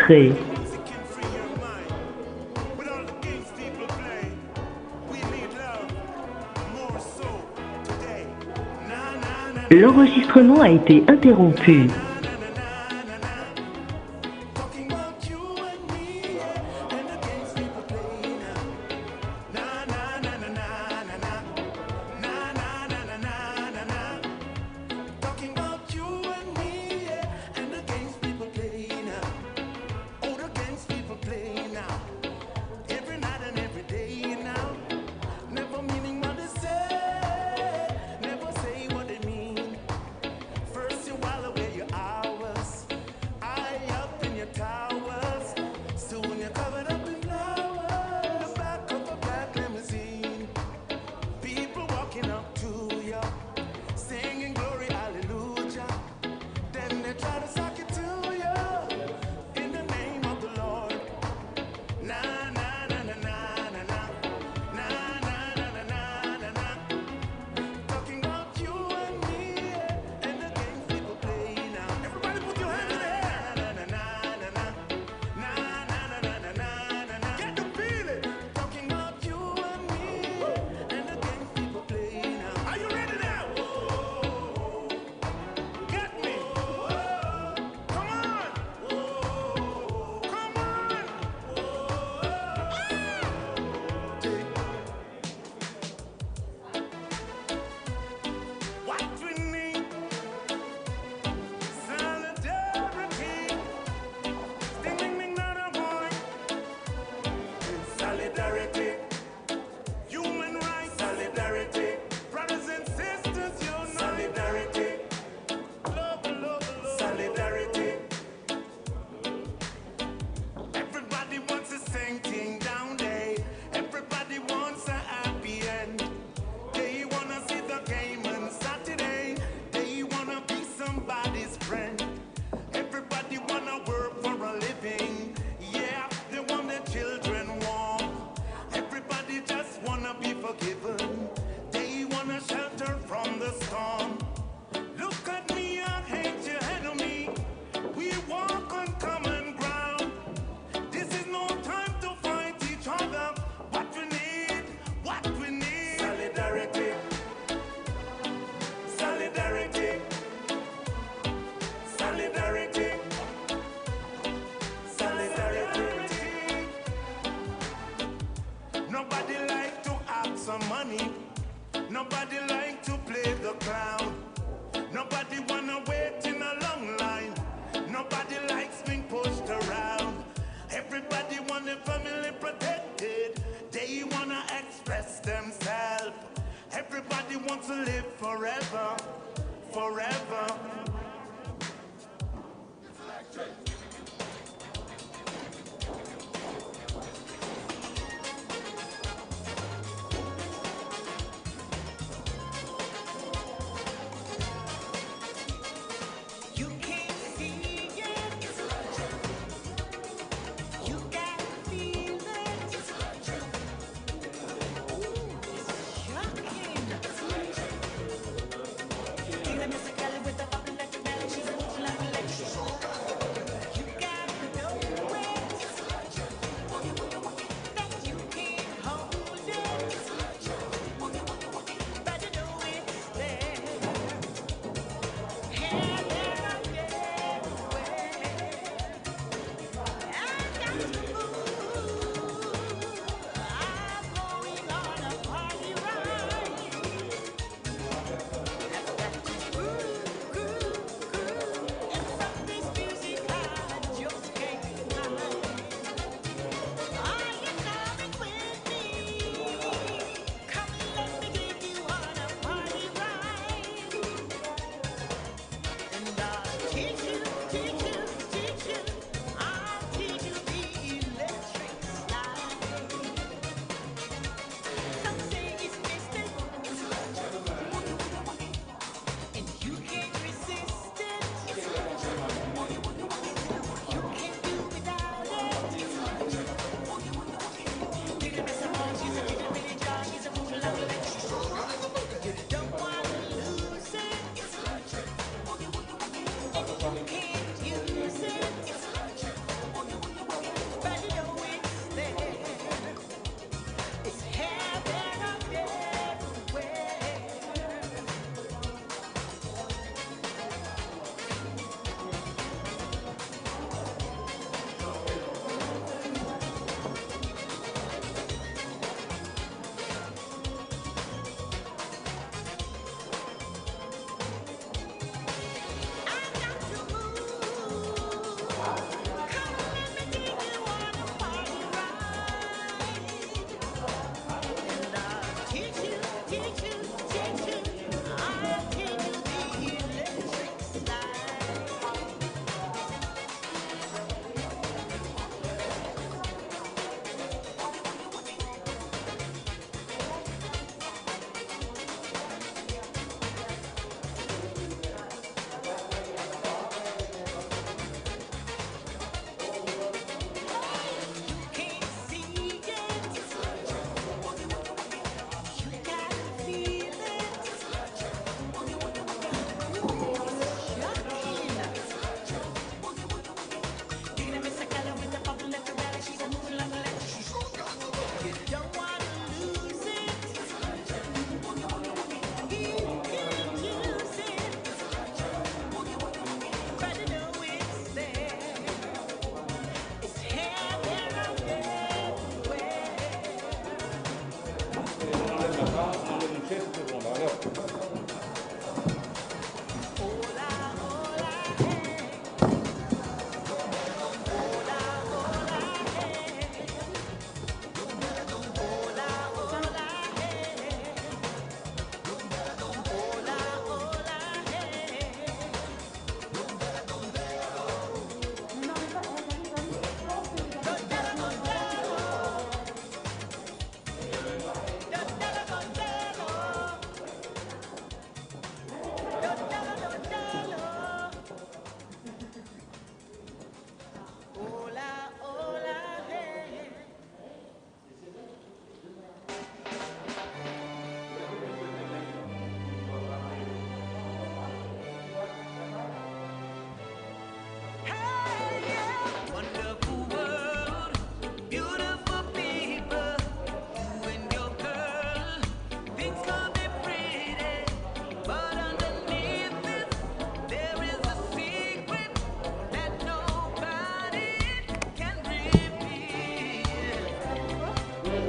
enregistré. L'enregistrement a été interrompu. Never say what they mean. First you wallow where you are.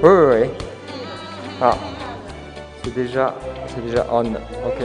Oui, oui, oui. Ah, c'est déjà on. Ok.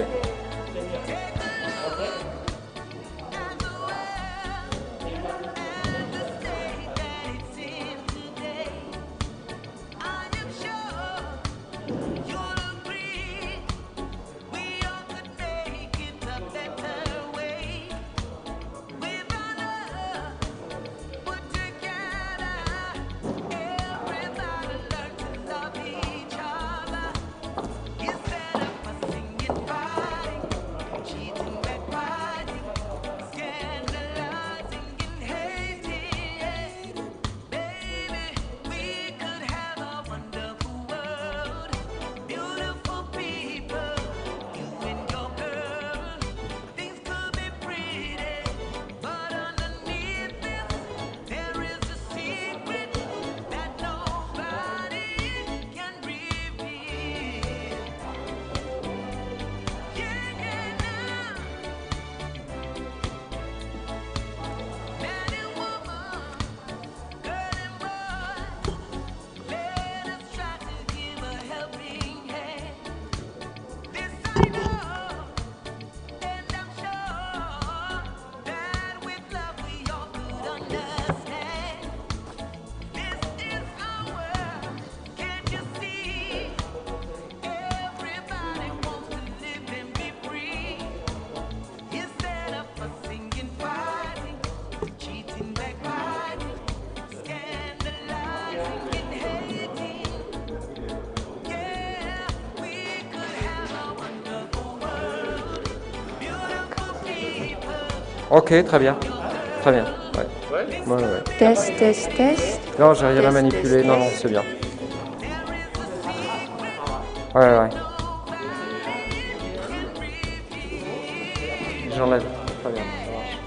Ok, très bien. Très bien. Ouais. Ouais, ouais. Test, test, test. Non, j'ai rien à Test, manipuler. test, Non, non, test. c'est bien. Ouais, ouais. J'enlève. Très bien, ça marche.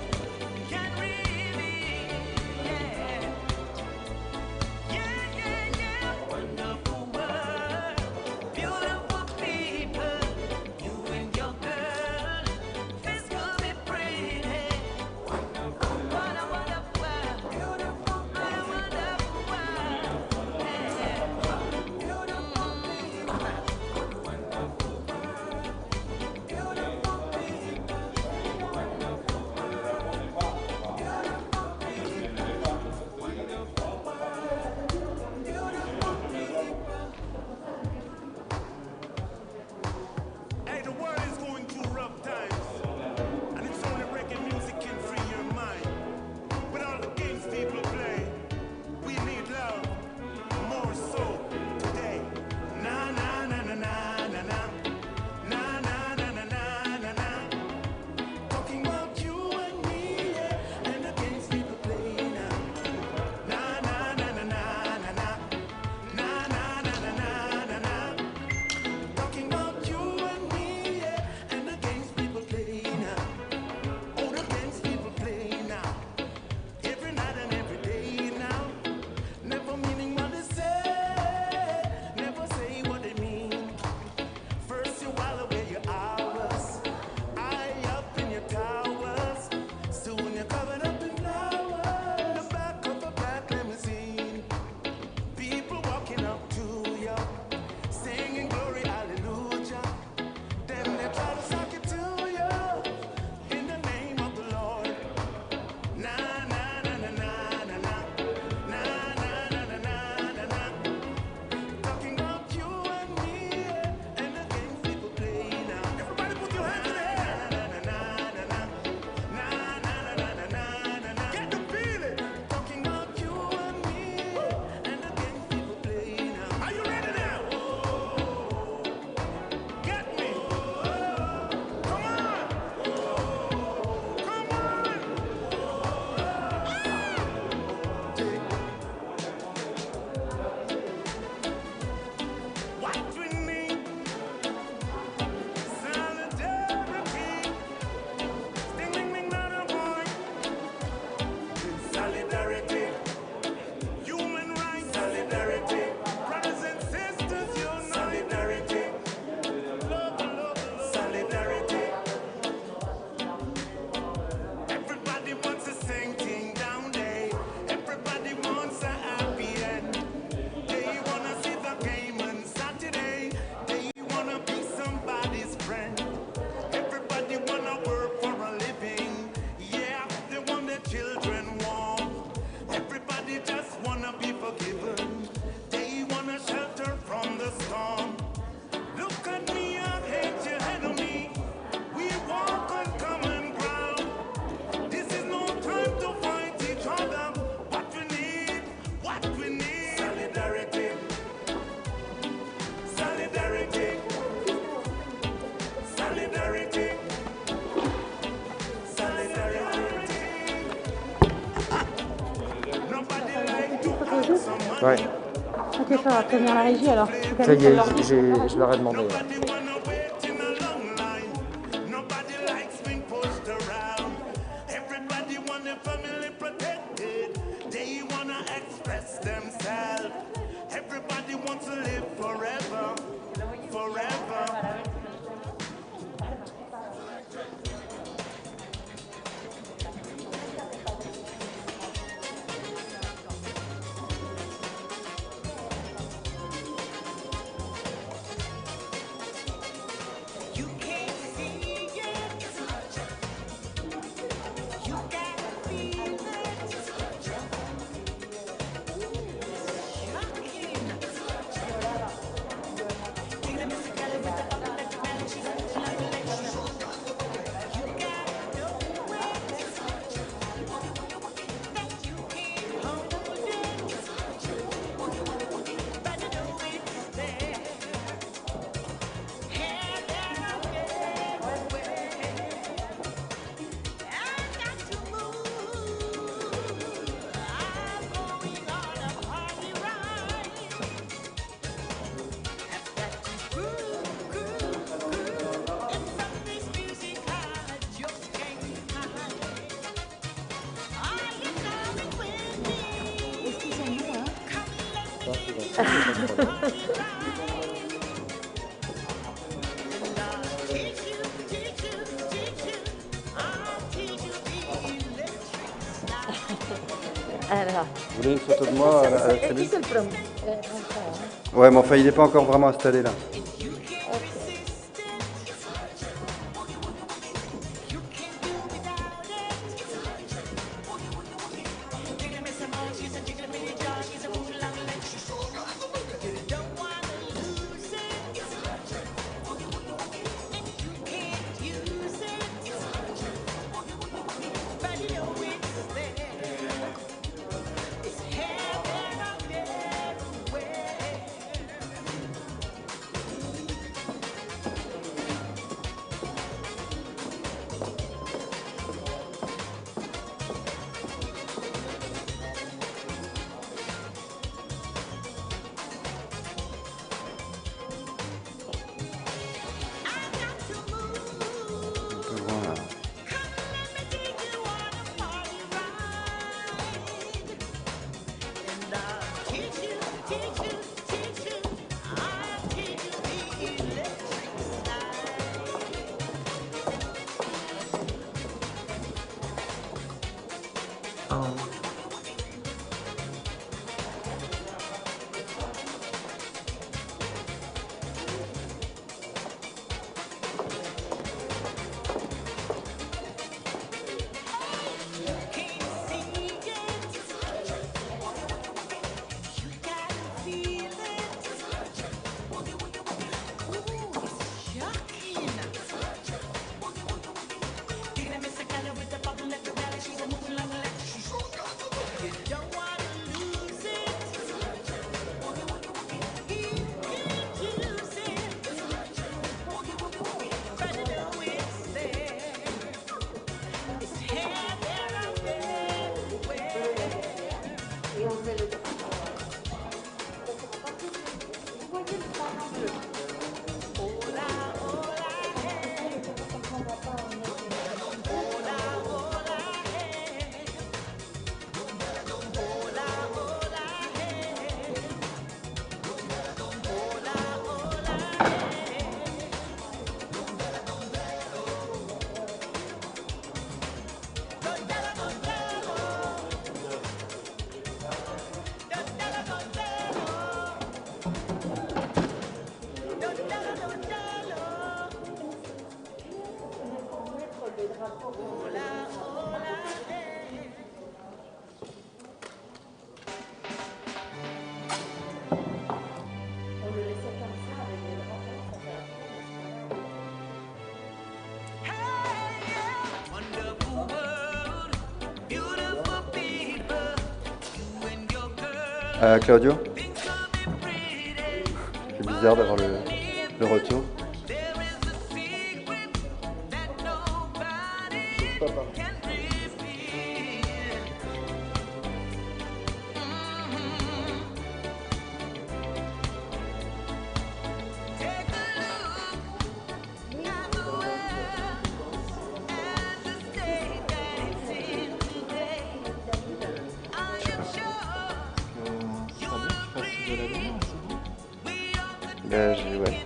Ouais. Ok, ça va prévenir la régie alors. Ça y est, je leur ai demandé. Ouais. Alors. Vous voulez une photo de moi à la tribune? C'est le plomb. Ouais, mais enfin, il n'est pas encore vraiment installé là. Claudio? C'est bizarre d'avoir le retour. Ouais.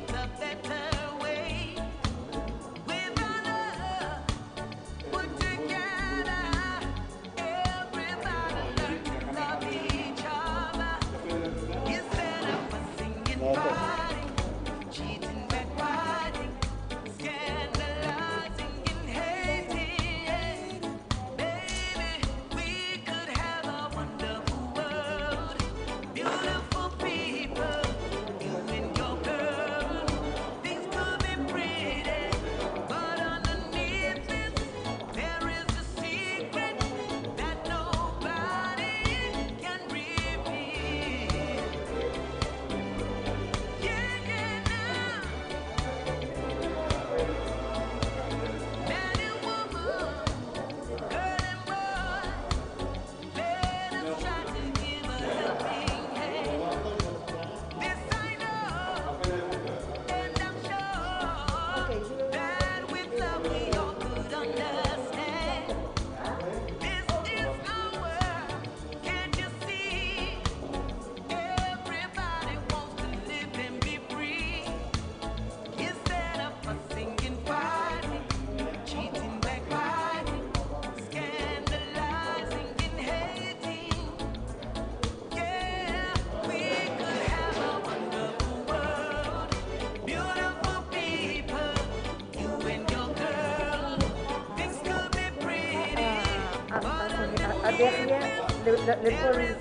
Derrière l'épaule.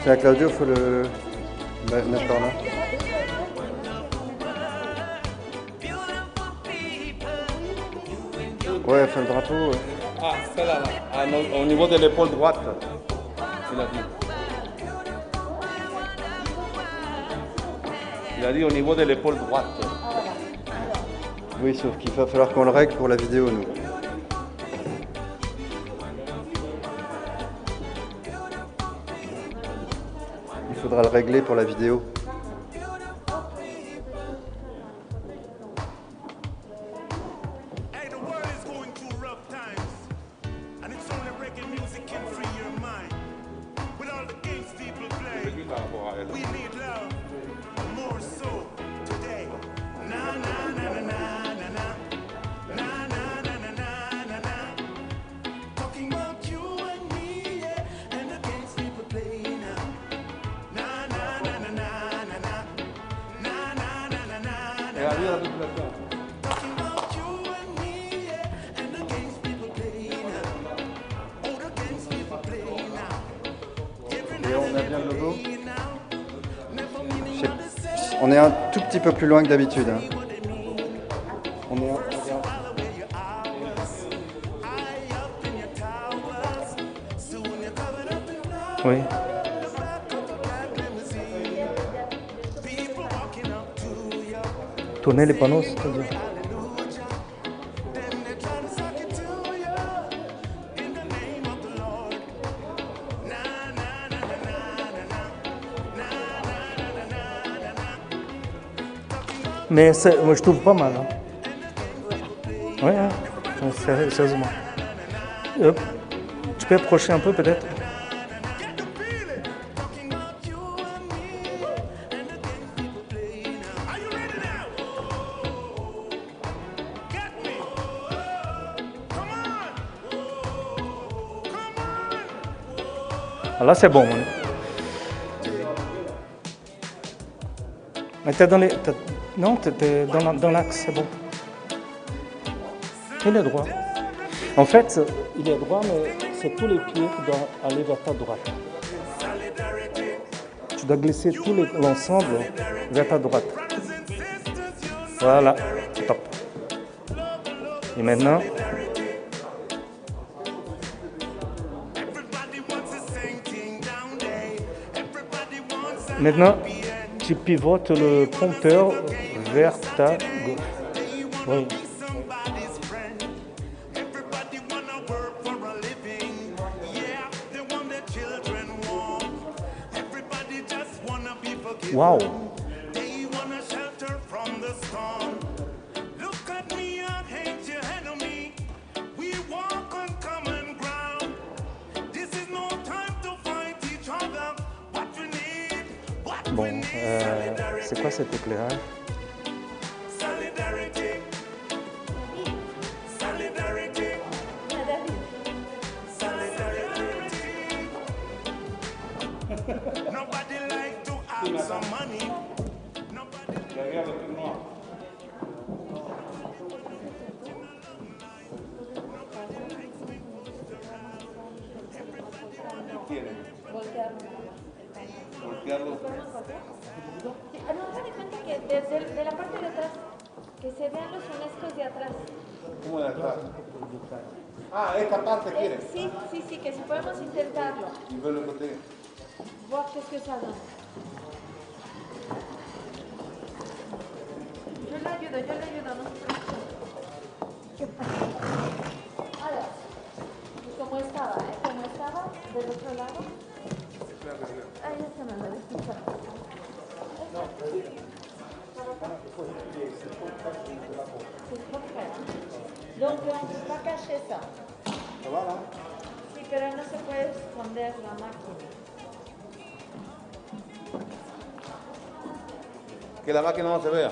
C'est à Claudio, il faut le mettre par là. Ouais, fait le drapeau. Ouais. Ah, celle-là, au niveau de l'épaule droite, il a dit. Il a dit au niveau de l'épaule droite. Oui, sauf qu'il va falloir qu'on le règle pour la vidéo, nous. Il faudra le régler pour la vidéo. Et on a bien le logo. On est un tout petit peu plus loin que d'habitude. Hein. On est Oui. Tourner les panneaux, c'est-à-dire. Mais moi, je trouve pas mal. Hein. Ouais, hein. Sérieusement. Tu peux approcher un peu peut-être? Là, c'est bon. Mais t'es dans les... Non, t'es dans l'axe, c'est bon. Il est droit. En fait, il est droit, mais c'est tous les pieds qui doivent aller vers ta droite. Tu dois glisser tout l'ensemble vers ta droite. Voilà, top. Et maintenant, tu pivotes le prompteur vers ta gauche. Oui. Wow. Bon, c'est quoi cet éclairage? No se di cuenta que desde la parte de atrás, que se vean los UNESCO de atrás. ¿Cómo de atrás? Ah, esta parte quiere. Sí, que si podemos intentarlo. Y ver lo que te... Voir qu'est-ce que ça donne. Yo le ayudo, no se preocupe. Ahora, como estaba del otro lado. Ahí se me lo después. Donc on ne peut pas cacher ça. ¿Se va, no? Sí, pero no se puede esconder la máquina. Que la máquina no se vea.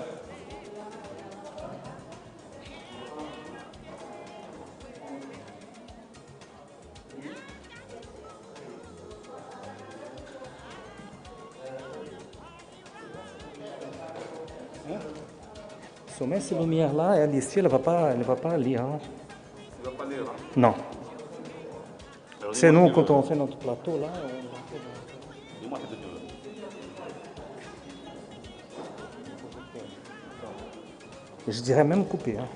Sommet, cette lumière-là, elle ici, elle ne va pas lire. Hein. Tu vas pas lire, hein? Non. C'est nous, quand on fait notre plateau, là, Dis-moi ce que tu veux. je dirais même couper. Hein.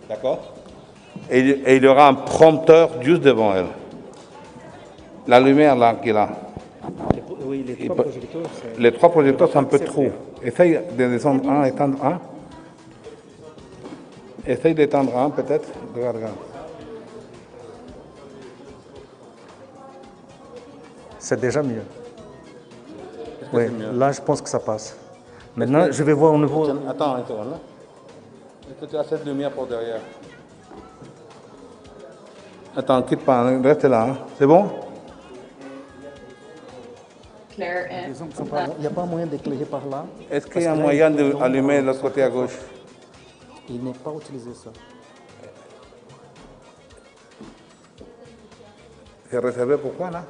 D'accord? Et il y aura un prompteur juste devant elle. La lumière là qu'il a. Oui, les trois projecteurs, c'est... Les trois projecteurs, c'est un peu trop. Essaye de descendre un, étendre un. Essaye d'étendre un peut-être. Regarde. C'est déjà mieux. Est-ce que Oui, c'est mieux? là, je pense que ça passe. Maintenant, je vais voir au niveau... Attends une seconde là. Est-ce que tu as cette lumière pour derrière? Attends, quitte pas, reste là. Hein. C'est bon? Claire and Disons que sont pas- il n'y a pas moyen d'éclairer par là. Est-ce qu'il y a un moyen d'allumer de l'autre côté à gauche? Il n'est pas utilisé ça. C'est réservé pour quoi là?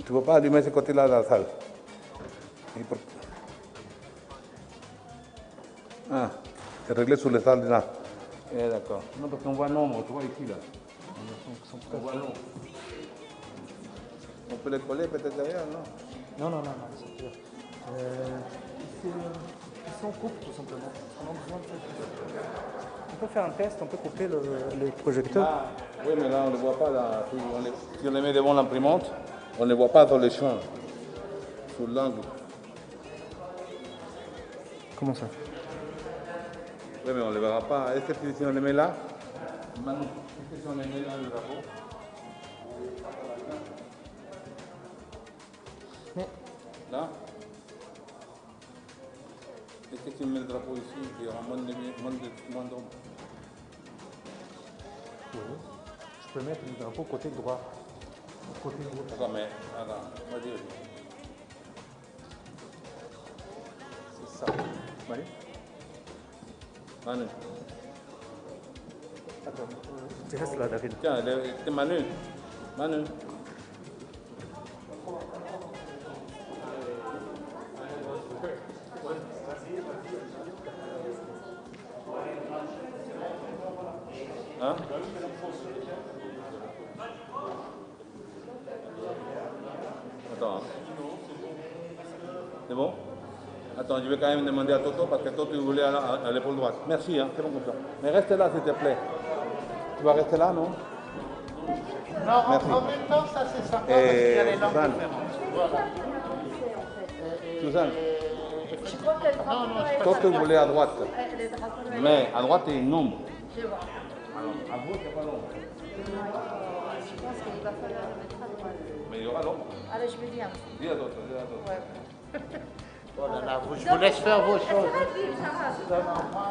Tu ne peux pas allumer ce côté-là de la salle. Ah, c'est réglé sur les salles là. Eh, d'accord. Non, parce qu'on voit l'ombre, tu vois ici là. On voit l'ombre. On peut les coller peut-être derrière, non? Non, c'est clair. Ils sont coupés tout simplement. On a besoin de... On peut faire un test, on peut couper le projecteur. Ah, oui, mais là on ne les voit pas. Là. Si on les met devant l'imprimante, on ne les voit pas dans les champs, sur l'angle. Comment ça? Oui, mais on ne les verra pas. Est-ce que si on les met là? Manu, est-ce que si on les met là, le drapeau? Mais... Là? Est-ce que si on met le drapeau ici, il y aura moins d'ombre? Oui. Je peux mettre le drapeau côté droit. Côté gauche. Attends, mais attends, vas-y. C'est ça. Manu. Manu. Attends, tu restes là, David. Tiens, c'est Manu. Manu. Hein? Attends. C'est bon? Attends, je vais quand même demander à Toto parce que Toto, il voulait aller à l'épaule droite. Merci, hein, c'est bon comme ça. Mais reste là, s'il te plaît. Tu vas rester là, non? Non, Merci. en même temps, ça c'est sympa parce qu'il y a les langues Suzanne. différentes. Voilà. Suzanne, Je crois que le drapeau est Toto, il voulait à droite. le drapeau est- Mais à droite, il y a une ombre. Je vois. Alors, à gauche, il n'y a pas l'ombre. Je pense qu'il va falloir le mettre à droite. Mais il y aura l'ombre. Alors je vais dire. Dis à Toto, dis à Toto. Oh là là, je vous laisse faire vos choses.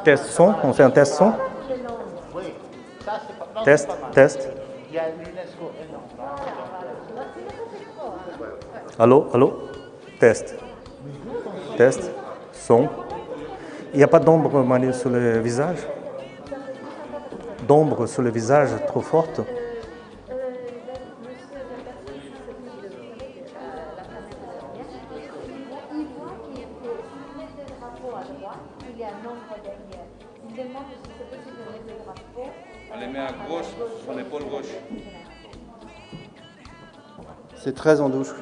Test son, on fait un test son. Oui, ça c'est pas, non, Test, c'est pas mal. test. Il y a l'UNESCO énorme. Allô, allô. Test. Test. Son. Il n'y a pas d'ombre, Manu, sur le visage? D'ombre sur le visage trop forte? Monsieur de personne qui s'occupe de la planète derrière, il voit qu'il met le drapeau à droite, il y a un nombre derrière. Il demande si c'est possible de mettre le drapeau. On les met à gauche, son épaule gauche. C'est très en douche.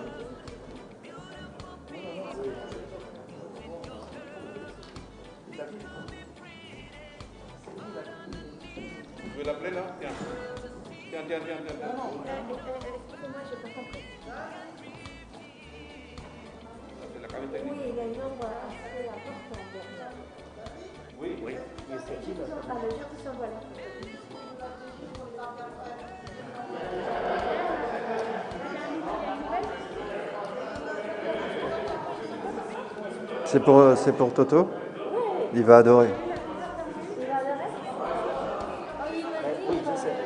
Tu veux l'appeler là? Tiens. Tiens. Excusez-moi, je n'ai pas compris. Ça, c'est la cabine technique. Oui, il y a un nombre assez important derrière. Oui. Ah, le jour qui s'envoie là. C'est pour Toto. Il va adorer. Il va adorer. Oh, il me dit, ça va être...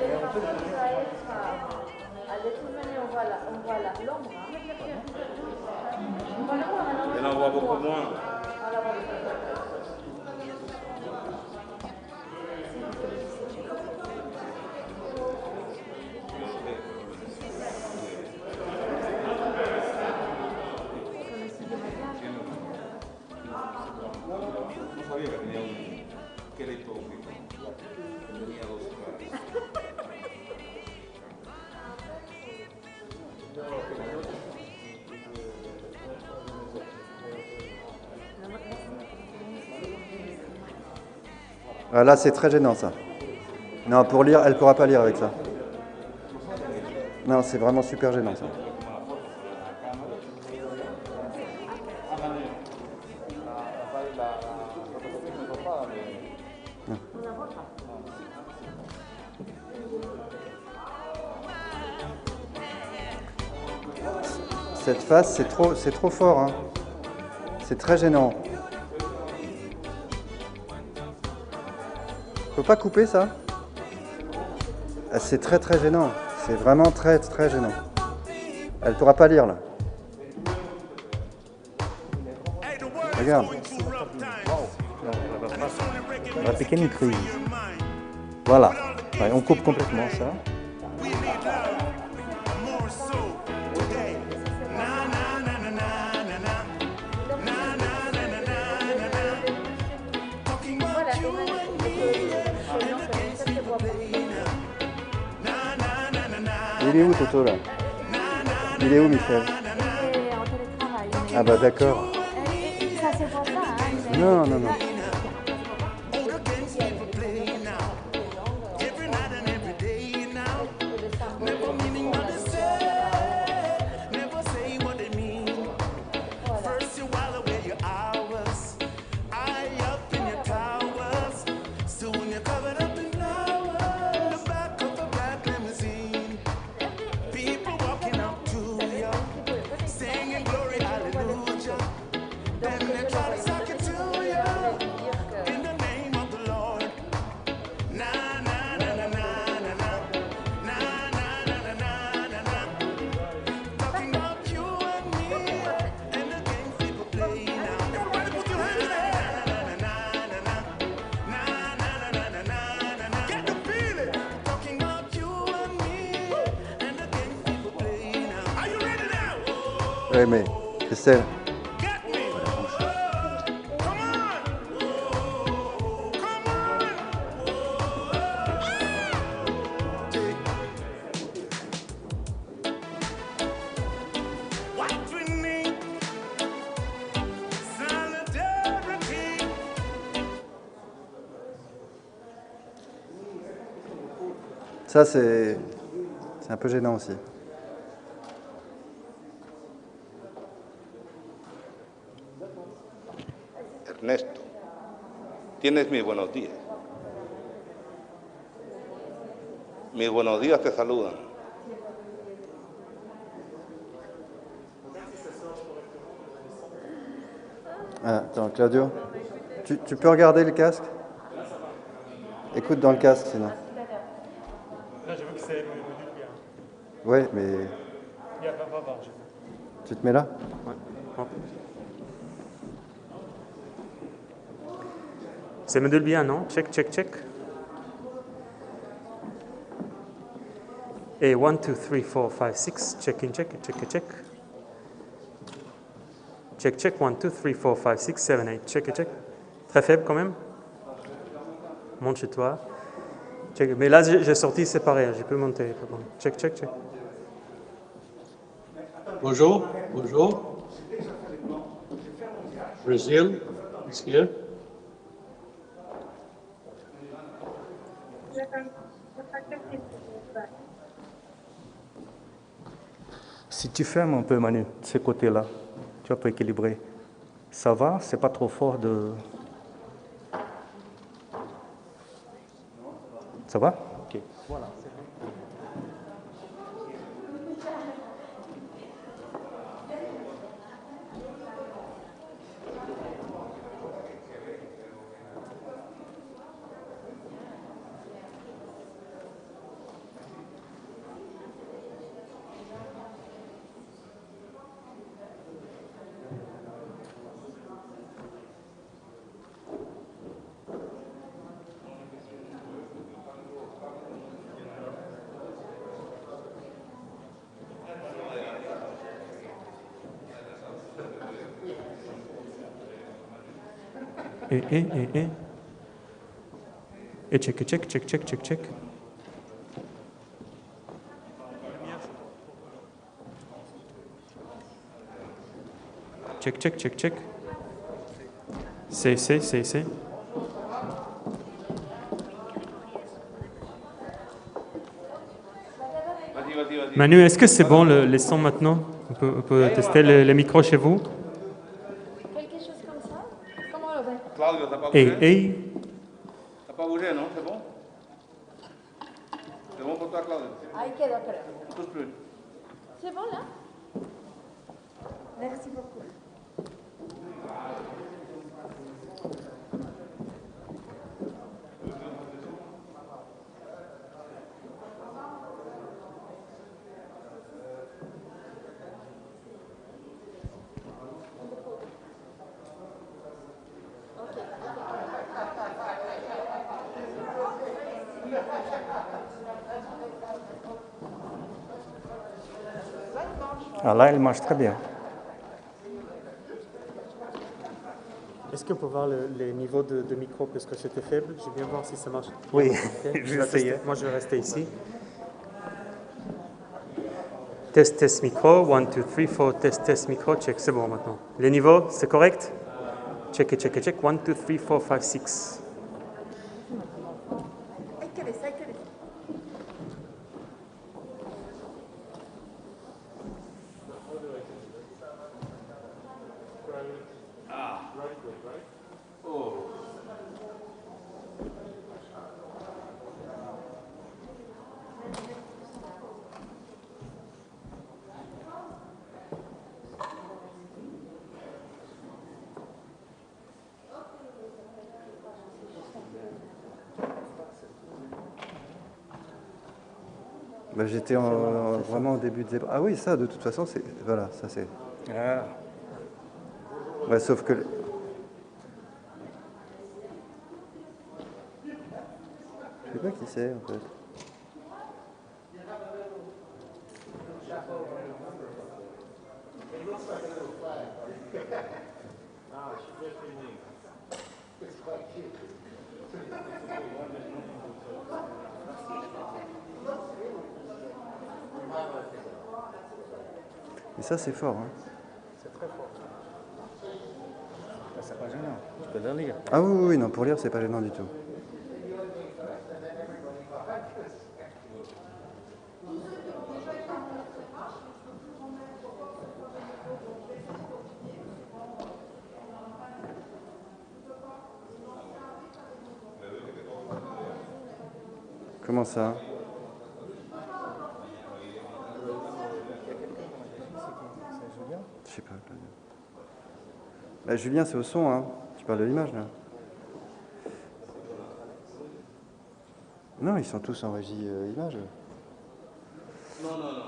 De toute manière, on voit l'ombre. On va le voir, alors. Elle en voit beaucoup moins. No sabía que tenía un esqueleto. Tenía dos caras. Ah, là, c'est très gênant, ça. Non, pour lire, elle ne pourra pas lire avec ça. Non, c'est vraiment super gênant, ça. Cette face, c'est trop fort, hein. C'est très gênant. On peut pas couper ça? Ah, c'est très très gênant. C'est vraiment très très gênant. Elle pourra pas lire là. Regarde. On va piquer une crise. Voilà. Ouais, on coupe complètement ça. Voilà, c'est magnifique. Ça se voit pas. Il est où Toto là? Il est où Michel? Il est en télétravail. Mais... Ah bah d'accord. Ça se voit pas, hein. Non, non, non. Ouais, mais Christelle. Ça, c'est un peu gênant aussi. Ernesto, tienes mis buenos días. Mis buenos días te saludan. Ah, attends, Claudio, tu peux regarder le casque? Écoute dans le casque, sinon. Là, je veux que c'est module bien. Ouais, mais Il y a pas voir. tu te mets là? Ouais. C'est module bien, non? Check, check, check. Et 1, 2, 3, 4, 5, 6. Check in, check, check, check. Check, check. 1, 2, 3, 4, 5, 6, 7, 8. Check, check. Très faible quand même. Monte chez toi. Check. Mais là, j'ai sorti séparé. Je peux monter. Check, check, check. Bonjour, bonjour. Brazil is here. Si tu fermes un peu, Manu, de ce côté-là, tu vas pas équilibrer. Ça va, c'est pas trop fort de... Ça va? Ok. Voilà. Et check, check, check, check, check, check. Check, check, check, check. C'est. Manu, est-ce que c'est bon les sons maintenant? On peut tester les micros chez vous? Quelque chose comme ça? Comment on le fait? Claudio, t'as pas bougé? Hey. T'as pas bougé, non? C'est bon? C'est bon pour toi, Claudio? Ahí quedó, creo. Touche plus. C'est bon là? Merci beaucoup. Ah là, elle marche très bien. Est-ce qu'on peut voir les niveaux de micro parce que c'était faible? Je vais bien voir si ça marche. Oui, je vais essayer. Moi, je vais rester ici. Test micro. 1, 2, 3, 4. Test micro. Check, c'est bon maintenant. Les niveaux, c'est correct? Check. 1, 2, 3, 4, 5, 6. Bah, j'étais vraiment au début de zéro. Ah oui, ça, de toute façon, c'est... Voilà, ça c'est... Ah. Ouais, sauf que... Je sais pas qui c'est, en fait. Et ça, c'est fort. Hein. C'est très fort. C'est pas gênant. Tu peux le lire. Ah oui, oui, non, pour lire, c'est pas gênant du tout. Comment ça? Je sais pas. Bah, Julien, c'est au son, hein. Tu parles de l'image, là. Non, ils sont tous en régie image. Non, non, non.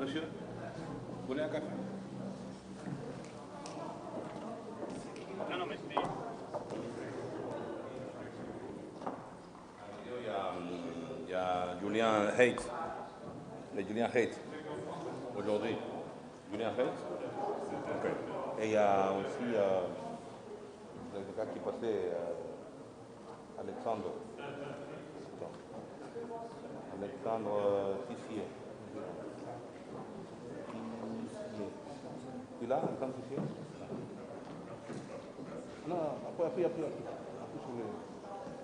Monsieur, vous voulez un café? Non, non, mais il y a Julien Haidt. Julien Haidt. Aujourd'hui. Julien Haidt. Ok. Et il y a aussi le gars qui passait, Alexandre. Alexandre Tissier. Tu l'as, Alexandre Tissier? Non, appuie sur le...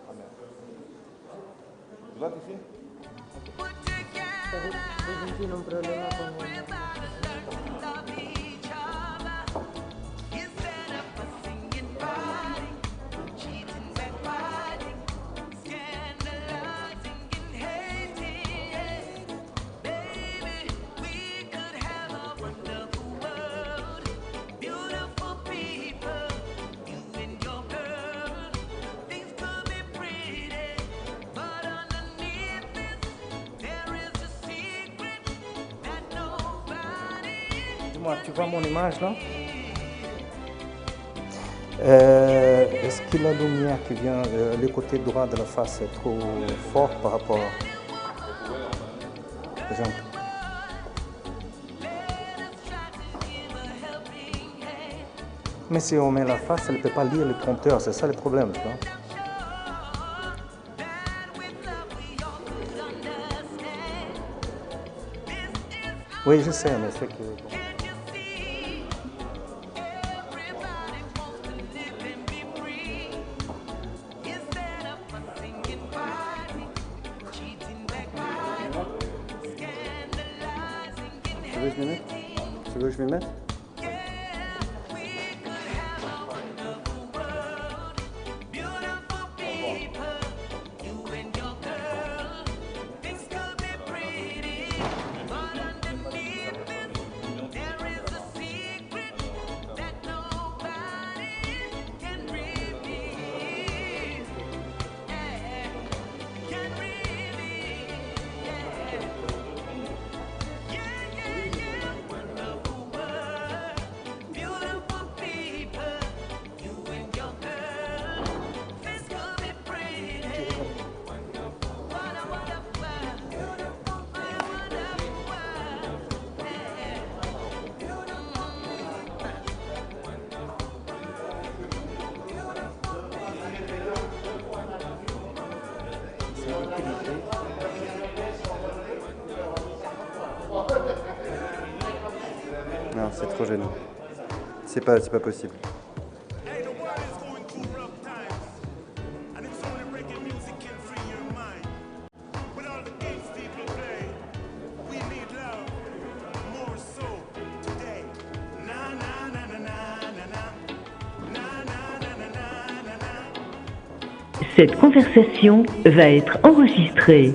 Ah merde. Tu l'as, Tissier? Tiene un problema con el... Dis-moi, tu vois mon image là? Est-ce que la lumière qui vient le côté droit de la face est trop forte par rapport par exemple? Mais si on met la face, elle ne peut pas lire le compteur, c'est ça le problème, tu vois? Oui, je sais, mais c'est que... Tu veux que je m'y mette? Tu veux que je m'y mette? Non, c'est trop gênant. C'est pas possible. Cette conversation va être enregistrée.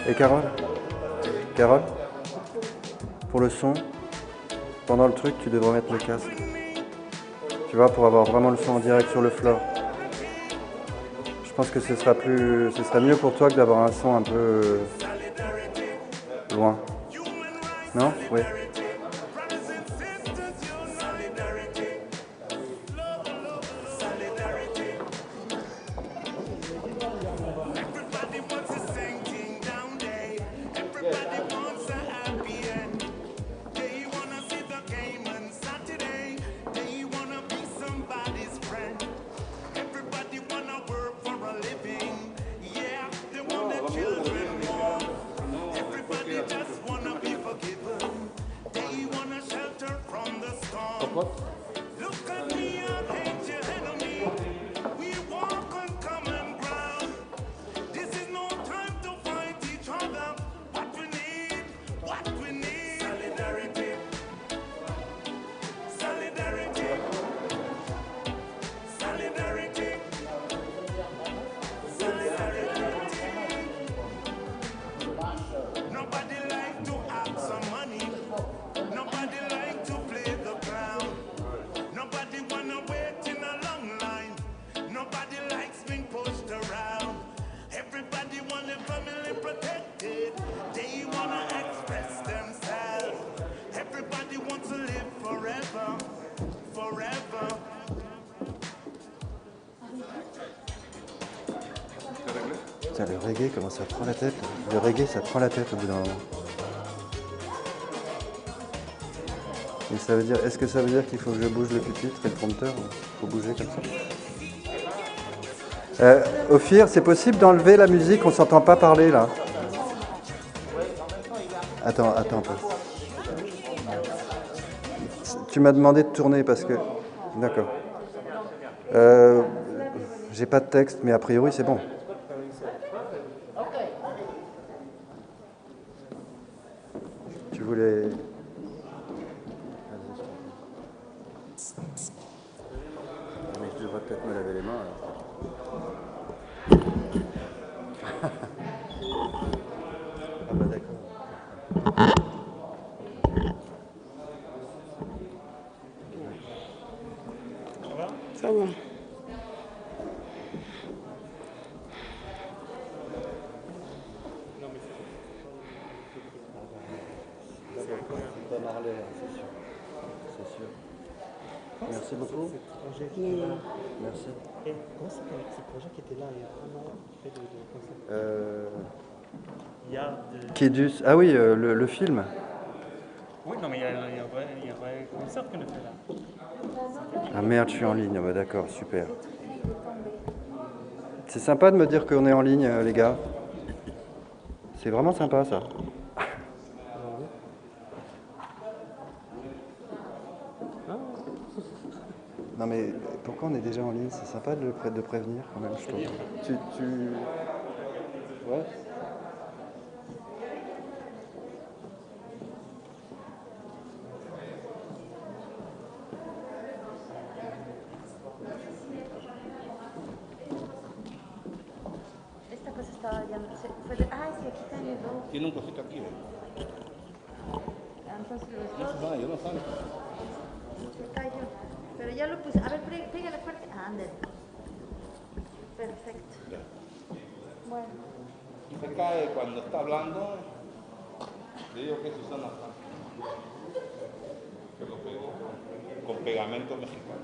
Et Carole? Carole? Pour le son, pendant le truc, tu devrais mettre le casque. Tu vois, pour avoir vraiment le son en direct sur le floor. Je pense que ce serait mieux pour toi que d'avoir un son un peu loin. Non? Oui. Putain, le reggae, comment ça prend la tête? Le reggae, ça prend la tête au bout d'un moment. Et ça veut dire, est-ce que ça veut dire qu'il faut que je bouge le pupitre et le prompteur? Il faut bouger comme ça. Ophir, c'est possible d'enlever la musique? On s'entend pas parler là. Attends un peu. Tu m'as demandé de tourner parce que... D'accord. J'ai pas de texte, mais a priori c'est bon. Tu voulais... Mais je devrais peut-être me laver les mains alors. Ah bah d'accord. Ça va. Pas Marley, c'est sûr. C'est sûr. Merci beaucoup. Merci. Comment c'est qu'avec ce projet qui était là il y a un an, qui fait de concept Kédus. Ah oui, le film. Oui, non, mais il y a un vrai concept qu'on a fait là. Ah merde, je suis en ligne. Ah bah d'accord, super. C'est sympa de me dire qu'on est en ligne, les gars. C'est vraiment sympa ça. Non mais pourquoi on est déjà en ligne? C'est sympa de prévenir quand même, je trouve. Ouais. Esta cosa estaba ya... sí, aquí tiene dos. Tiene un cosito aquí, ¿eh? Entonces los No dos. se vaya, no sale. Se cayó. Pero ya lo puse. A ver, pégale fuerte. Ándale. Perfecto. Ya. Bueno. Se cae cuando está hablando. Le digo que es Susana Sánchez. Que lo pegó con pegamento mexicano.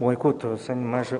Bon, écoute, c'est une image.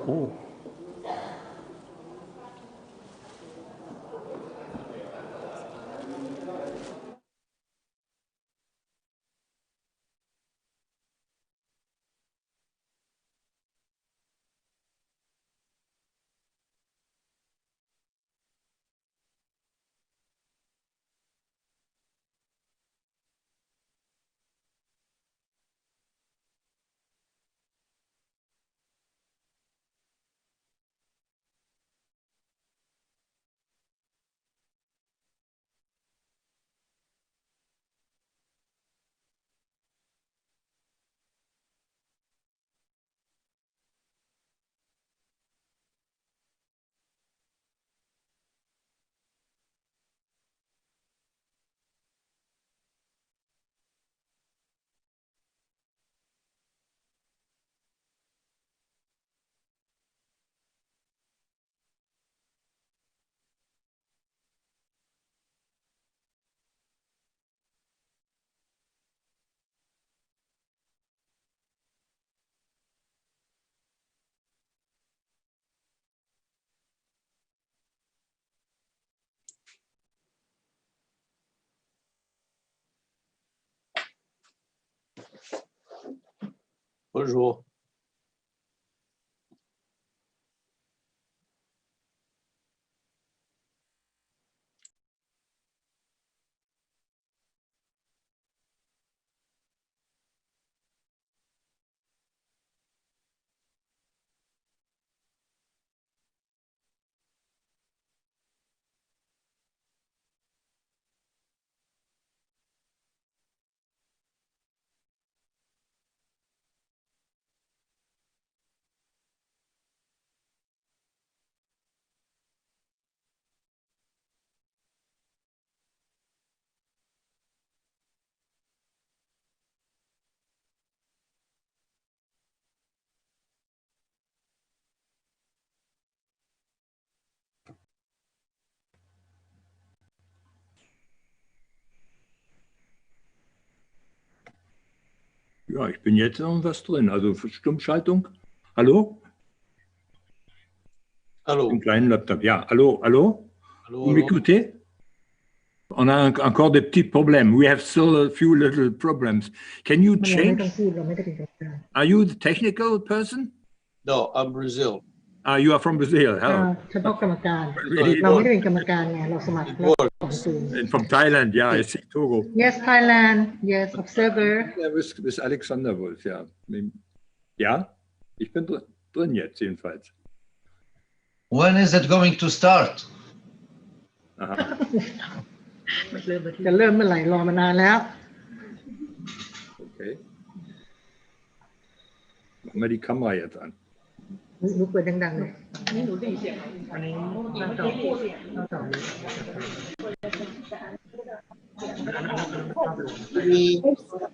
Bonjour. Ja, ich bin jetzt irgendwas drin. Also für Stummschaltung. Hallo? Allô? Einen kleinen Laptop. Ja, allô, allô? Allô, Vous allô? m'écoutez? On a encore des petits problèmes. We have still a few little problems. Can you มันยังไม่ต้อง change? พูดเราไม่ได้เป็นกรรมการ Are you the technical person? No, I'm Brazil. You are from Brazil. อ่า Hello. เฉพาะกรรมการ Really? เราไม่ได้เป็นกรรมการไงเราสมัครแล้วของตูน And from Thailand. Ja, I see Togo. Yes Thailand Yes observer Ja, bis Alexander Wolf, ja. Ja, ich bin drin jetzt jedenfalls. When is it going to start? Aha. จะเริ่มเมื่อไหร่รอมานานแล้ว Okay. Machen wir die Kamera jetzt an. รู้เปิดดังๆเลย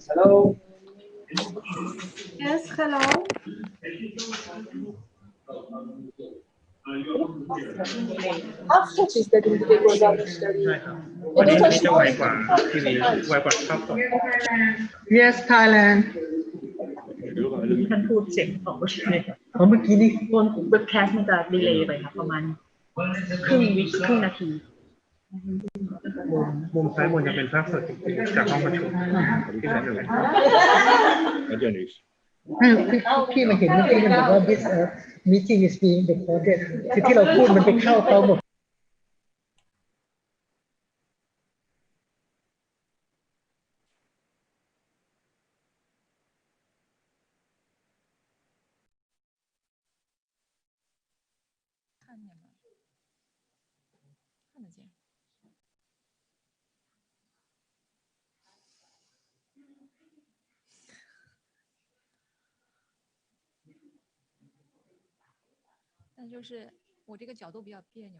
Hello. Yes, hello. After this, that will be goes out study. วันนี้จะไวกว่าทีวีไวกว่าภาพสด Yes Thailand ท่านพูดเสียงออกมาเลยค่ะเมื่อกี้นี่บนเว็บแคสมันจะดีเลย์ไปค่ะประมาณครึ่งนาที มุมซ้ายบนจะเป็นภาพสดจริงๆจากห้องประชุมที่นั่นเลย Hat ja nichts. พี่มาเห็นเมื่อกี้มันบอกว่า this meeting is being recorded คือที่เราพูดมันไปเข้าเขาหมด 看见吗？看得见。但就是我这个角度比较别扭。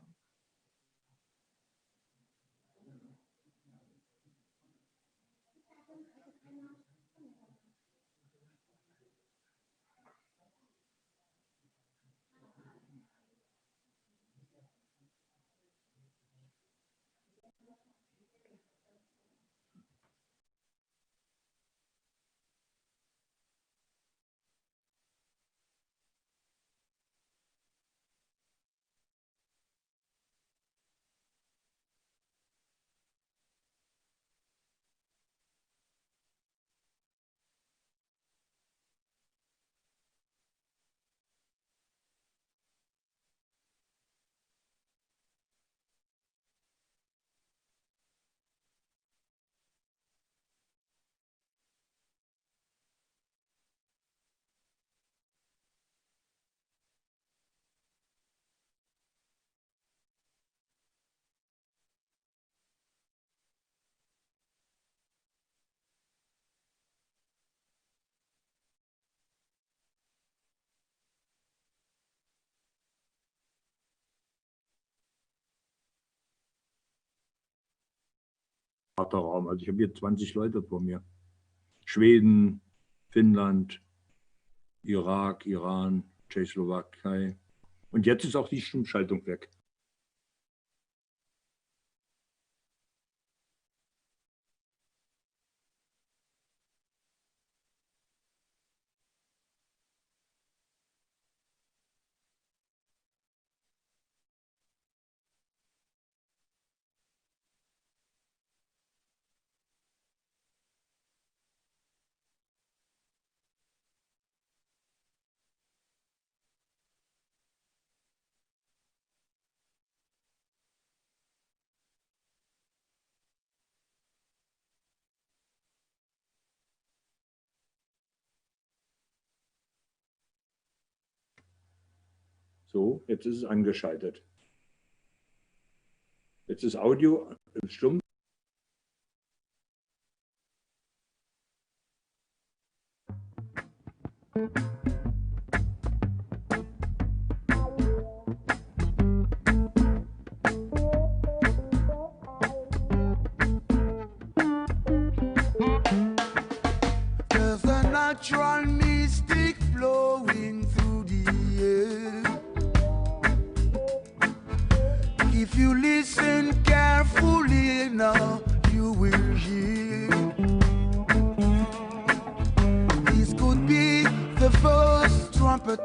Raum. Also ich habe hier 20 Leute vor mir. Schweden, Finnland, Irak, Iran, Tschechoslowakei. Und jetzt ist auch die Stummschaltung weg. So, jetzt ist es angeschaltet. Jetzt ist Audio stumm. There's a natural mystic flowing through the air. If you listen carefully now, you will hear. This could be the first trumpet,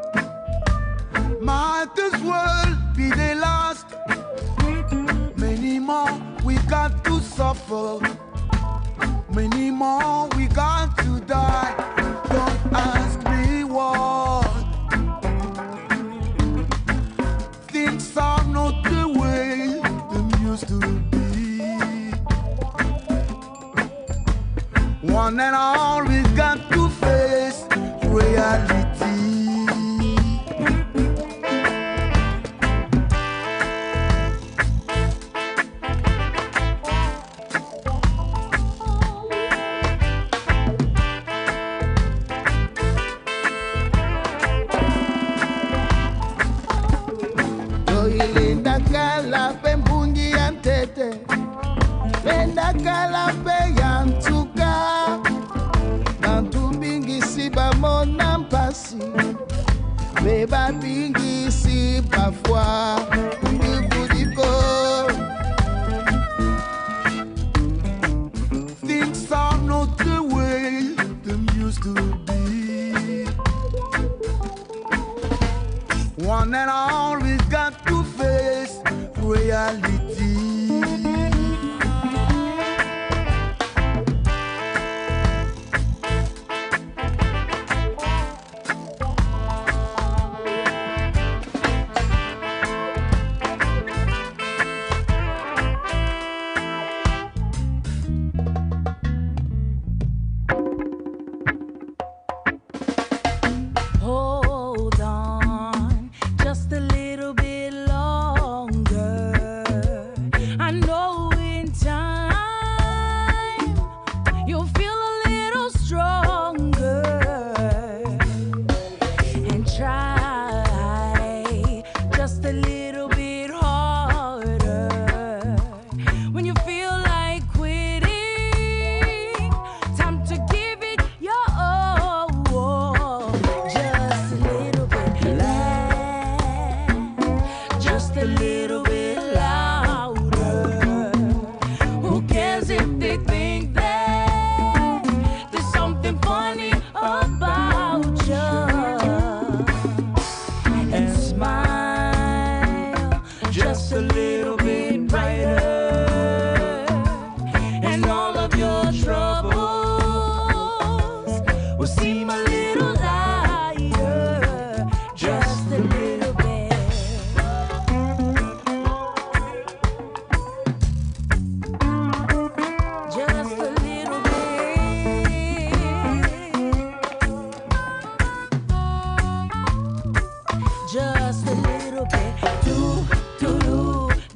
might as well be the last. Many more we got to suffer, many more we got to die. Don't ask me what. Things are not the way they used to be. One and all we got to face reality. Linda kala pembungi antete, Linda kala peyantuka, bantu bingi siba monampasi, beba bingi siba fwa, mbibudiko. Things are not the way them used to be. One and all we got to face reality. Hold on, just a little bit longer. I know in time you'll feel a little stronger. And try just a little bit harder. When you feel like quitting, time to give it your all. Just a little bit loud, just a little bit louder. Who cares if they think that there's something funny about you? And smile just a little bit brighter, and all of your troubles will seem a little lighter. Just a little bit. Just a little bit. Just a little bit. Do do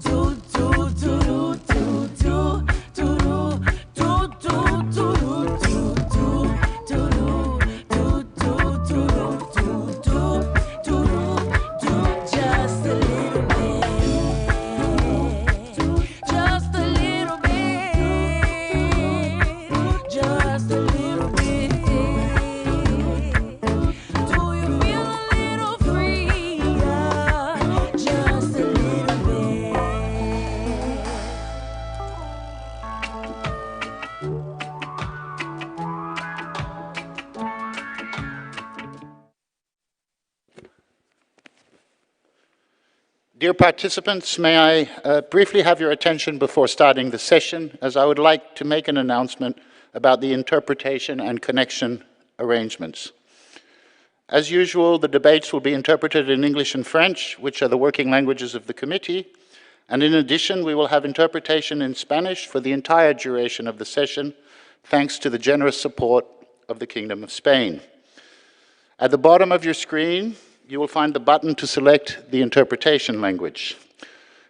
do do do do do do do do do just a little bit, just a little bit, just a little bit. Do you feel a little freer? Just a little bit. Dear participants, may I briefly have your attention before starting the session, as I would like to make an announcement about the interpretation and connection arrangements. As usual, the debates will be interpreted in English and French, which are the working languages of the committee, and in addition, we will have interpretation in Spanish for the entire duration of the session, thanks to the generous support of the Kingdom of Spain. At the bottom of your screen, you will find the button to select the interpretation language.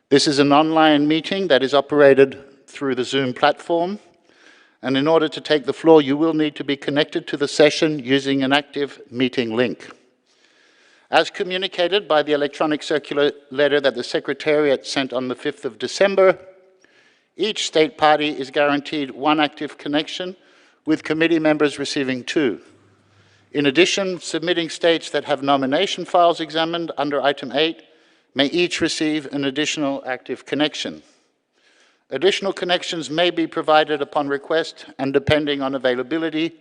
This is an online meeting that is operated through the Zoom platform, and in order to take the floor, you will need to be connected to the session using an active meeting link. As communicated by the electronic circular letter that the Secretariat sent on the 5th of December, each state party is guaranteed one active connection, with committee members receiving 2. In addition, submitting states that have nomination files examined under item 8 may each receive an additional active connection. Additional connections may be provided upon request and depending on availability.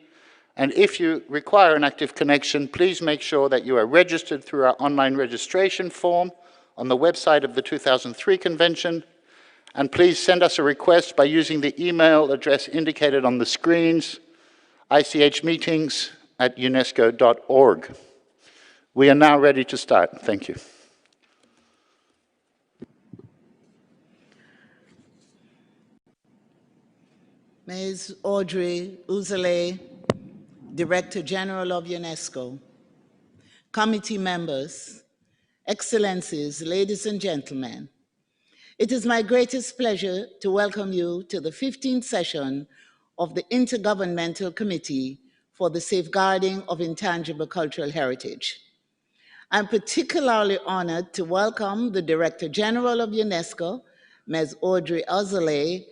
And if you require an active connection, please make sure that you are registered through our online registration form on the website of the 2003 convention. And please send us a request by using the email address indicated on the screens, ichmeetings@unesco.org. We are now ready to start. Thank you. Ms. Audrey Uzele, Director General of UNESCO, committee members, excellencies, ladies and gentlemen, it is my greatest pleasure to welcome you to the 15th session of the Intergovernmental Committee for the Safeguarding of Intangible Cultural Heritage. I'm particularly honored to welcome the Director General of UNESCO, Ms. Audrey Uzele.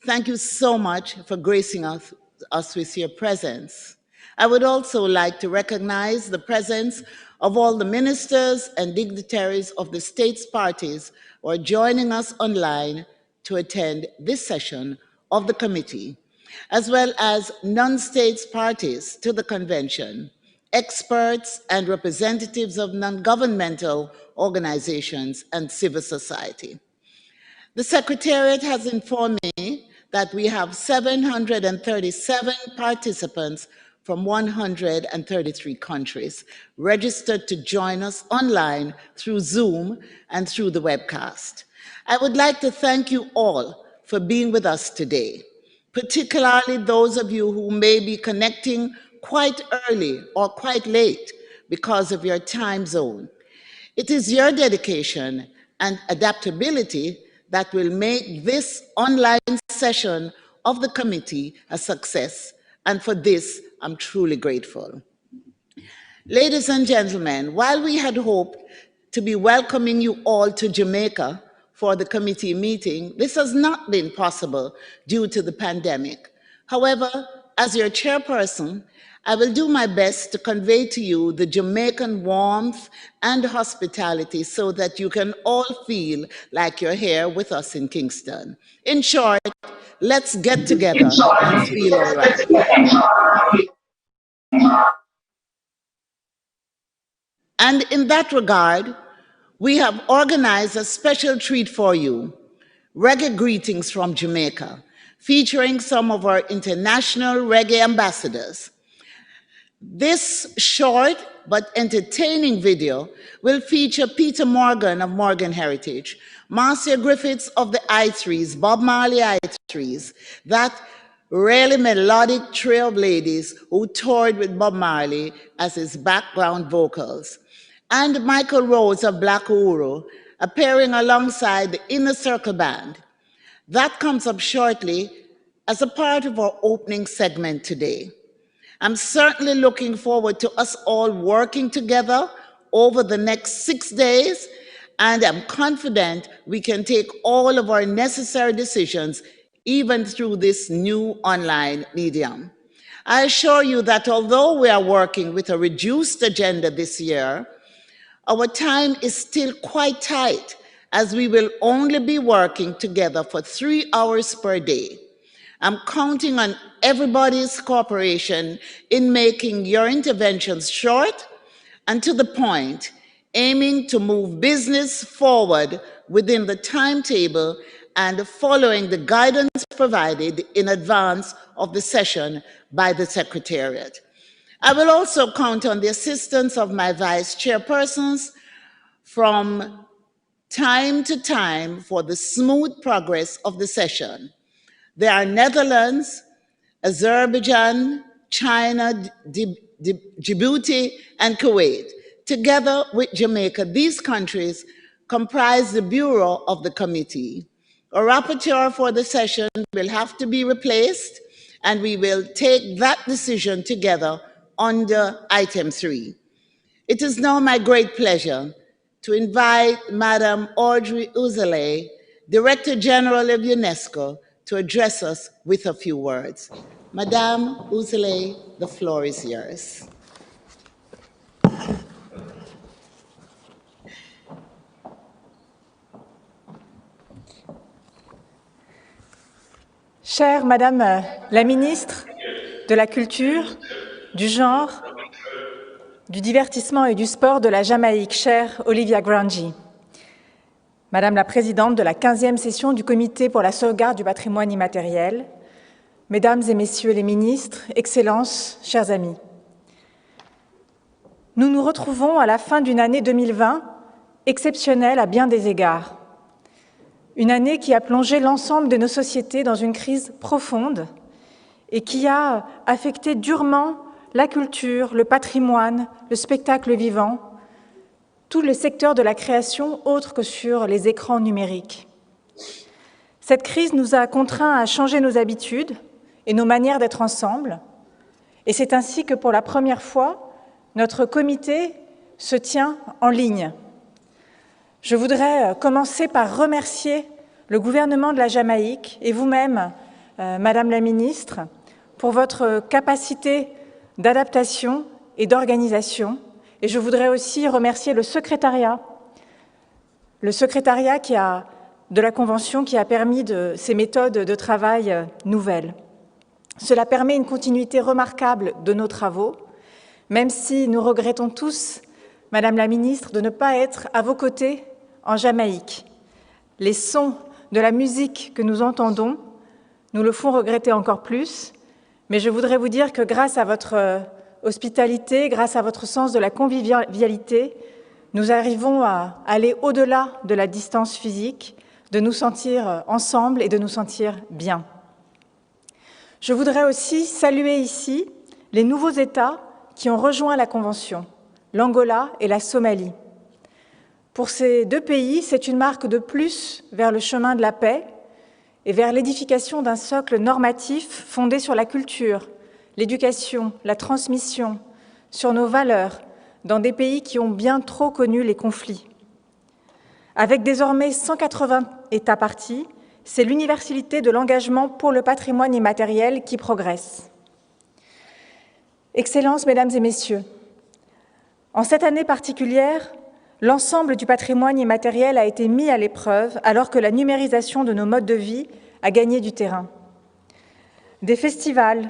Thank you so much for gracing us with your presence. I would also like to recognize the presence of all the ministers and dignitaries of the states parties who are joining us online to attend this session of the committee, as well as non-states parties to the convention, experts and representatives of non-governmental organizations and civil society. The Secretariat has informed me that we have 737 participants from 133 countries registered to join us online through Zoom and through the webcast. I would like to thank you all for being with us today, particularly those of you who may be connecting quite early or quite late because of your time zone. It is your dedication and adaptability that will make this online session of the committee a success, and for this, I'm truly grateful. Ladies and gentlemen, while we had hoped to be welcoming you all to Jamaica for the committee meeting, this has not been possible due to the pandemic. However, as your chairperson, I will do my best to convey to you the Jamaican warmth and hospitality so that you can all feel like you're here with us in Kingston. In short, let's get together and feel all right. And in that regard, we have organized a special treat for you, Reggae Greetings from Jamaica, featuring some of our international reggae ambassadors. This short but entertaining video will feature Peter Morgan of Morgan Heritage, Marcia Griffiths of the I-Threes, Bob Marley I-Threes, that really melodic trio of ladies who toured with Bob Marley as his background vocals, and Michael Rose of Black Uhuru, appearing alongside the Inner Circle Band. That comes up shortly as a part of our opening segment today. I'm certainly looking forward to us all working together over the next 6 days, and I'm confident we can take all of our necessary decisions even through this new online medium. I assure you that although we are working with a reduced agenda this year, our time is still quite tight, as we will only be working together for 3 hours per day. I'm counting on everybody's cooperation in making your interventions short and to the point, aiming to move business forward within the timetable and following the guidance provided in advance of the session by the Secretariat. I will also count on the assistance of my vice chairpersons from time to time for the smooth progress of the session. There are Netherlands, Azerbaijan, China, Djibouti, and Kuwait Together with Jamaica, these countries comprise the bureau of the committee. A rapporteur for the session will have to be replaced, and we will take that decision together under item 3. It is now my great pleasure to invite Madam Audrey Uzele, Director General of UNESCO, to address us with a few words. Madame Uzele, the floor is yours. Chère Madame la Ministre de la Culture, du Genre, du Divertissement et du Sport de la Jamaïque, chère Olivia Grangi, Madame la Présidente de la 15e session du Comité pour la sauvegarde du patrimoine immatériel, Mesdames et Messieurs les ministres, Excellences, chers amis. Nous nous retrouvons à la fin d'une année 2020 exceptionnelle à bien des égards. Une année qui a plongé l'ensemble de nos sociétés dans une crise profonde et qui a affecté durement la culture, le patrimoine, le spectacle vivant, tout le secteur de la création autre que sur les écrans numériques. Cette crise nous a contraints à changer nos habitudes et nos manières d'être ensemble, et c'est ainsi que pour la première fois, notre comité se tient en ligne. Je voudrais commencer par remercier le gouvernement de la Jamaïque et vous-même, Madame la Ministre, pour votre capacité d'adaptation et d'organisation. Et je voudrais aussi remercier le secrétariat de la Convention qui a permis ces méthodes de travail nouvelles. Cela permet une continuité remarquable de nos travaux, même si nous regrettons tous, Madame la Ministre, de ne pas être à vos côtés en Jamaïque. Les sons de la musique que nous entendons nous le font regretter encore plus, mais je voudrais vous dire que grâce à votre hospitalité, grâce à votre sens de la convivialité, nous arrivons à aller au-delà de la distance physique, de nous sentir ensemble et de nous sentir bien. Je voudrais aussi saluer ici les nouveaux États qui ont rejoint la Convention, l'Angola et la Somalie. Pour ces deux pays, c'est une marque de plus vers le chemin de la paix et vers l'édification d'un socle normatif fondé sur la culture, l'éducation, la transmission, sur nos valeurs, dans des pays qui ont bien trop connu les conflits. Avec désormais 180 États partis, c'est l'universalité de l'engagement pour le patrimoine immatériel qui progresse. Excellences, Mesdames et Messieurs, en cette année particulière, l'ensemble du patrimoine immatériel a été mis à l'épreuve alors que la numérisation de nos modes de vie a gagné du terrain. Des festivals,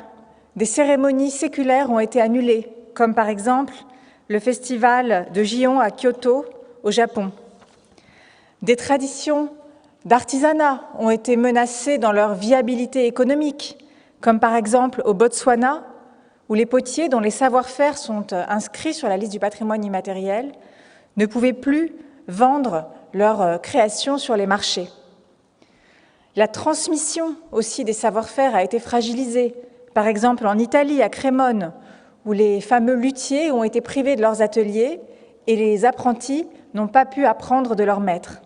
des cérémonies séculaires ont été annulées, comme par exemple le festival de Gion à Kyoto, au Japon. Des traditions d'artisanat ont été menacées dans leur viabilité économique, comme par exemple au Botswana, où les potiers dont les savoir-faire sont inscrits sur la liste du patrimoine immatériel ne pouvaient plus vendre leurs créations sur les marchés. La transmission aussi des savoir-faire a été fragilisée, par exemple en Italie, à Crémone, où les fameux luthiers ont été privés de leurs ateliers et les apprentis n'ont pas pu apprendre de leurs maîtres.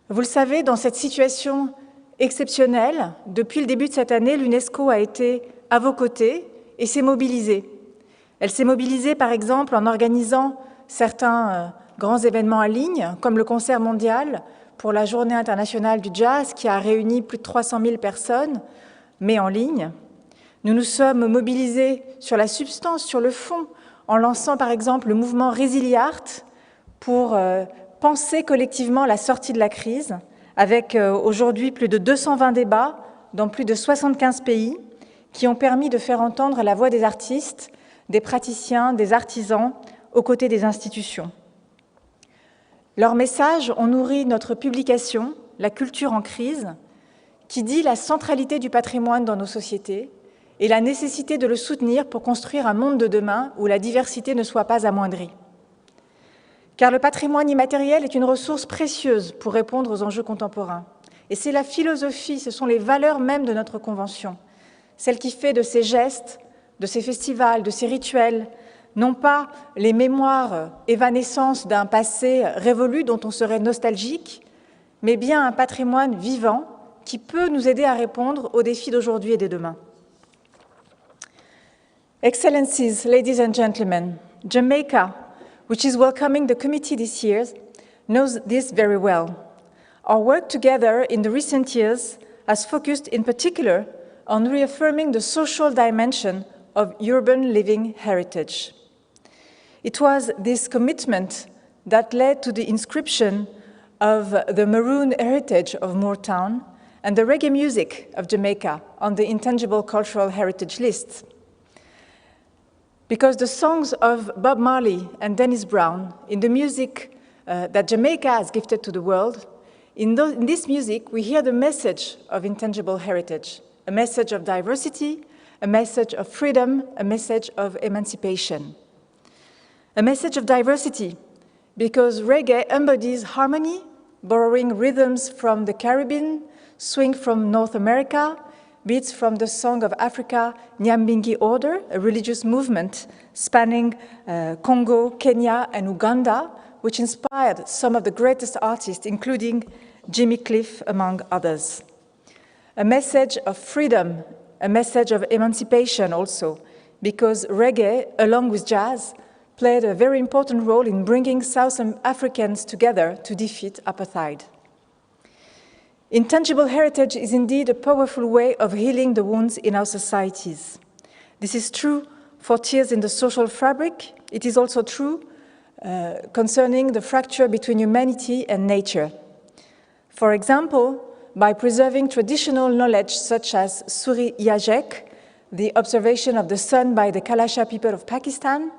Vous le savez, dans cette situation exceptionnelle, depuis le début de cette année, l'UNESCO a été à vos côtés et s'est mobilisée. Elle s'est mobilisée, par exemple, en organisant certains grands événements en ligne, comme le concert mondial pour la Journée internationale du jazz, qui a réuni plus de 300 000 personnes, mais en ligne. Nous nous sommes mobilisés sur la substance, sur le fond, en lançant par exemple le mouvement Resiliart pour penser collectivement la sortie de la crise, avec aujourd'hui plus de 220 débats dans plus de 75 pays qui ont permis de faire entendre la voix des artistes, des praticiens, des artisans, aux côtés des institutions. Leurs messages ont nourri notre publication « La culture en crise », qui dit la centralité du patrimoine dans nos sociétés et la nécessité de le soutenir pour construire un monde de demain où la diversité ne soit pas amoindrie. Car le patrimoine immatériel est une ressource précieuse pour répondre aux enjeux contemporains. Et c'est la philosophie, ce sont les valeurs mêmes de notre Convention, celle qui fait de ces gestes, de ces festivals, de ces rituels, non pas les mémoires évanescences d'un passé révolu dont on serait nostalgique, mais bien un patrimoine vivant qui peut nous aider à répondre aux défis d'aujourd'hui et de demain. Excellencies, ladies and gentlemen, Jamaica, which is welcoming the committee this year, knows this very well. Our work together in the recent years has focused in particular on reaffirming the social dimension of urban living heritage. It was this commitment that led to the inscription of the maroon heritage of Moortown and the reggae music of Jamaica on the Intangible Cultural Heritage List. Because the songs of Bob Marley and Dennis Brown in the music that Jamaica has gifted to the world, in this music we hear the message of intangible heritage, a message of diversity, a message of freedom, a message of emancipation. A message of diversity, because reggae embodies harmony, borrowing rhythms from the Caribbean, swing from North America, beats from the Song of Africa, Nyambingi Order, a religious movement spanning Congo, Kenya, and Uganda, which inspired some of the greatest artists, including Jimmy Cliff, among others. A message of freedom, a message of emancipation also, because reggae, along with jazz, played a very important role in bringing South Africans together to defeat apartheid. Intangible heritage is indeed a powerful way of healing the wounds in our societies. This is true for tears in the social fabric. It is also true concerning the fracture between humanity and nature. For example, by preserving traditional knowledge such as Suri Yajek, the observation of the sun by the Kalasha people of Pakistan,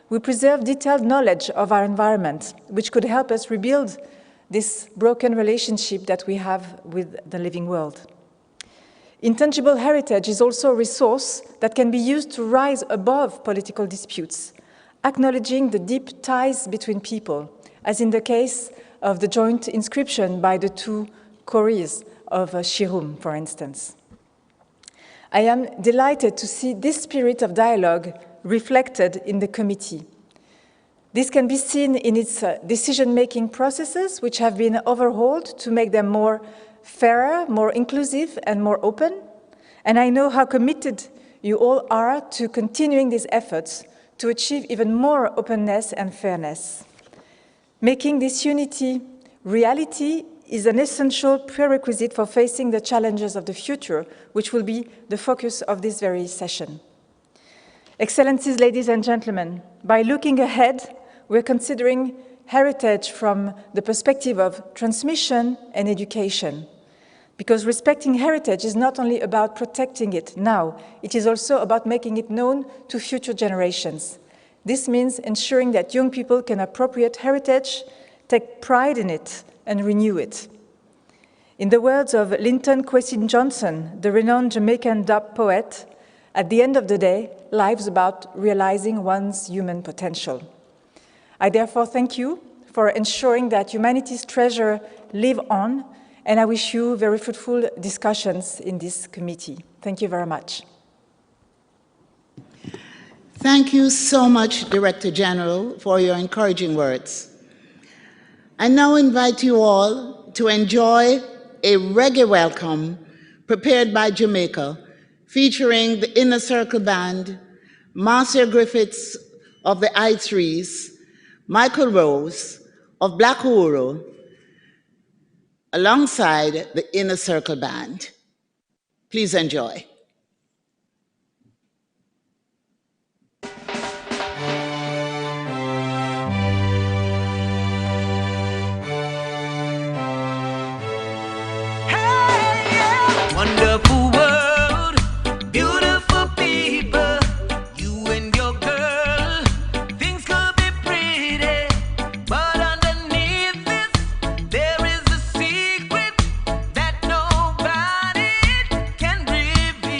we preserve detailed knowledge of our environment, which could help us rebuild this broken relationship that we have with the living world. Intangible heritage is also a resource that can be used to rise above political disputes, acknowledging the deep ties between people, as in the case of the joint inscription by the two Koris of Shirum, for instance. I am delighted to see this spirit of dialogue reflected in the committee. This can be seen in its decision-making processes, which have been overhauled to make them more fairer, more inclusive, and more open. And I know how committed you all are to continuing these efforts to achieve even more openness and fairness. Making this unity reality is an essential prerequisite for facing the challenges of the future, which will be the focus of this very session. Excellencies, ladies and gentlemen, by looking ahead, we're considering heritage from the perspective of transmission and education. Because respecting heritage is not only about protecting it now, it is also about making it known to future generations. This means ensuring that young people can appropriate heritage, take pride in it, and renew it. In the words of Linton Kwesi Johnson, the renowned Jamaican dub poet, at the end of the day, life's about realizing one's human potential. I therefore thank you for ensuring that humanity's treasure live on, and I wish you very fruitful discussions in this committee. Thank you very much. Thank you so much, Director General, for your encouraging words. I now invite you all to enjoy a reggae welcome prepared by Jamaica, featuring the Inner Circle Band, Marcia Griffiths of the I-Threes, Michael Rose of Black Uhuru, alongside the Inner Circle Band. Please enjoy. Wonderful world, beautiful people, you and your girl, things could be pretty, but underneath this, there is a secret that nobody can reveal.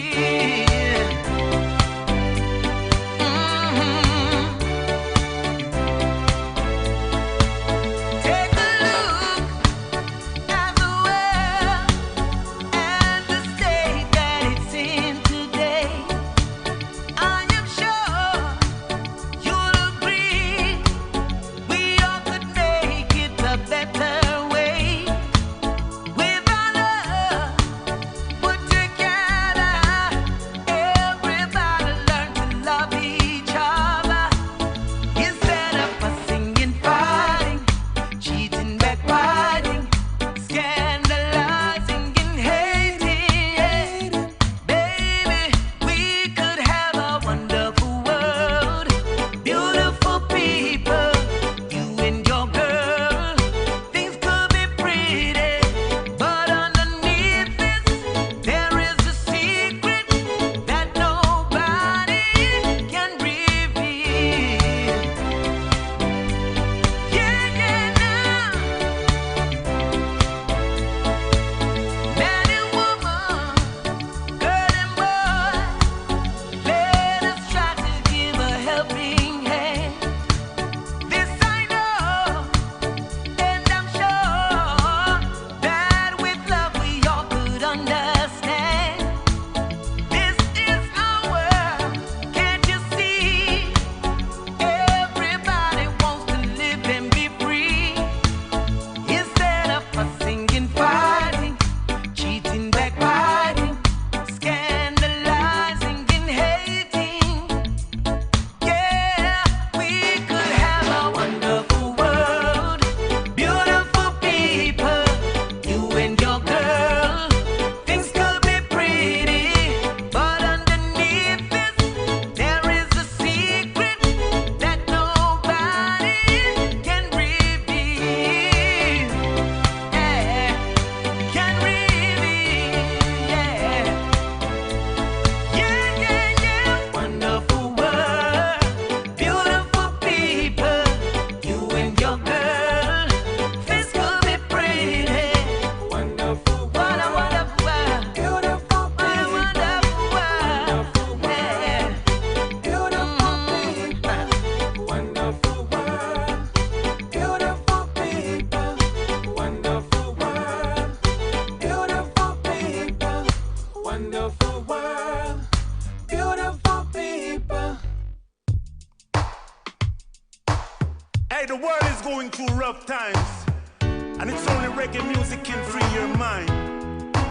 tough times, and it's only reggae music can free your mind.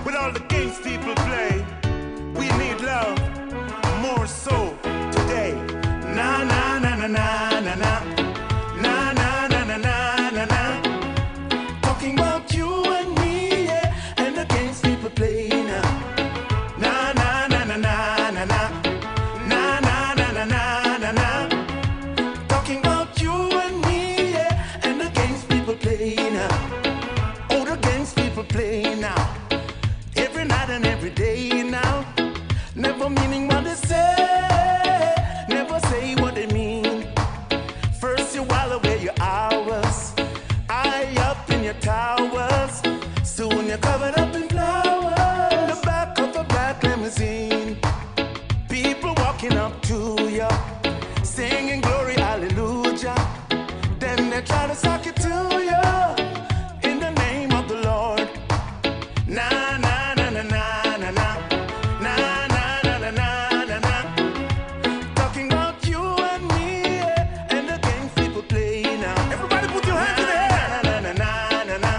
With all the games people play, we need love more so today. Na na na na na na na na na na na na na. Talking about you and me, yeah, and the games people play now. Na na na na na na na na na na na na na. Talking about you and me, yeah, and the games people play now. Oh, the games people play now. Every night and every day now. Never meaning what they say, never say what they mean. First you while away your hours, eye up in your towers. Soon you're covered up in flowers, in the back of a black limousine. People walking up to you, singing glory, hallelujah. Then they try to suck it to you, in the name of the Lord. Na na na na na na na. Na na na na na na na. Talking about you and me, yeah, and the games people play now. Everybody put your hands in the air. Na na na na na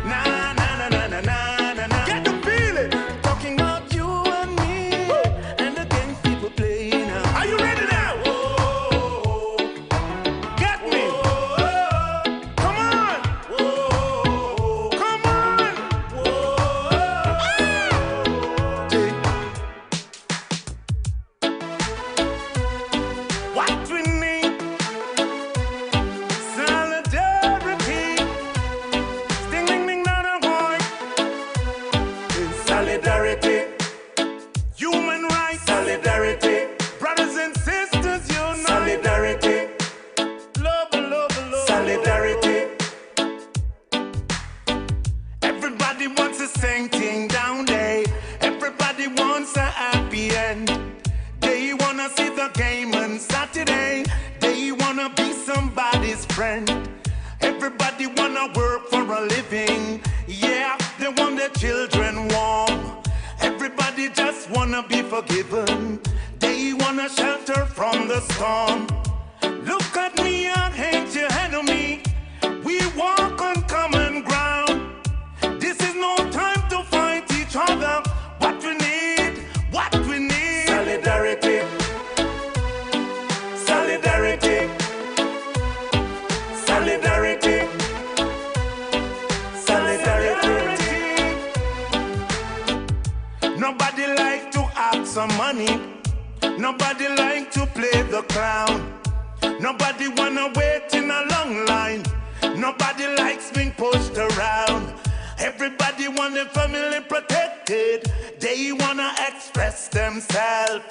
na na na na na na na. Get the feeling. Talking about you and me, yeah, and the games people play now. Are you ready now? Whoa, get me. Come on. Come on. What we need, solidarity. Ding ding ding down the horn. Solidarity, human rights. Solidarity, brothers and sisters unite. Solidarity, love, love, love. Solidarity. Everybody wants the same thing down there. Everybody wants a happy end. They wanna see the game on Saturday. They wanna be somebody's friend. Everybody wanna work for a living. Yeah, they want their children warm. Everybody just wanna be forgiven. They wanna shelter from the storm. Look at me and hate your enemy. We walk on common ground. This is no time to fight each other. What we need, what we need. Solidarity. Solidarity. Solidarity. Solidarity. Nobody like to ask some money. Nobody like to play the clown. Nobody wanna wait in a long line. Nobody likes being pushed around. Everybody want their family protected. They wanna express themselves.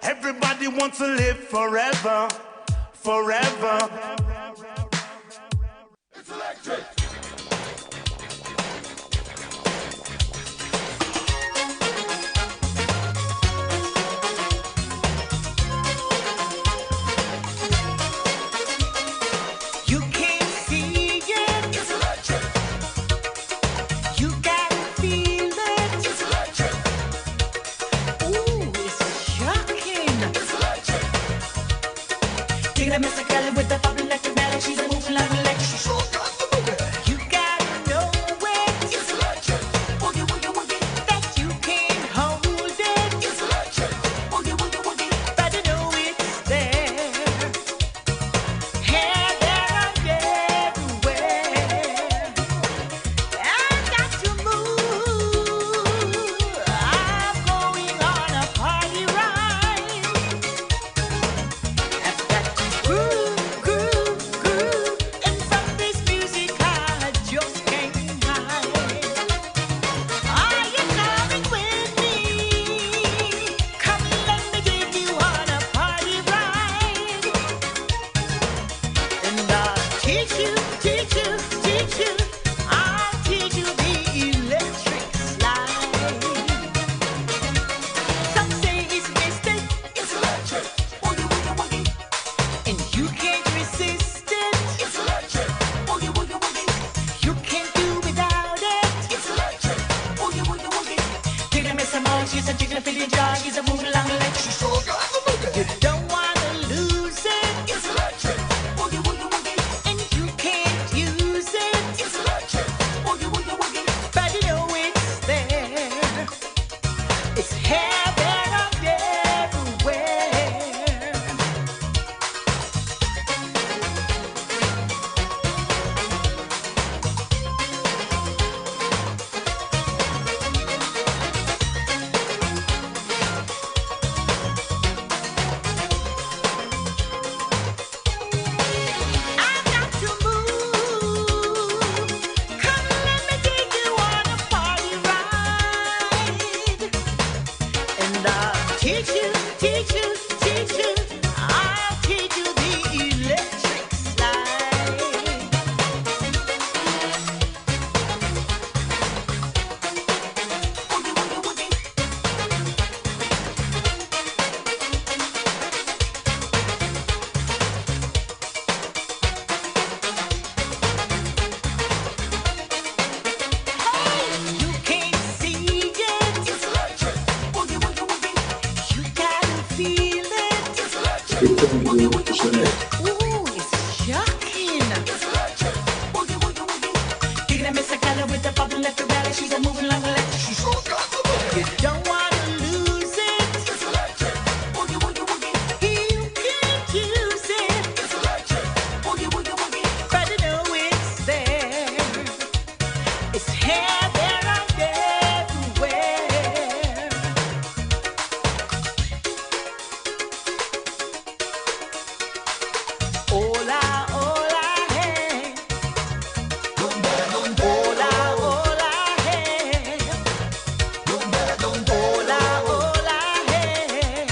Everybody wants to live forever, forever. It's electric. You can't see it. It's electric. You gotta feel it. It's electric. Ooh, it's shocking. It's electric. Taking a Mr. Kelly with the pop electric melody. She's moving like electric. She's so got the boogie. You gotta know it. It's electric. Boogie, boogie, boogie. That you can't hold it. It's electric. Boogie, boogie, boogie. But you know it's there. Here, there, and everywhere. I got to move. I'm going on a party ride. I've got to groove, groove, groove. And from this music I just can't hide. Are you coming with me? Come, let me give you on a party ride. And I'll teach you, teach you, teach you. I'll teach you the electric slide. Some say it's mystic. It's electric. Boogie, boogie, boogie. And you can't resist it. It's electric. Boogie, boogie, boogie. You can't do without it. It's electric. Boogie, boogie, boogie. Take a miss more. She's a chicken, a feeling jar. He's a moving along electric. She's so got the boogie. You don't wanna lose it. It's electric. Boogie, boogie, boogie. And you can't use Ooh, it's shocking. Kicking at Miss Akala with the bubble left to rally. She's a moving like electric. She's so you don't want to lose it. You can't use it. But you know it's there. It's here, there, and everywhere. Hola, hola, hey. Hola, hola, hey. Hola, hola, hey.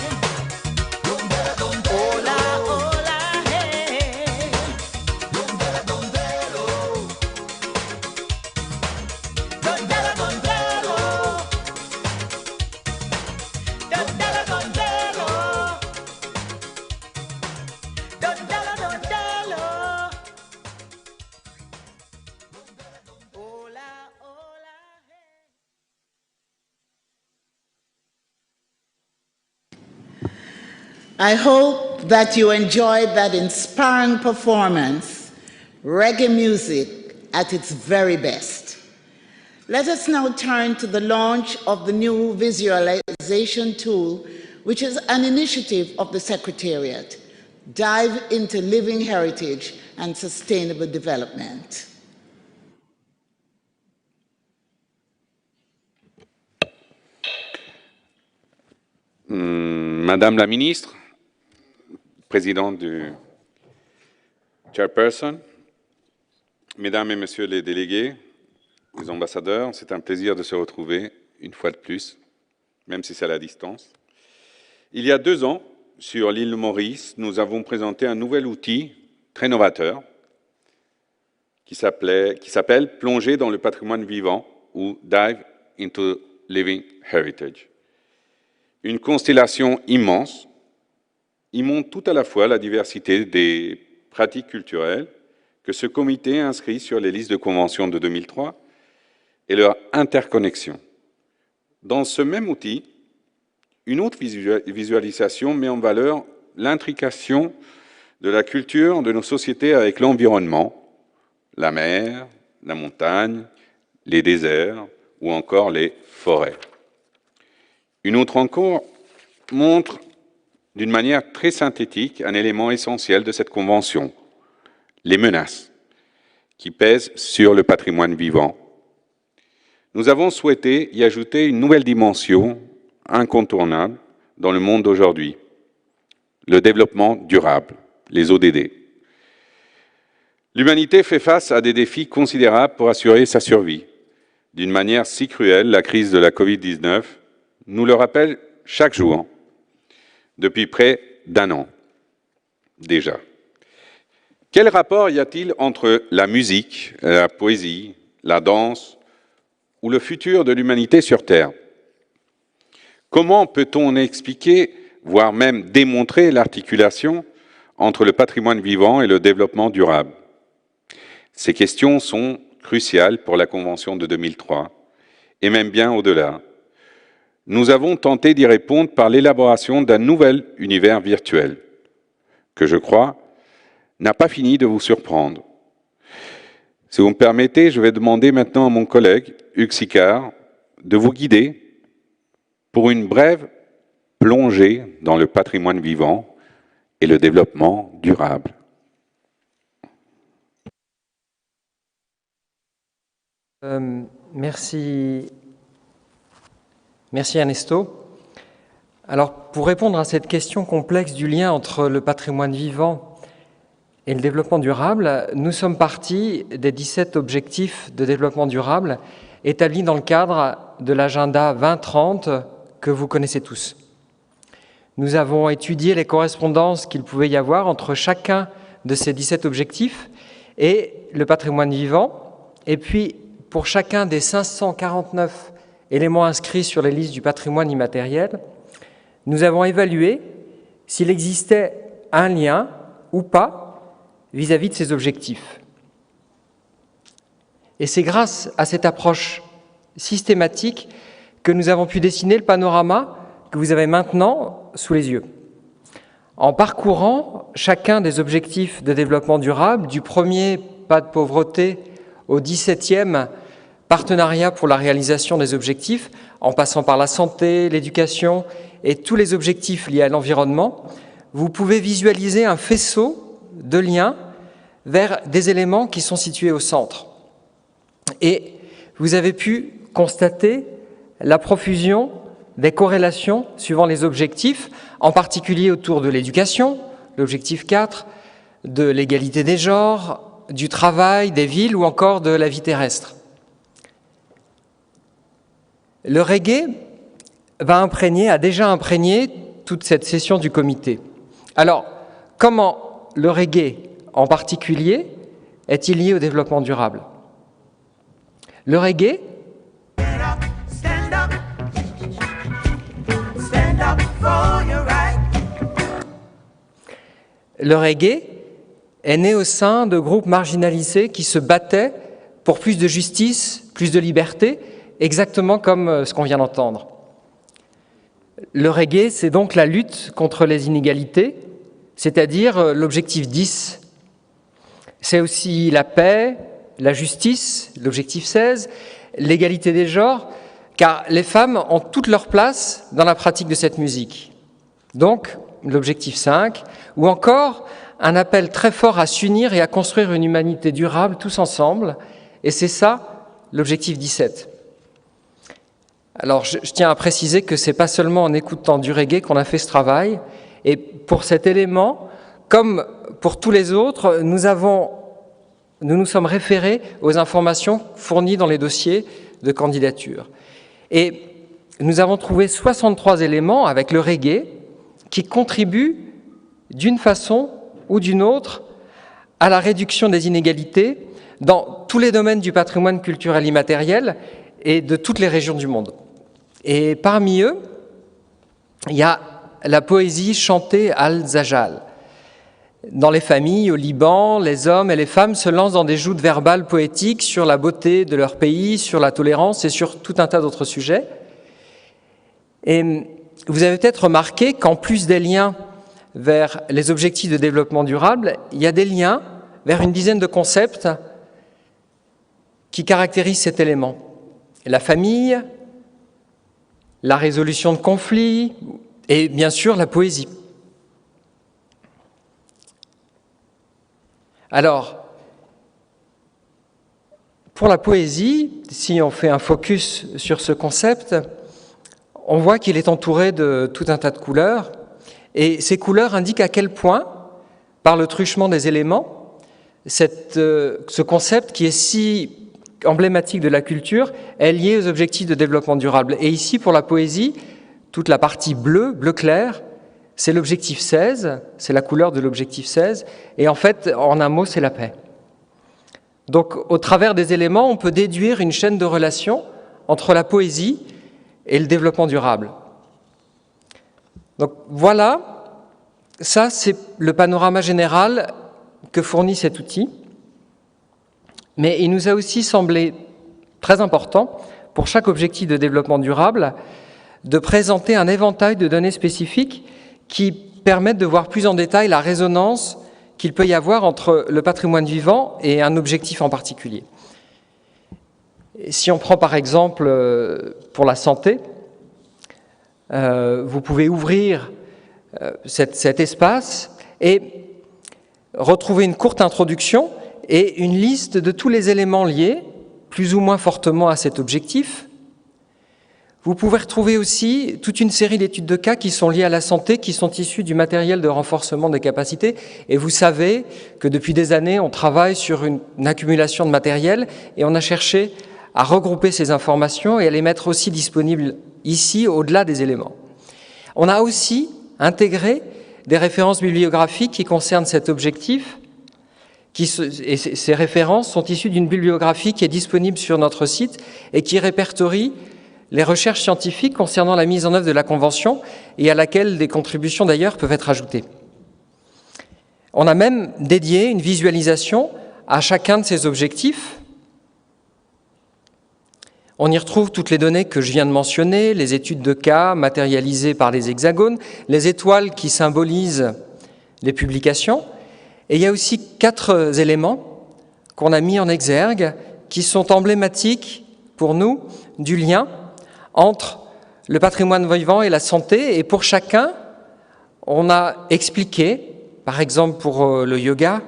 Hola, hola, hey. Dondela, dondelo. Dondela, dondelo. Dondela, dondelo. Hola, hola, hey. I hope that you enjoyed that inspiring performance, reggae music at its very best. Let us now turn to the launch of the new visualization tool, which is an initiative of the Secretariat. Dive into living heritage and sustainable development. Madame la ministre, présidente du chairperson, mesdames et messieurs les délégués, les ambassadeurs, c'est un plaisir de se retrouver une fois de plus, même si c'est à la distance. Il y a 2 ans, sur l'île Maurice, nous avons présenté un nouvel outil très novateur qui s'appelle Plonger dans le patrimoine vivant ou Dive into Living Heritage. Une constellation immense. Il montre tout à la fois la diversité des pratiques culturelles que ce comité inscrit sur les listes de conventions de 2003 et leur interconnexion. Dans ce même outil, une autre visualisation met en valeur l'intrication de la culture de nos sociétés avec l'environnement, la mer, la montagne, les déserts ou encore les forêts. Une autre encore montre d'une manière très synthétique un élément essentiel de cette convention, les menaces qui pèsent sur le patrimoine vivant. Nous avons souhaité y ajouter une nouvelle dimension incontournable dans le monde d'aujourd'hui, le développement durable, les ODD. L'humanité fait face à des défis considérables pour assurer sa survie. D'une manière si cruelle, la crise de la Covid-19 nous le rappelle chaque jour, depuis près d'1 an déjà. Quel rapport y a-t-il entre la musique, la poésie, la danse ou le futur de l'humanité sur Terre? Comment peut-on expliquer, voire même démontrer l'articulation entre le patrimoine vivant et le développement durable? Ces questions sont cruciales pour la Convention de 2003, et même bien au-delà. Nous avons tenté d'y répondre par l'élaboration d'un nouvel univers virtuel, que je crois n'a pas fini de vous surprendre. Si vous me permettez, je vais demander maintenant à mon collègue, Hugues Sicard, de vous guider pour une brève plongée dans le patrimoine vivant et le développement durable. Merci Ernesto. Alors, pour répondre à cette question complexe du lien entre le patrimoine vivant et le développement durable, nous sommes partis des 17 objectifs de développement durable établis dans le cadre de l'agenda 2030 que vous connaissez tous. Nous avons étudié les correspondances qu'il pouvait y avoir entre chacun de ces 17 objectifs et le patrimoine vivant, et puis pour chacun des 549 éléments inscrits sur les listes du patrimoine immatériel, nous avons évalué s'il existait un lien ou pas vis-à-vis de ces objectifs. Et c'est grâce à cette approche systématique que nous avons pu dessiner le panorama que vous avez maintenant sous les yeux. en parcourant chacun des objectifs de développement durable, du premier pas de pauvreté au 17e partenariat pour la réalisation des objectifs, en passant par la santé, l'éducation et tous les objectifs liés à l'environnement, vous pouvez visualiser un faisceau de liens vers des éléments qui sont situés au centre. Et vous avez pu constater la profusion des corrélations suivant les objectifs, en particulier autour de l'éducation, l'objectif 4, de l'égalité des genres, du travail, des villes ou encore de la vie terrestre. Le reggae a déjà imprégné toute cette session du comité. Alors, comment le reggae en particulier est-il lié au développement durable? Le reggae est né au sein de groupes marginalisés qui se battaient pour plus de justice, plus de liberté, exactement comme ce qu'on vient d'entendre. Le reggae, c'est donc la lutte contre les inégalités, c'est-à-dire l'objectif 10. C'est aussi la paix, la justice, l'objectif 16, l'égalité des genres, car les femmes ont toute leur place dans la pratique de cette musique. Donc, l'objectif 5, ou encore un appel très fort à s'unir et à construire une humanité durable tous ensemble, et c'est ça l'objectif 17. Alors, je tiens à préciser que ce n'est pas seulement en écoutant du reggae qu'on a fait ce travail, et pour cet élément, comme pour tous les autres, nous nous sommes référés aux informations fournies dans les dossiers de candidature. Et nous avons trouvé 63 éléments avec le reggae qui contribuent d'une façon ou d'une autre à la réduction des inégalités dans tous les domaines du patrimoine culturel immatériel et de toutes les régions du monde. Et parmi eux, il y a la poésie chantée al-Zajal. Dans les familles, au Liban, les hommes et les femmes se lancent dans des joutes verbales poétiques sur la beauté de leur pays, sur la tolérance et sur tout un tas d'autres sujets. Et vous avez peut-être remarqué qu'en plus des liens vers les objectifs de développement durable, il y a des liens vers une dizaine de concepts qui caractérisent cet élément. La famille, la résolution de conflits et bien sûr la poésie. Alors, pour la poésie, si on fait un focus sur ce concept, on voit qu'il est entouré de tout un tas de couleurs, et ces couleurs indiquent à quel point, par le truchement des éléments, ce concept qui est si emblématique de la culture est lié aux objectifs de développement durable. Et ici, pour la poésie, toute la partie bleu clair, c'est l'objectif 16, c'est la couleur de l'objectif 16, et en fait, en un mot, c'est la paix. Donc, au travers des éléments, on peut déduire une chaîne de relations entre la poésie et le développement durable. Donc voilà, ça c'est le panorama général que fournit cet outil, mais il nous a aussi semblé très important, pour chaque objectif de développement durable, de présenter un éventail de données spécifiques qui permettent de voir plus en détail la résonance qu'il peut y avoir entre le patrimoine vivant et un objectif en particulier. Si on prend par exemple pour la santé, vous pouvez ouvrir cet espace et retrouver une courte introduction et une liste de tous les éléments liés, plus ou moins fortement à cet objectif. Vous pouvez retrouver aussi toute une série d'études de cas qui sont liées à la santé, qui sont issues du matériel de renforcement des capacités. Et vous savez que depuis des années, on travaille sur une accumulation de matériel et on a cherché à regrouper ces informations et à les mettre aussi disponibles ici, au-delà des éléments. On a aussi intégré des références bibliographiques qui concernent cet objectif, et ces références sont issues d'une bibliographie qui est disponible sur notre site et qui répertorie les recherches scientifiques concernant la mise en œuvre de la Convention et à laquelle des contributions d'ailleurs peuvent être ajoutées. On a même dédié une visualisation à chacun de ces objectifs. On y retrouve toutes les données que je viens de mentionner, les études de cas matérialisées par les hexagones, les étoiles qui symbolisent des publications. Et il y a aussi 4 éléments qu'on a mis en exergue qui sont emblématiques pour nous du lien entre le patrimoine vivant et la santé. Et pour chacun, on a expliqué, par exemple pour le yoga,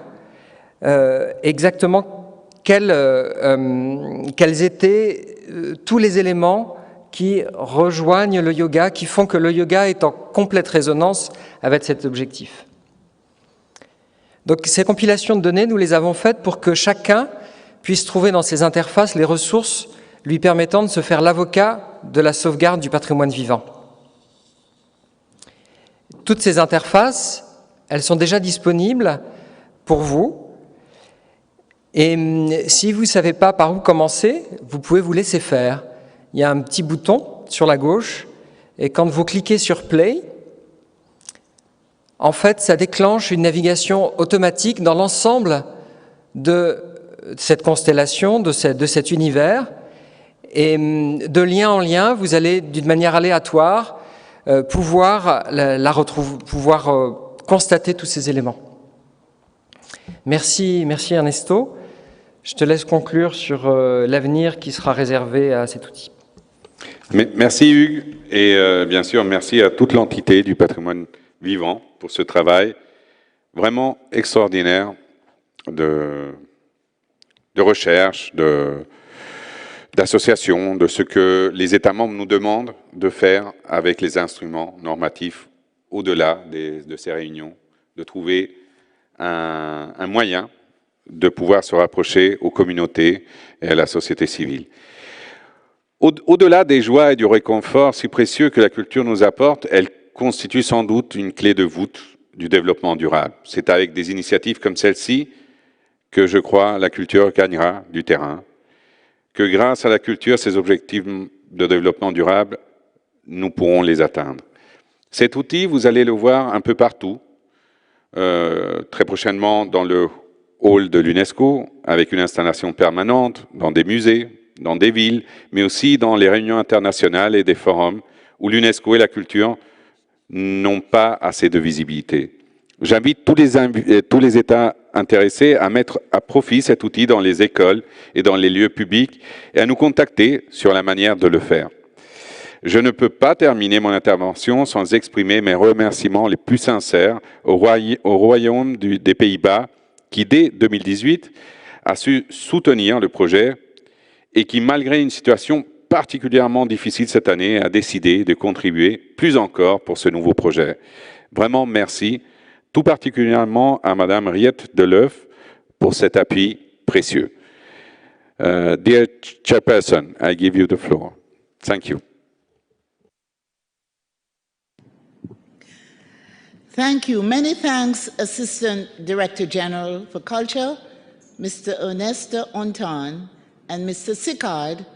exactement quels étaient tous les éléments qui rejoignent le yoga, qui font que le yoga est en complète résonance avec cet objectif. Donc ces compilations de données, nous les avons faites pour que chacun puisse trouver dans ces interfaces les ressources lui permettant de se faire l'avocat de la sauvegarde du patrimoine vivant. Toutes ces interfaces, elles sont déjà disponibles pour vous. Et si vous ne savez pas par où commencer, vous pouvez vous laisser faire. Il y a un petit bouton sur la gauche, et quand vous cliquez sur Play, en fait, ça déclenche une navigation automatique dans l'ensemble de cette constellation, de cet univers. Et de lien en lien, vous allez, d'une manière aléatoire, pouvoir constater tous ces éléments. Merci Ernesto. Je te laisse conclure sur l'avenir qui sera réservé à cet outil. Merci Hugues, et bien sûr merci à toute l'entité du patrimoine vivant pour ce travail vraiment extraordinaire de recherche, d'association, de ce que les États membres nous demandent de faire avec les instruments normatifs au-delà de ces réunions, de trouver un moyen de pouvoir se rapprocher aux communautés et à la société civile. Au-delà des joies et du réconfort si précieux que la culture nous apporte, elle constitue sans doute une clé de voûte du développement durable. C'est avec des initiatives comme celle-ci que, je crois, la culture gagnera du terrain, que grâce à la culture, ces objectifs de développement durable, nous pourrons les atteindre. Cet outil, vous allez le voir un peu partout, très prochainement dans le hall de l'UNESCO, avec une installation permanente, dans des musées, dans des villes, mais aussi dans les réunions internationales et des forums où l'UNESCO et la culture n'ont pas assez de visibilité. J'invite tous les États intéressés à mettre à profit cet outil dans les écoles et dans les lieux publics et à nous contacter sur la manière de le faire. Je ne peux pas terminer mon intervention sans exprimer mes remerciements les plus sincères au Royaume des Pays-Bas qui, dès 2018, a su soutenir le projet et qui, malgré une situation particulièrement difficile cette année, a décidé de contribuer plus encore pour ce nouveau projet. Vraiment, merci, tout particulièrement à Madame Riette Deleuve pour cet appui précieux. Dear Chairperson, I give you the floor. Thank you. Thank you. Many thanks, Assistant Director General for Culture, Mr. Ernesto Ontan, and Mr. Sicard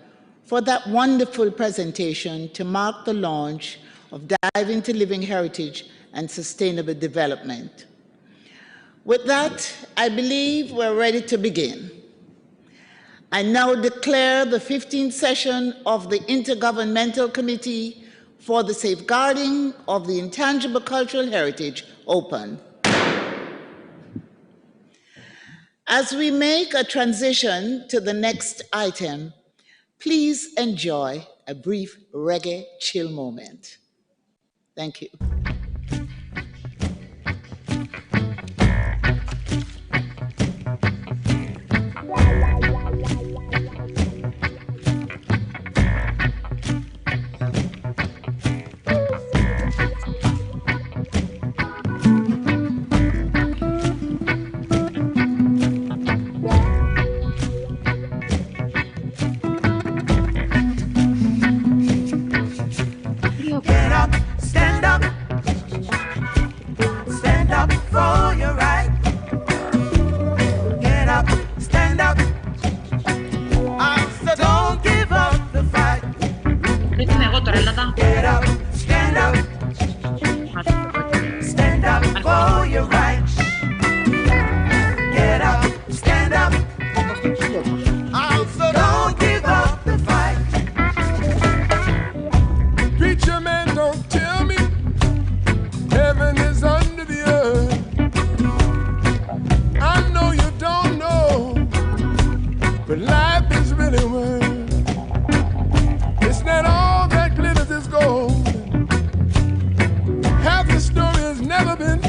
for that wonderful presentation to mark the launch of Dive into Living Heritage and Sustainable Development. With that, I believe we're ready to begin. I now declare the 15th session of the Intergovernmental Committee for the Safeguarding of the Intangible Cultural Heritage open. As we make a transition to the next item, please enjoy a brief reggae chill moment. Thank you. Get up, stand up. Stand up for your right. Get up, stand up. So don't give up the fight. Get up, stand up. Stand up for your right. Get up, stand up. So don't give up the fight. Preacher man, don't tell me heaven is under the earth.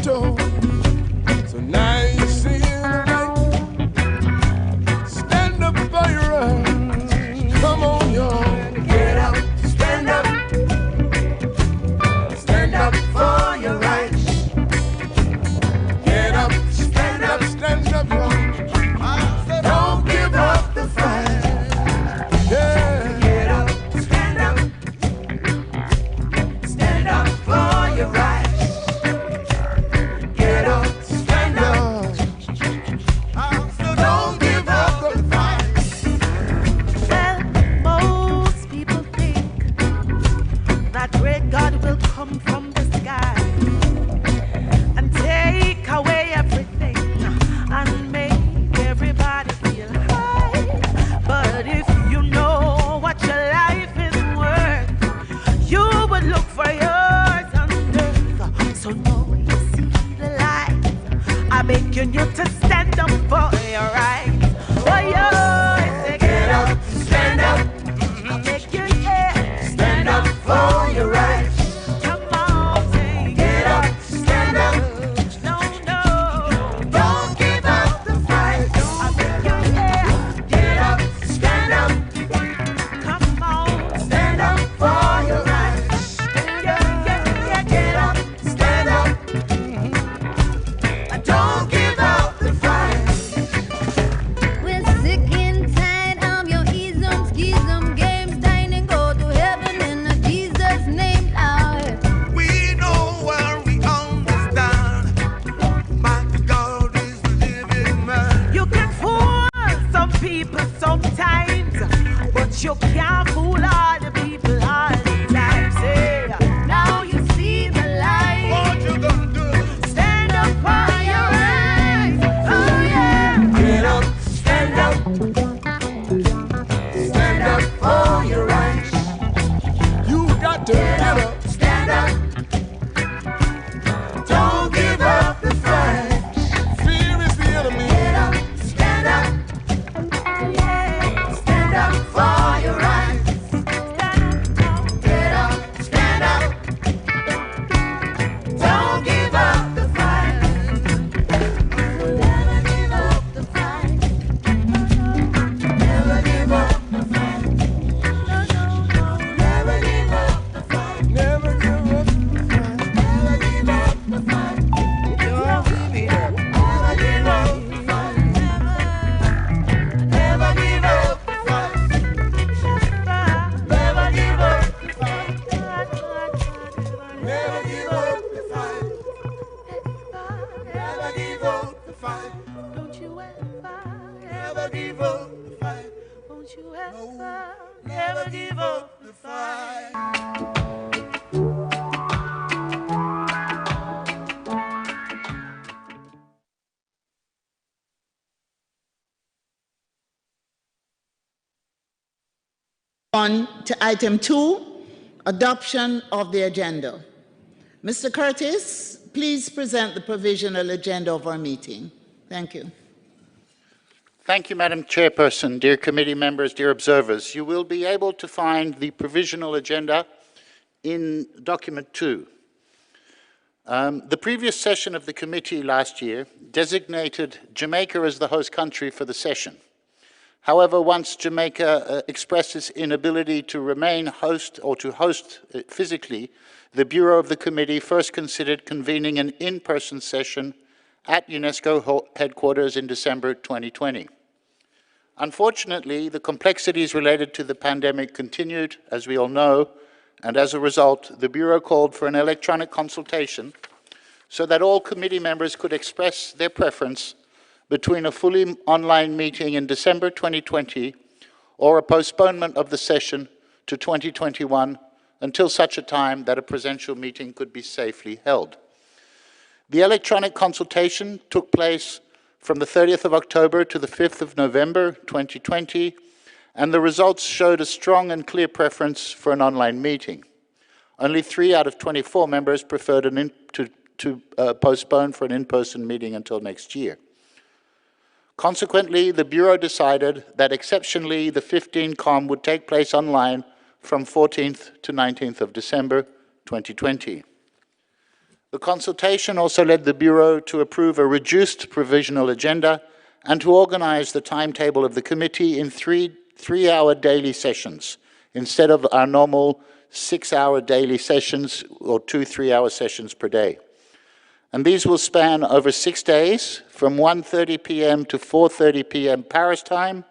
show. So now you see the light. Stand up for your rights. Come on, y'all. Get up, stand up. Stand up for your rights. Get up, stand up, y'all. Don't give up the fight. Yeah. Get up, stand up. Stand up for your rights. Get up, stand up. Don't give up the fight. Well, most people think that great God will come from the sky and take away everything and make everybody feel high. But if you know what your life is worth, you would look for yours on earth. So know you see the light. I'm begging you to stand up for your rights. For yours, get up, stand up. I beg you, yeah, stand up for your rights. Come on, say, get up, stand up. No, no, don't give up the fight. I beg you, yeah, get up, stand up. Come on, stand up for your rights. Yeah, yeah, yeah, get up, stand up. Don't give up the fight. We're sick and tired of your ism, schism, games, dying and go to heaven in Jesus' name, Lord. We know where we understand. My God is the living man. You can fool some people sometimes, but you can't fool all the people all the time. Say, now you see the light. What you gonna do? Stand up for your rights. Oh yeah. Get up, stand up. Stand up for your rights. You got to get up, Stand up. don't give up the fight. Fear is the enemy. Get up. Stand up. Yeah. Stand up for your rights. Stand up. Get up. Stand up. Don't give up the fight. Never give up the fight. Never give up the fight. No, no, no. Never give up the fight. Never give up. Never give up the fight. You're really up. Never give up the fight. Never give up the fight. Never give up the fight. Never give up the fight. Never give up the fight. Don't you ever, Never give up the fight. don't you ever, never give up the fight. On to item 2, adoption of the agenda. Mr. Curtis, please present the provisional agenda of our meeting. Thank you. Thank you, Madam Chairperson, dear committee members, dear observers. You will be able to find the provisional agenda in document 2. The previous session of the committee last year designated Jamaica as the host country for the session. However, once Jamaica expressed its inability to remain host or to host physically, the Bureau of the committee first considered convening an in-person session at UNESCO headquarters in December 2020. Unfortunately, the complexities related to the pandemic continued, as we all know, and as a result, the Bureau called for an electronic consultation so that all committee members could express their preference between a fully online meeting in December 2020 or a postponement of the session to 2021 until such a time that a presential meeting could be safely held. The electronic consultation took place from the 30th of October to the 5th of November 2020, and the results showed a strong and clear preference for an online meeting. Only 3 out of 24 members preferred to postpone for an in-person meeting until next year. Consequently, the Bureau decided that exceptionally the 15COM would take place online from 14th to 19th of December 2020. The consultation also led the Bureau to approve a reduced provisional agenda and to organize the timetable of the committee in three-hour daily sessions instead of our normal 6-hour daily sessions or 2 3-hour sessions per day. And these will span over 6 days from 1:30 p.m. to 4:30 p.m. Paris time.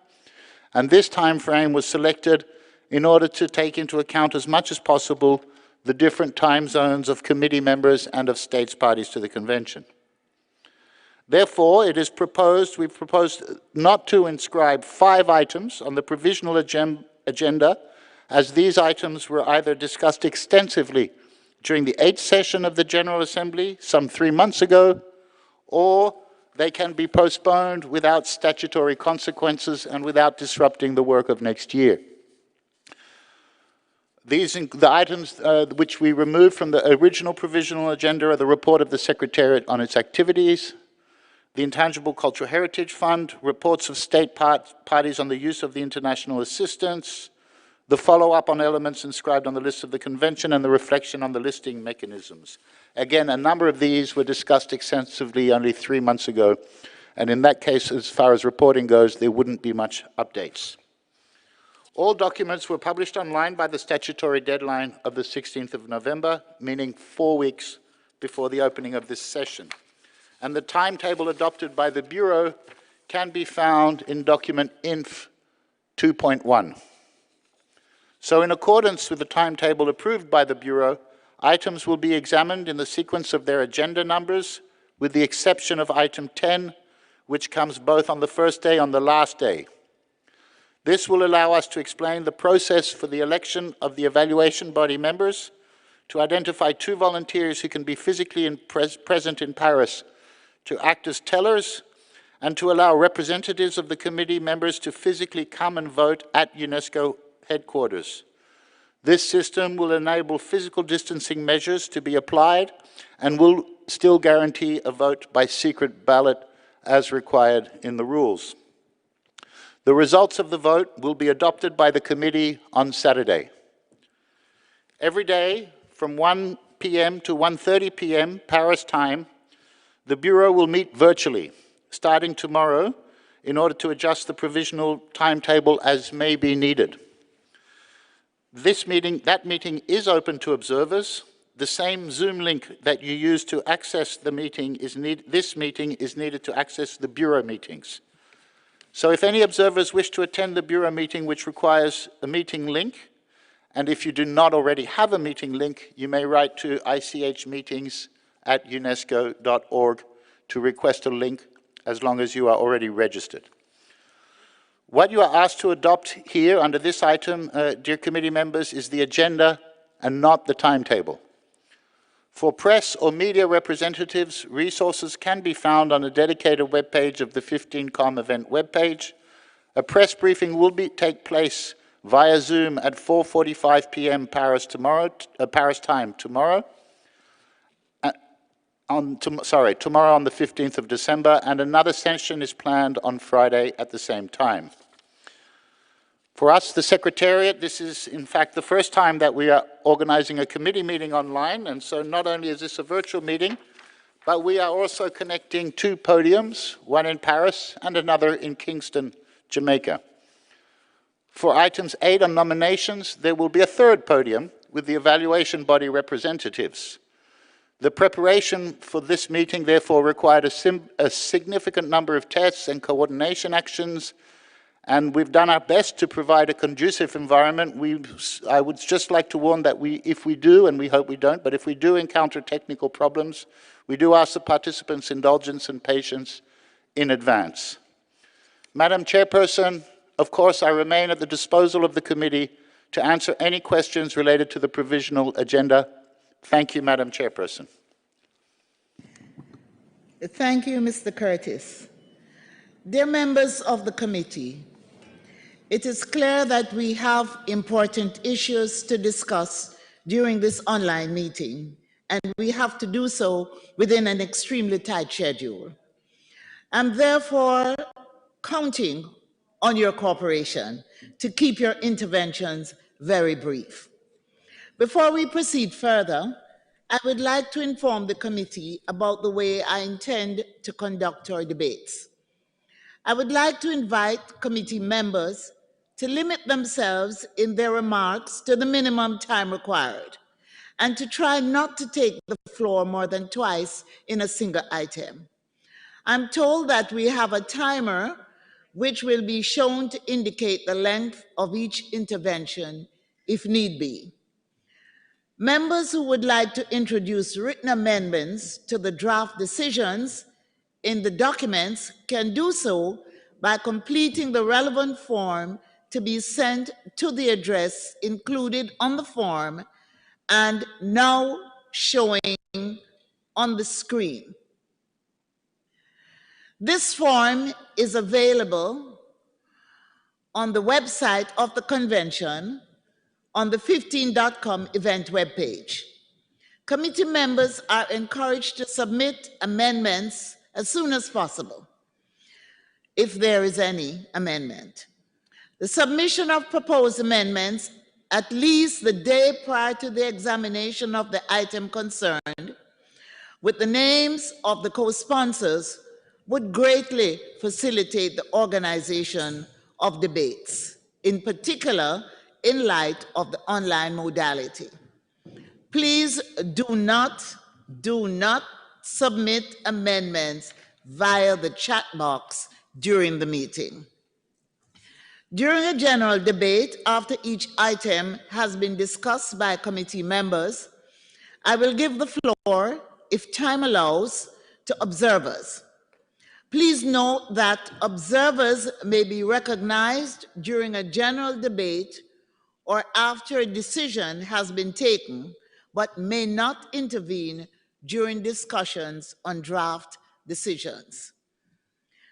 And this time frame was selected in order to take into account as much as possible the different time zones of committee members and of states parties to the convention. Therefore, we've proposed not to inscribe 5 items on the provisional agenda, as these items were either discussed extensively during the 8th session of the General Assembly some 3 months ago, or they can be postponed without statutory consequences and without disrupting the work of next year. The items which we removed from the original provisional agenda are the report of the Secretariat on its activities, the Intangible Cultural Heritage Fund, reports of state parties on the use of the international assistance, the follow-up on elements inscribed on the list of the convention, and the reflection on the listing mechanisms. Again, a number of these were discussed extensively only 3 months ago, and in that case, as far as reporting goes, there wouldn't be much updates. All documents were published online by the statutory deadline of the 16th of November, meaning 4 weeks before the opening of this session. And the timetable adopted by the Bureau can be found in document INF 2.1. So in accordance with the timetable approved by the Bureau, items will be examined in the sequence of their agenda numbers, with the exception of item 10, which comes both on the first day and the last day. This will allow us to explain the process for the election of the evaluation body members, to identify 2 volunteers who can be physically present in Paris to act as tellers, and to allow representatives of the committee members to physically come and vote at UNESCO headquarters. This system will enable physical distancing measures to be applied and will still guarantee a vote by secret ballot as required in the rules. The results of the vote will be adopted by the committee on Saturday. Every day from 1 p.m. to 1:30 p.m. Paris time, the Bureau will meet virtually, starting tomorrow, in order to adjust the provisional timetable as may be needed. That meeting is open to observers. The same Zoom link that you use to access the meeting this meeting is needed to access the Bureau meetings. So if any observers wish to attend the Bureau meeting, which requires a meeting link, and if you do not already have a meeting link, you may write to ichmeetings@unesco.org to request a link, as long as you are already registered. What you are asked to adopt here under this item, dear committee members, is the agenda and not the timetable. For press or media representatives, resources can be found on a dedicated webpage of the 15Com event webpage. A press briefing will take place via Zoom at 4:45 p.m. Paris time tomorrow. Tomorrow on the 15th of December, and another session is planned on Friday at the same time. For us, the Secretariat, this is in fact the first time that we are organizing a committee meeting online, and so not only is this a virtual meeting, but we are also connecting 2 podiums, one in Paris and another in Kingston, Jamaica. For items 8 on nominations, there will be a 3rd podium with the evaluation body representatives. The preparation for this meeting, therefore, required a significant number of tests and coordination actions, and we've done our best to provide a conducive environment. I would just like to warn that if we do, and we hope we don't, but if we do encounter technical problems, we do ask the participants' indulgence and patience in advance. Madam Chairperson, of course, I remain at the disposal of the committee to answer any questions related to the provisional agenda. Thank you, Madam Chairperson. Thank you, Mr. Curtis. Dear members of the committee, it is clear that we have important issues to discuss during this online meeting, and we have to do so within an extremely tight schedule. I'm therefore counting on your cooperation to keep your interventions very brief. Before we proceed further, I would like to inform the committee about the way I intend to conduct our debates. I would like to invite committee members to limit themselves in their remarks to the minimum time required and to try not to take the floor more than twice in a single item. I'm told that we have a timer which will be shown to indicate the length of each intervention if need be. Members who would like to introduce written amendments to the draft decisions in the documents can do so by completing the relevant form to be sent to the address included on the form and now showing on the screen. This form is available on the website of the convention on the 15.com event webpage. Committee members are encouraged to submit amendments as soon as possible, if there is any amendment. The submission of proposed amendments at least the day prior to the examination of the item concerned, with the names of the co-sponsors, would greatly facilitate the organization of debates, in particular in light of the online modality. Please do not submit amendments via the chat box during the meeting. During a general debate, after each item has been discussed by committee members, I will give the floor, if time allows, to observers. Please note that observers may be recognized during a general debate or after a decision has been taken, but may not intervene during discussions on draft decisions.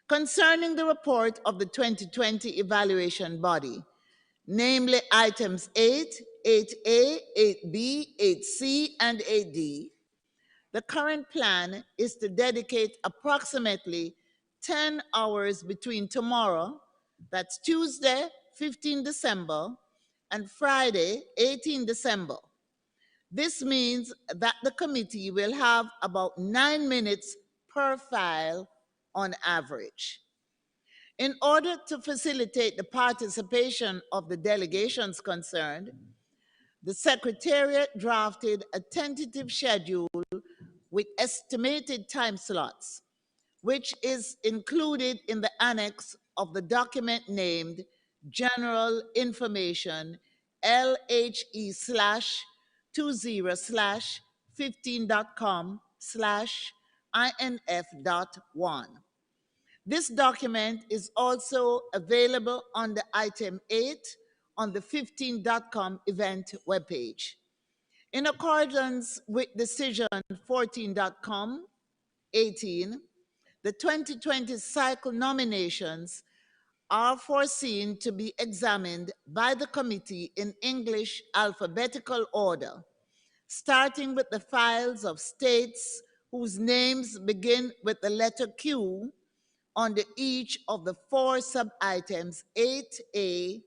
Concerning the report of the 2020 evaluation body, namely items 8, 8A, 8B, 8C, and 8D, the current plan is to dedicate approximately 10 hours between tomorrow, that's Tuesday, 15 December, and Friday, 18 December. This means that the committee will have about 9 minutes per file on average. In order to facilitate the participation of the delegations concerned, the Secretariat drafted a tentative schedule with estimated time slots, which is included in the annex of the document named General Information LHE/20/15.com/INF.1. This document is also available under item 8 on the 15.com event webpage. In accordance with decision 14.com/18, the 2020 cycle nominations are foreseen to be examined by the committee in English alphabetical order, starting with the files of states whose names begin with the letter Q under each of the 4 sub-items 8A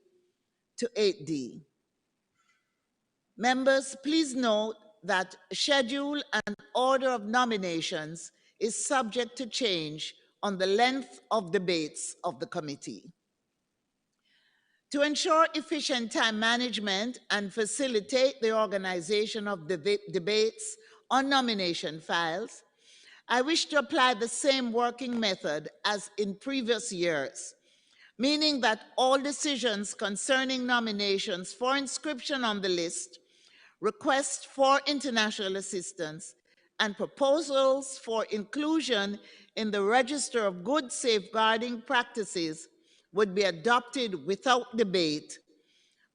to 8D. Members, please note that schedule and order of nominations is subject to change on the length of debates of the committee. To ensure efficient time management and facilitate the organization of debates on nomination files, I wish to apply the same working method as in previous years, meaning that all decisions concerning nominations for inscription on the list, requests for international assistance, and proposals for inclusion in the Register of Good Safeguarding Practices would be adopted without debate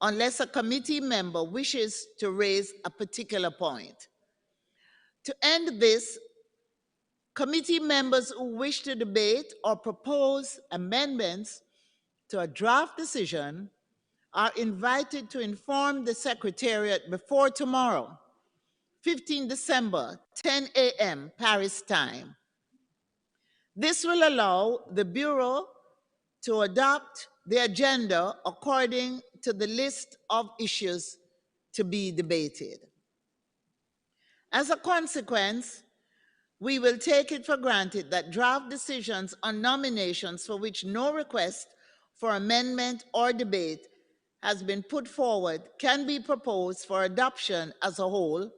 unless a committee member wishes to raise a particular point. To end this, committee members who wish to debate or propose amendments to a draft decision are invited to inform the Secretariat before tomorrow, 15 December, 10 a.m. Paris time. This will allow the Bureau to adopt the agenda according to the list of issues to be debated. As a consequence, we will take it for granted that draft decisions on nominations for which no request for amendment or debate has been put forward can be proposed for adoption as a whole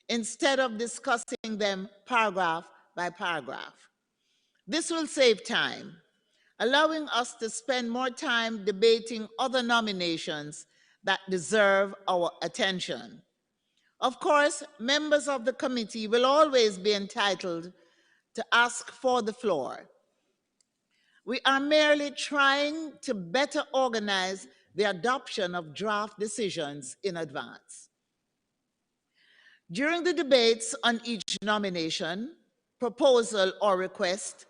instead of discussing them paragraph by paragraph. This will save time, allowing us to spend more time debating other nominations that deserve our attention. Of course, members of the committee will always be entitled to ask for the floor. We are merely trying to better organize the adoption of draft decisions in advance. During the debates on each nomination, proposal, or request,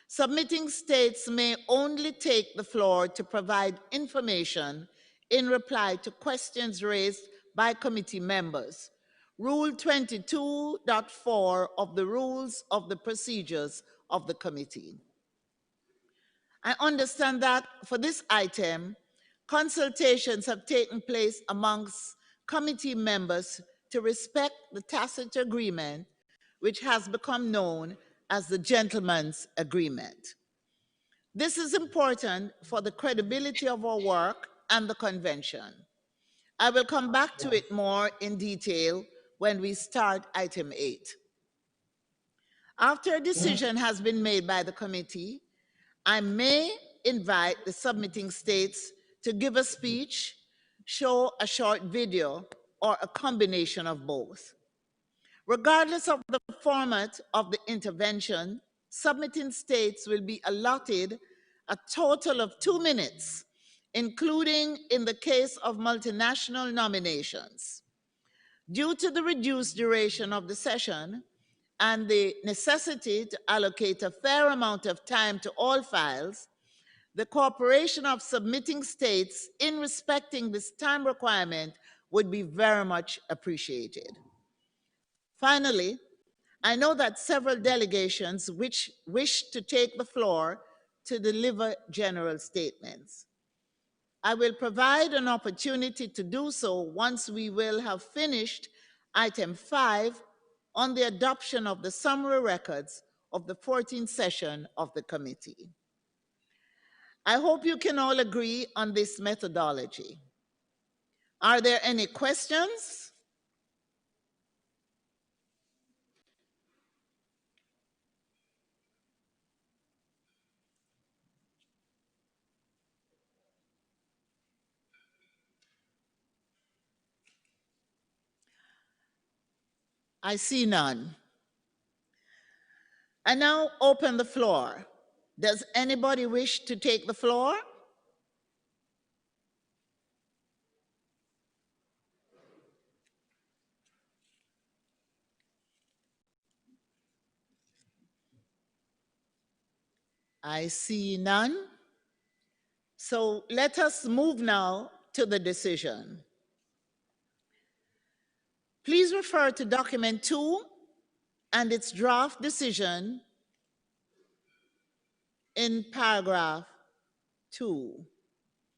submitting states may only take the floor to provide information in reply to questions raised by committee members. Rule 22.4 of the Rules of the Procedures of the Committee. I understand that for this item, consultations have taken place amongst committee members to respect the tacit agreement, which has become known as the Gentleman's Agreement. This is important for the credibility of our work and the convention. I will come back to it more in detail when we start item 8. After a decision has been made by the committee, I may invite the submitting states to give a speech, show a short video, or a combination of both. Regardless of the format of the intervention, submitting states will be allotted a total of 2 minutes, including in the case of multinational nominations. Due to the reduced duration of the session and the necessity to allocate a fair amount of time to all files, the cooperation of submitting states in respecting this time requirement would be very much appreciated. Finally, I know that several delegations which wish to take the floor to deliver general statements. I will provide an opportunity to do so once we will have finished item 5 on the adoption of the summary records of the 14th session of the committee. I hope you can all agree on this methodology. Are there any questions? I see none. I now open the floor. Does anybody wish to take the floor? I see none. So let us move now to the decision. Please refer to document 2 and its draft decision in paragraph 2.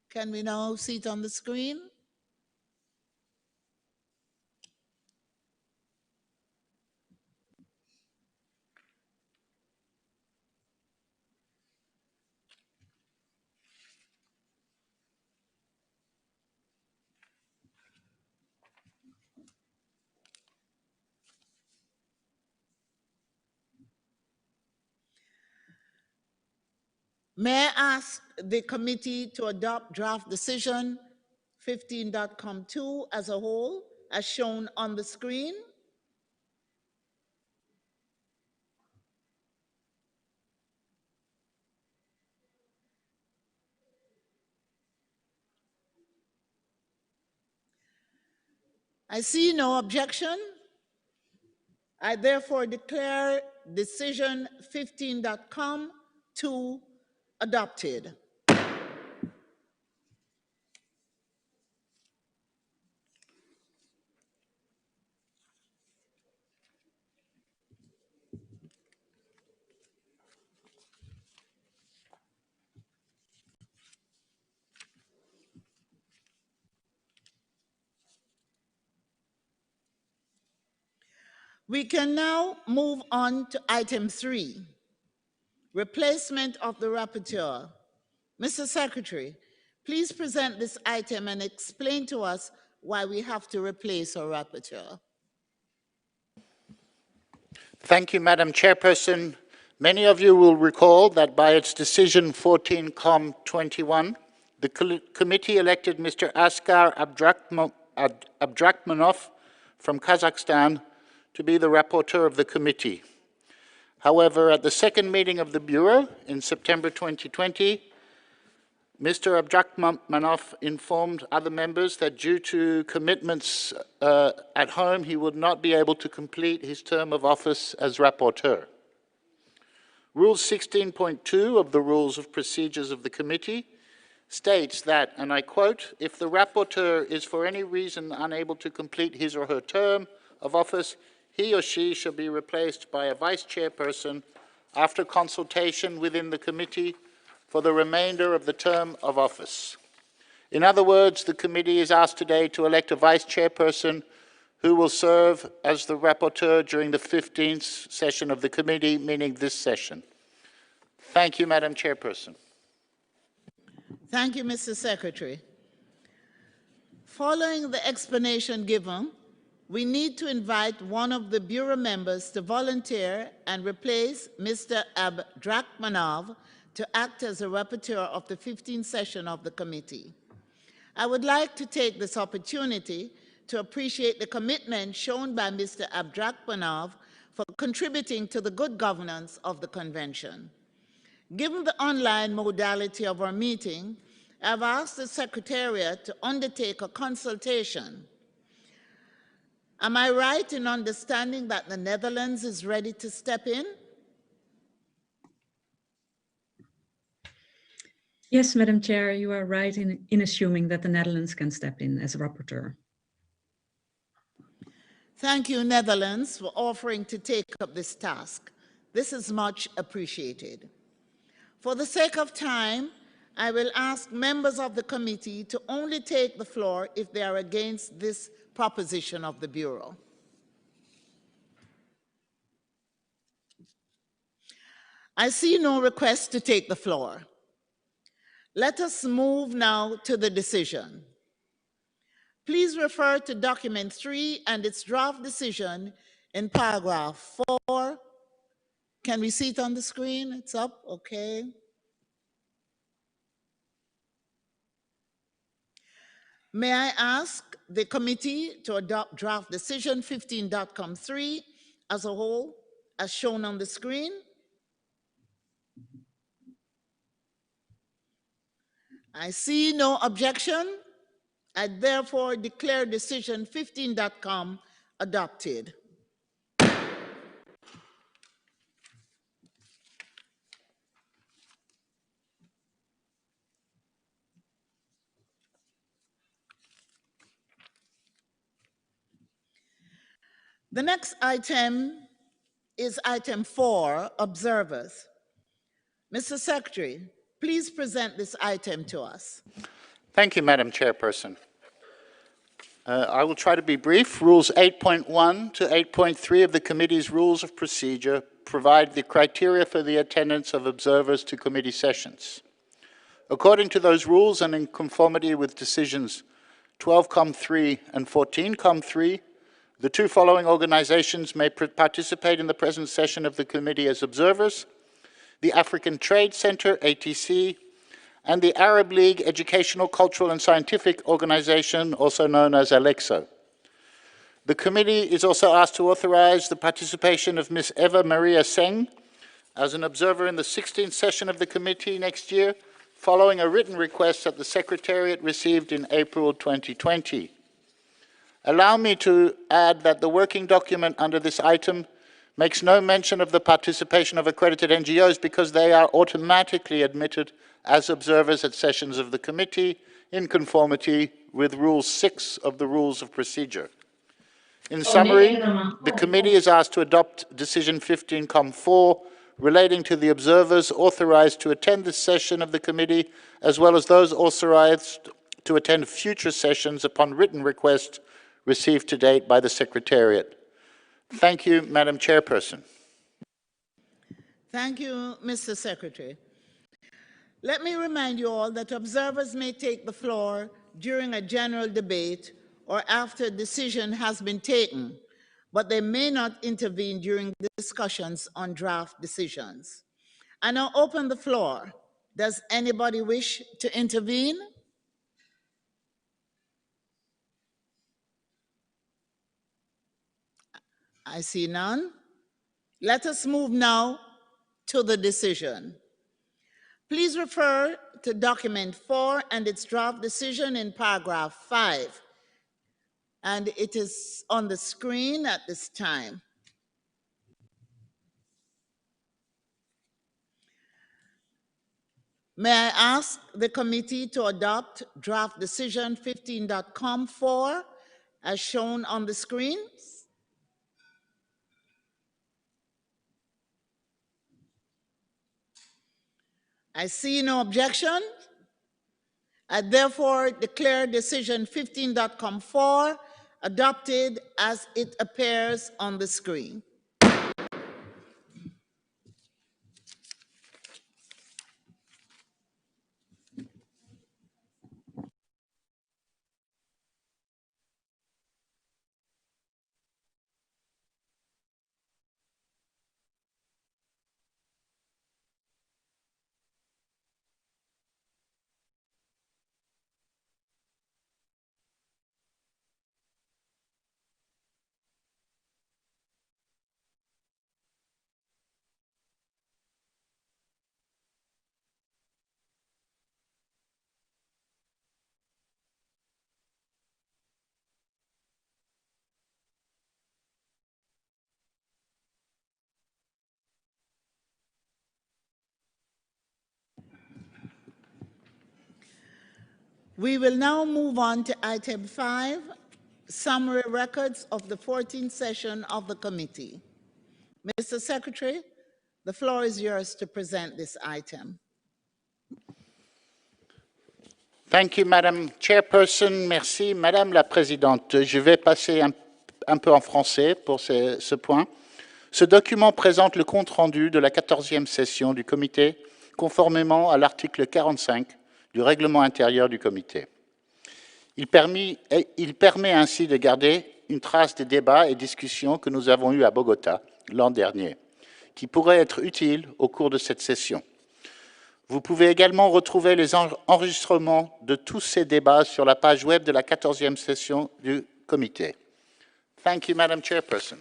Can we now see it on the screen? May I ask the committee to adopt draft decision 15.com2 as a whole, as shown on the screen? I see no objection. I therefore declare decision 15.com2 adopted. We can now move on to item 3, replacement of the rapporteur. Mr. Secretary, please present this item and explain to us why we have to replace our rapporteur. Thank you, Madam Chairperson. Many of you will recall that by its decision 14-21, the committee elected Mr. Askar Abdrakhmanov from Kazakhstan to be the rapporteur of the committee. However, at the second meeting of the Bureau in September 2020, Mr. Abdrakhmanov informed other members that due to commitments at home, he would not be able to complete his term of office as rapporteur. Rule 16.2 of the Rules of Procedures of the Committee states that, and I quote, if the rapporteur is for any reason unable to complete his or her term of office, he or she shall be replaced by a vice chairperson after consultation within the committee for the remainder of the term of office. In other words, the committee is asked today to elect a vice chairperson who will serve as the rapporteur during the 15th session of the committee, meaning this session. Thank you, Madam Chairperson. Thank you, Mr. Secretary. Following the explanation given, we need to invite one of the Bureau members to volunteer and replace Mr. Abdrakhmanov to act as a rapporteur of the 15th session of the committee. I would like to take this opportunity to appreciate the commitment shown by Mr. Abdrakhmanov for contributing to the good governance of the convention. Given the online modality of our meeting, I've asked the Secretariat to undertake a consultation. Am I right in understanding that the Netherlands is ready to step in? Yes, Madam Chair, you are right in assuming that the Netherlands can step in as a rapporteur. Thank you, Netherlands, for offering to take up this task. This is much appreciated. For the sake of time, I will ask members of the committee to only take the floor if they are against this proposition of the Bureau. I see no request to take the floor. Let us move now to the decision. Please refer to document 3 and its draft decision in paragraph 4. Can we see it on the screen? It's up, okay. May I ask the committee to adopt draft decision 15.3 as a whole, as shown on the screen? I see no objection. I therefore declare decision 15.com adopted. The next item is item 4, observers. Mr. Secretary, please present this item to us. Thank you, Madam Chairperson. I will try to be brief. Rules 8.1 to 8.3 of the committee's rules of procedure provide the criteria for the attendance of observers to committee sessions. According to those rules and in conformity with decisions 12-3 and 14-3, the two following organizations may participate in the present session of the committee as observers: the African Trade Center, ATC, and the Arab League Educational, Cultural and Scientific Organization, also known as ALEXO. The committee is also asked to authorize the participation of Ms. Eva Maria Seng as an observer in the 16th session of the committee next year, following a written request that the Secretariat received in April 2020. Allow me to add that the working document under this item makes no mention of the participation of accredited NGOs because they are automatically admitted as observers at sessions of the committee in conformity with Rule 6 of the Rules of Procedure. In summary, the committee is asked to adopt Decision 15-4 relating to the observers authorized to attend this session of the committee, as well as those authorized to attend future sessions upon written request received to date by the Secretariat. Thank you, Madam Chairperson. Thank you, Mr. Secretary. Let me remind you all that observers may take the floor during a general debate or after a decision has been taken, but they may not intervene during discussions on draft decisions. I now open the floor. Does anybody wish to intervene? I see none. Let us move now to the decision. Please refer to document 4 and its draft decision in paragraph 5. And it is on the screen at this time. May I ask the committee to adopt draft decision 15.com4 as shown on the screen? I see no objection. I therefore declare decision 15.com4 adopted as it appears on the screen. We will now move on to item 5, summary records of the 14th session of the committee. Mr. Secretary, the floor is yours to present this item. Thank you, Madam Chairperson. Merci, Madame la Présidente. Je vais passer un peu en français pour ce point. Ce document présente le compte-rendu de la 14e session du comité, conformément à l'article 45 du règlement intérieur du comité. Il permet ainsi de garder une trace des débats et discussions que nous avons eus à Bogota l'an dernier, qui pourraient être utiles au cours de cette session. Vous pouvez également retrouver les enregistrements de tous ces débats sur la page web de la 14e session du comité. Thank you, Madam Chairperson.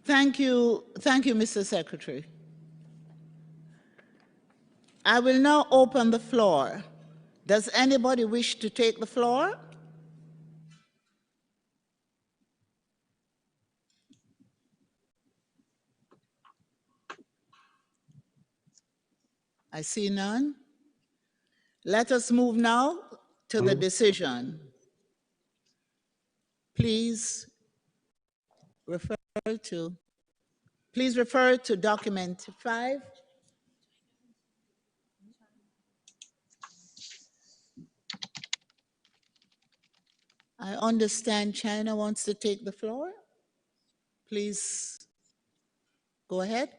Thank you, Mr. Secretary. I will now open the floor. Does anybody wish to take the floor? I see none. Let us move now to the decision. Please refer to document 5. I understand China wants to take the floor. Please go ahead.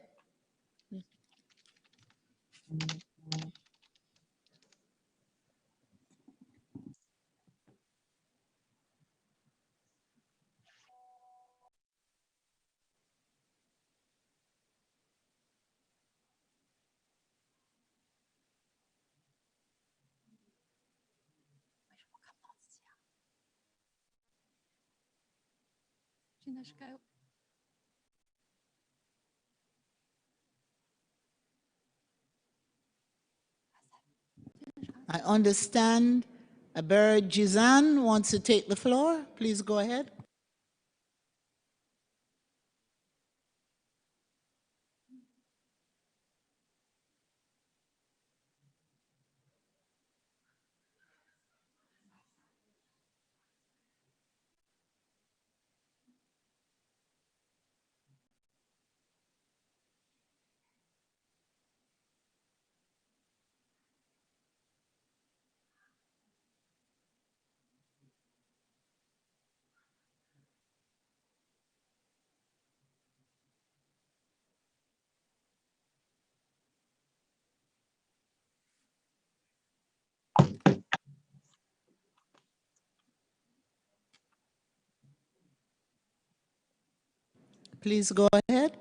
I understand Aber Jizan wants to take the floor. Please go ahead. Please go ahead.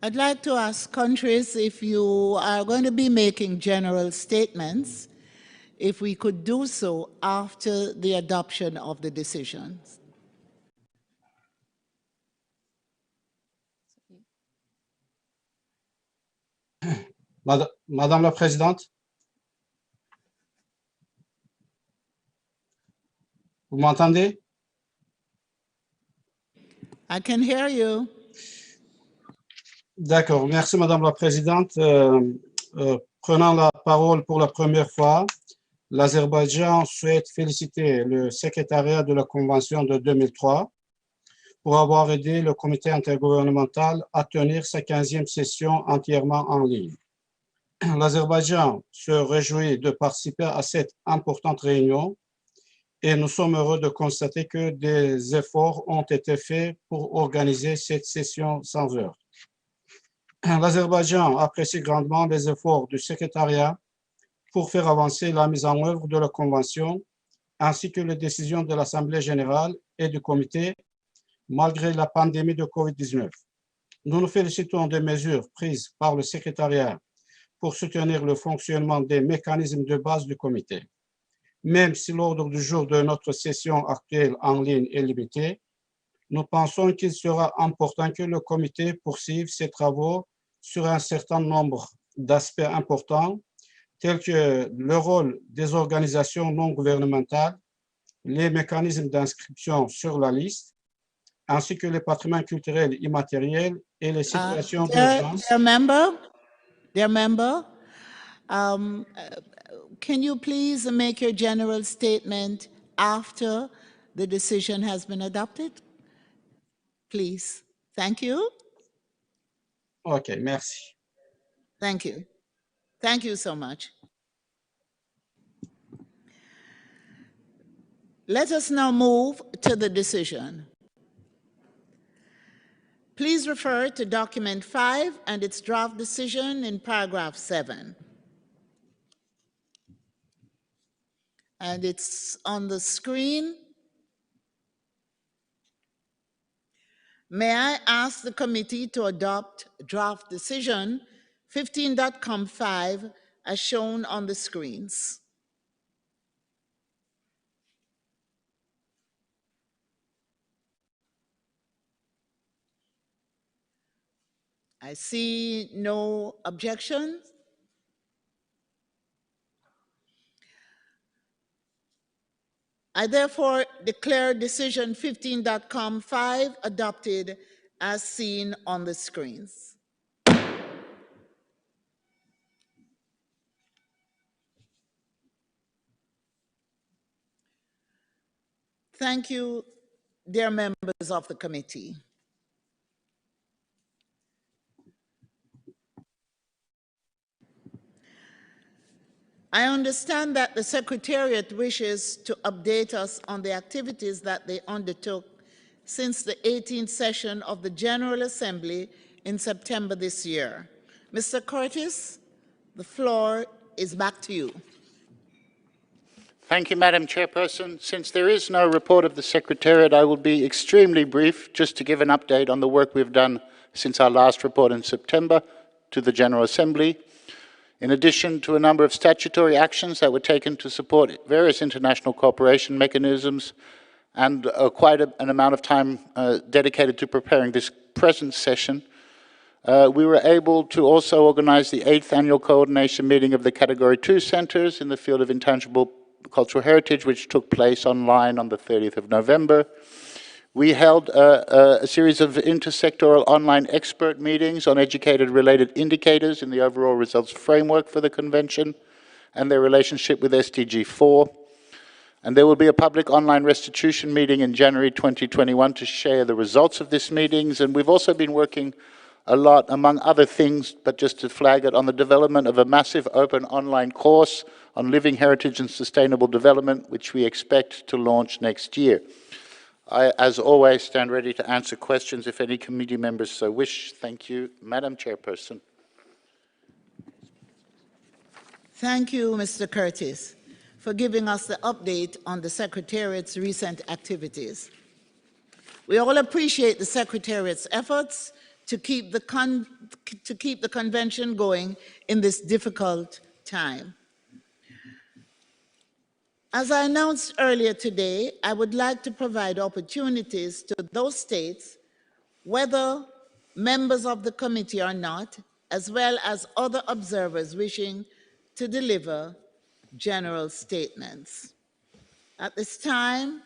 I'd like to ask countries, if you are going to be making general statements, if we could do so after the adoption of the decisions. Madame la Présidente, vous m'entendez? I can hear you. D'accord, merci Madame la Présidente. Prenant la parole pour la première fois, l'Azerbaïdjan souhaite féliciter le secrétariat de la Convention de 2003 pour avoir aidé le comité intergouvernemental à tenir sa 15e session entièrement en ligne. L'Azerbaïdjan se réjouit de participer à cette importante réunion et nous sommes heureux de constater que des efforts ont été faits pour organiser cette session sans heurts. L'Azerbaïdjan apprécie grandement les efforts du secrétariat pour faire avancer la mise en œuvre de la Convention ainsi que les décisions de l'Assemblée générale et du comité malgré la pandémie de COVID-19. Nous nous félicitons des mesures prises par le secrétariat pour soutenir le fonctionnement des mécanismes de base du comité. Même si l'ordre du jour de notre session actuelle en ligne est limité, nous pensons qu'il sera important que le comité poursuive ses travaux sur un certain nombre d'aspects importants, tels que le rôle des organisations non gouvernementales, les mécanismes d'inscription sur la liste, ainsi que les patrimoines culturels immatériels et les situations d'urgence. Dear member, can you please make your general statement after the decision has been adopted? Please. Thank you. OK, merci. Thank you. Thank you so much. Let us now move to the decision. Please refer to document 5 and its draft decision in paragraph 7. And it's on the screen. May I ask the committee to adopt draft decision 15.com5 as shown on the screens. I see no objections. I therefore declare decision 15.com5 adopted as seen on the screens. Thank you, dear members of the committee. I understand that the Secretariat wishes to update us on the activities that they undertook since the 18th session of the General Assembly in September this year. Mr. Curtis, the floor is back to you. Thank you, Madam Chairperson. Since there is no report of the Secretariat, I will be extremely brief just to give an update on the work we've done since our last report in September to the General Assembly. In addition to a number of statutory actions that were taken to support various international cooperation mechanisms and quite an amount of time dedicated to preparing this present session, we were able to also organize the 8th annual coordination meeting of the Category 2 centers in the field of intangible cultural heritage, which took place online on the 30th of November. We held a series of intersectoral online expert meetings on educator-related indicators in the overall results framework for the convention and their relationship with SDG 4. And there will be a public online restitution meeting in January 2021 to share the results of these meetings. And we've also been working a lot, among other things, but just to flag it, on the development of a massive open online course on living heritage and sustainable development, which we expect to launch next year. I, as always, stand ready to answer questions if any committee members so wish. Thank you, Madam Chairperson. Thank you, Mr. Curtis, for giving us the update on the Secretariat's recent activities. We all appreciate the Secretariat's efforts to keep the convention going in this difficult time. As I announced earlier today, I would like to provide opportunities to those states, whether members of the committee or not, as well as other observers wishing to deliver general statements. At this time,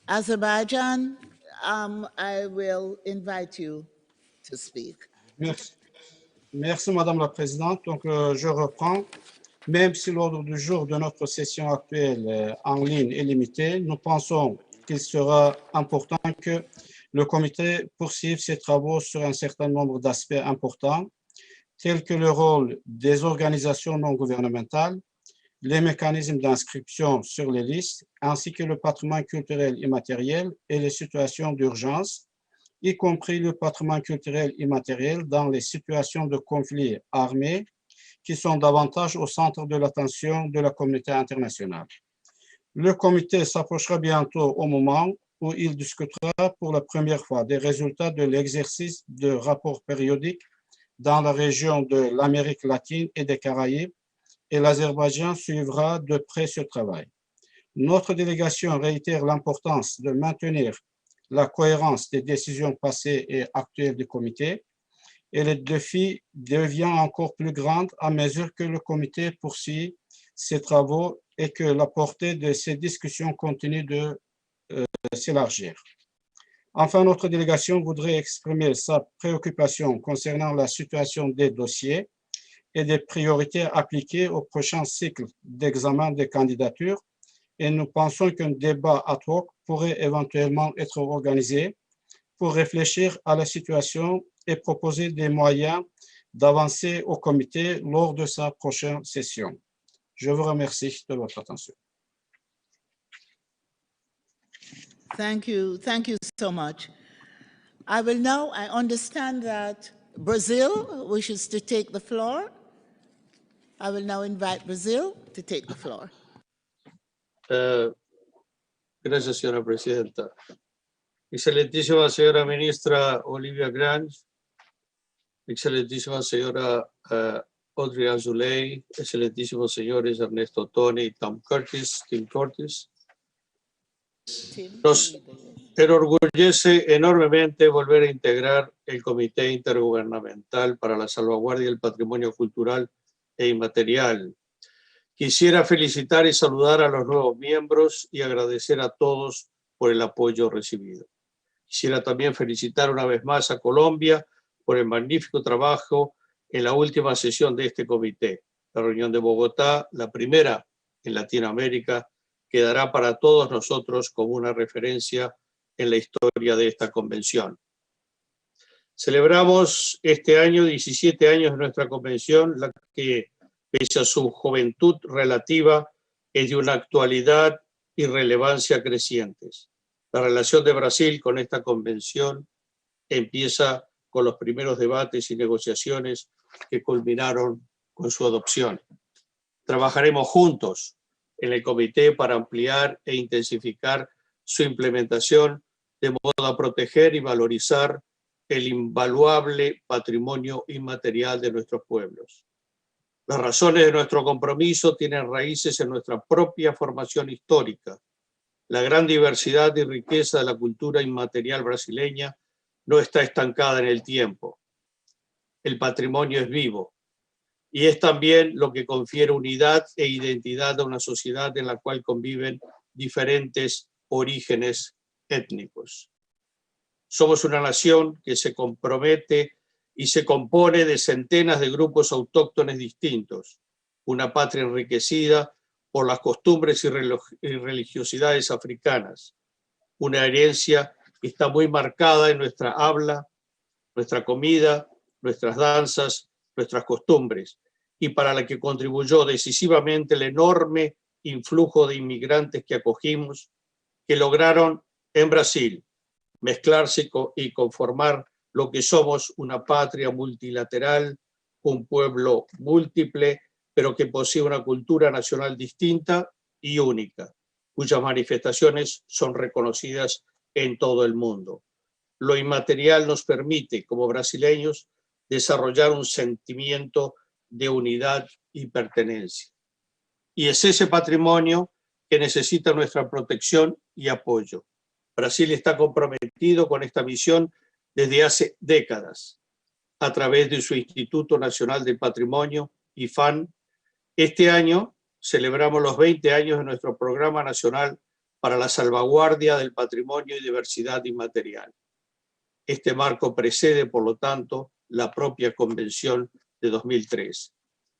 Azerbaijan, I will invite you to speak. Merci. Merci, Madame la Présidente. Donc, je reprends. Même si l'ordre du jour de notre session actuelle en ligne est limité, nous pensons qu'il sera important que le comité poursuive ses travaux sur un certain nombre d'aspects importants, tels que le rôle des organisations non gouvernementales, les mécanismes d'inscription sur les listes, ainsi que le patrimoine culturel immatériel et les situations d'urgence, y compris le patrimoine culturel immatériel dans les situations de conflits armés qui sont davantage au centre de l'attention de la communauté internationale. Le comité s'approchera bientôt au moment où il discutera pour la première fois des résultats de l'exercice de rapports périodiques dans la région de l'Amérique latine et des Caraïbes, et l'Azerbaïdjan suivra de près ce travail. Notre délégation réitère l'importance de maintenir la cohérence des décisions passées et actuelles du comité, et le défi devient encore plus grand à mesure que le comité poursuit ses travaux et que la portée de ces discussions continue de s'élargir. Enfin, notre délégation voudrait exprimer sa préoccupation concernant la situation des dossiers et des priorités appliquées au prochain cycle d'examen des candidatures, et nous pensons qu'un débat ad hoc pourrait éventuellement être organisé pour réfléchir à la situation et proposer des moyens d'avancer au comité lors de sa prochaine session. Je vous remercie de votre attention. Thank you so much. I understand that Brazil wishes to take the floor. I will now invite Brazil to take the floor. Gracias, señora presidenta. Excelentísima señora ministra Olivia Grange, excelentísima señora Audrey Azoulay, excelentísimos señores Ernesto Toni y Tim Curtis. Nos enorgullece enormemente volver a integrar el Comité Intergubernamental para la Salvaguardia del Patrimonio Cultural e Inmaterial. Quisiera felicitar y saludar a los nuevos miembros y agradecer a todos por el apoyo recibido. Quisiera también felicitar una vez más a Colombia por el magnífico trabajo en la última sesión de este comité. La reunión de Bogotá, la primera en Latinoamérica, quedará para todos nosotros como una referencia en la historia de esta convención. Celebramos este año 17 años de nuestra convención, la que, pese a su juventud relativa, es de una actualidad y relevancia crecientes. La relación de Brasil con esta convención empieza con los primeros debates y negociaciones que culminaron con su adopción. Trabajaremos juntos en el comité para ampliar e intensificar su implementación de modo a proteger y valorizar el invaluable patrimonio inmaterial de nuestros pueblos. Las razones de nuestro compromiso tienen raíces en nuestra propia formación histórica. La gran diversidad y riqueza de la cultura inmaterial brasileña no está estancada en el tiempo. El patrimonio es vivo y es también lo que confiere unidad e identidad a una sociedad en la cual conviven diferentes orígenes étnicos. Somos una nación que se compromete y se compone de centenas de grupos autóctones distintos, una patria enriquecida por las costumbres y religiosidades africanas, una herencia que está muy marcada en nuestra habla, nuestra comida, nuestras danzas, nuestras costumbres, y para la que contribuyó decisivamente el enorme influjo de inmigrantes que acogimos, que lograron en Brasil mezclarse y conformar lo que somos, una patria multilateral, un pueblo múltiple, pero que posee una cultura nacional distinta y única, cuyas manifestaciones son reconocidas en todo el mundo. Lo inmaterial nos permite, como brasileños, desarrollar un sentimiento de unidad y pertenencia. Y es ese patrimonio que necesita nuestra protección y apoyo. Brasil está comprometido con esta misión desde hace décadas, a través de su Instituto Nacional del Patrimonio, IPHAN. Este año celebramos los 20 años de nuestro Programa Nacional para la Salvaguardia del Patrimonio y Diversidad Inmaterial. Este marco precede, por lo tanto, la propia Convención de 2003.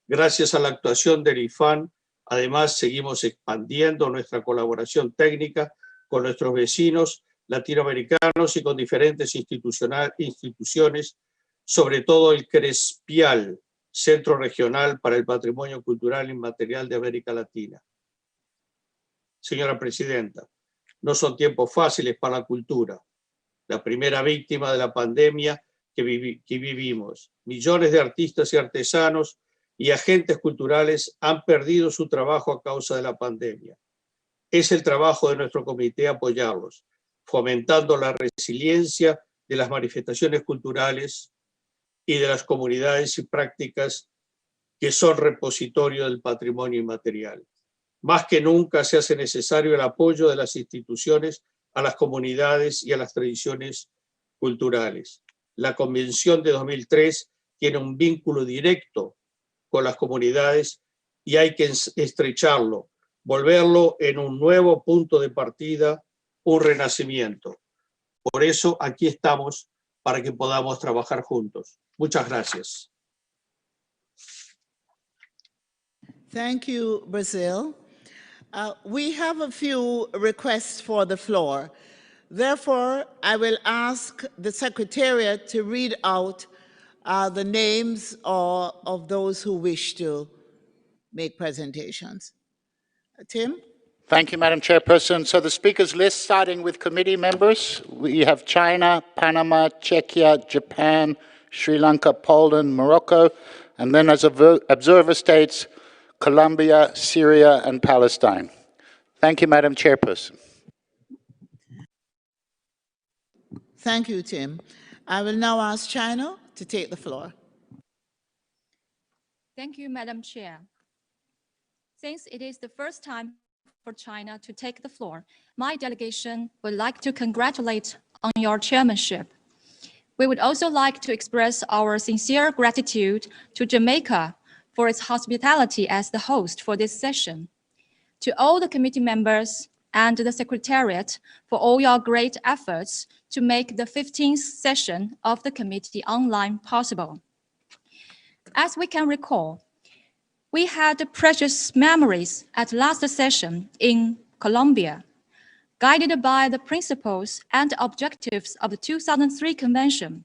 Gracias a la actuación del IPHAN, además, seguimos expandiendo nuestra colaboración técnica con nuestros vecinos latinoamericanos y con diferentes instituciones, sobre todo el CRESPIAL, Centro Regional para el Patrimonio Cultural Inmaterial de América Latina. Señora Presidenta, no son tiempos fáciles para la cultura. La primera víctima de la pandemia que vivimos. Millones de artistas y artesanos y agentes culturales han perdido su trabajo a causa de la pandemia. Es el trabajo de nuestro comité apoyarlos, fomentando la resiliencia de las manifestaciones culturales y de las comunidades y prácticas que son repositorio del patrimonio inmaterial. Más que nunca se hace necesario el apoyo de las instituciones a las comunidades y a las tradiciones culturales. La Convención de 2003 tiene un vínculo directo con las comunidades y hay que estrecharlo, volverlo en un nuevo punto de partida, un renacimiento. Por eso aquí estamos, para que podamos trabajar juntos. Muchas gracias. Thank you, Brazil. We have a few requests for the floor. Therefore, I will ask the Secretariat to read out the names of those who wish to make presentations. Tim? Thank you, Madam Chairperson. So the speakers list, starting with committee members, we have China, Panama, Czechia, Japan, Sri Lanka, Poland, Morocco, and then as observer states, Colombia, Syria, and Palestine. Thank you, Madam Chairperson. Thank you, Tim. I will now ask China to take the floor. Thank you, Madam Chair. Since it is the first time for China to take the floor, my delegation would like to congratulate on your chairmanship. We would also like to express our sincere gratitude to Jamaica for its hospitality as the host for this session, to all the committee members and the Secretariat for all your great efforts to make the 15th session of the committee online possible. As we can recall, we had precious memories at last session in Colombia, guided by the principles and objectives of the 2003 Convention.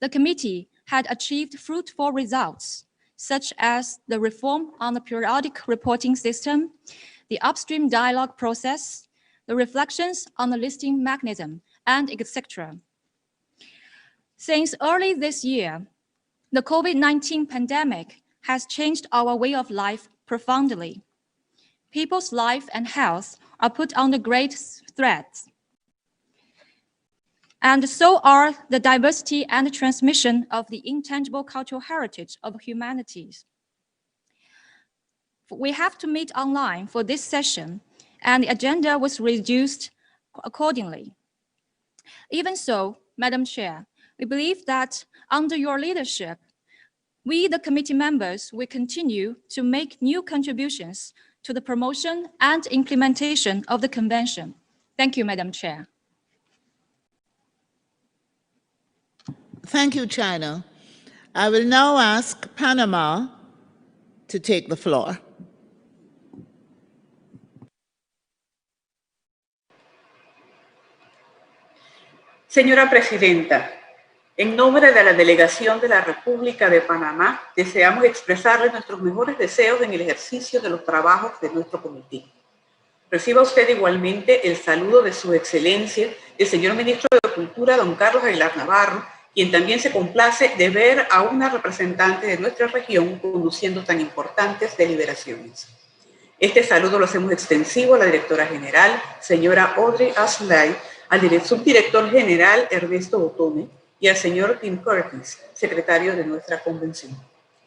The committee had achieved fruitful results, such as the reform on the periodic reporting system, the upstream dialogue process, the reflections on the listing mechanism, and etc. Since early this year, the COVID-19 pandemic has changed our way of life profoundly. People's life and health are put under great threat. And so are the diversity and transmission of the intangible cultural heritage of humanities. We have to meet online for this session, and the agenda was reduced accordingly. Even so, Madam Chair, we believe that under your leadership, we, the committee members, will continue to make new contributions to the promotion and implementation of the Convention. Thank you, Madam Chair. Thank you, China. I will now ask Panama to take the floor. Señora Presidenta, en nombre de la Delegación de la República de Panamá, deseamos expresarle nuestros mejores deseos en el ejercicio de los trabajos de nuestro comité. Reciba usted igualmente el saludo de Su Excelencia, el señor Ministro de Cultura, don Carlos Aguilar Navarro, quien también se complace de ver a una representante de nuestra región conduciendo tan importantes deliberaciones. Este saludo lo hacemos extensivo a la directora general, señora Audrey Aslay, al subdirector general Ernesto Otome y al señor Tim Curtis, secretario de nuestra convención.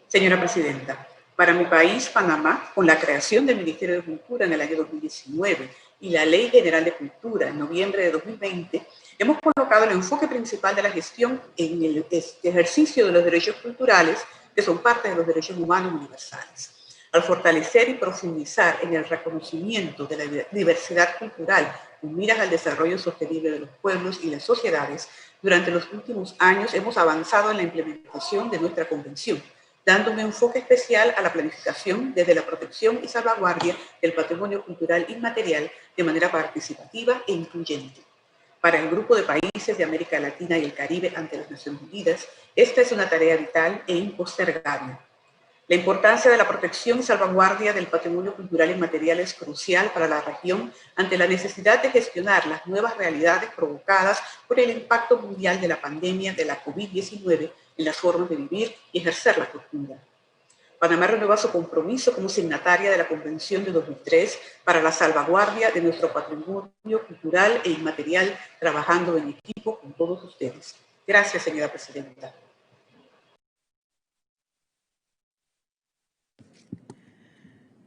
Señora Presidenta, para mi país, Panamá, con la creación del Ministerio de Cultura en el año 2019 y la Ley General de Cultura en noviembre de 2020, hemos colocado el enfoque principal de la gestión en el ejercicio de los derechos culturales, que son parte de los derechos humanos universales. Al fortalecer y profundizar en el reconocimiento de la diversidad cultural con miras al desarrollo sostenible de los pueblos y las sociedades, durante los últimos años hemos avanzado en la implementación de nuestra convención, dando un enfoque especial a la planificación desde la protección y salvaguardia del patrimonio cultural inmaterial de manera participativa e incluyente. Para el grupo de países de América Latina y el Caribe ante las Naciones Unidas, esta es una tarea vital e impostergable. La importancia de la protección y salvaguardia del patrimonio cultural inmaterial es crucial para la región ante la necesidad de gestionar las nuevas realidades provocadas por el impacto mundial de la pandemia de la COVID-19 en las formas de vivir y ejercer la cultura. Panamá renueva su compromiso como signataria de la Convención de 2003 para la salvaguardia de nuestro patrimonio cultural e inmaterial, trabajando en equipo con todos ustedes. Gracias, señora Presidenta.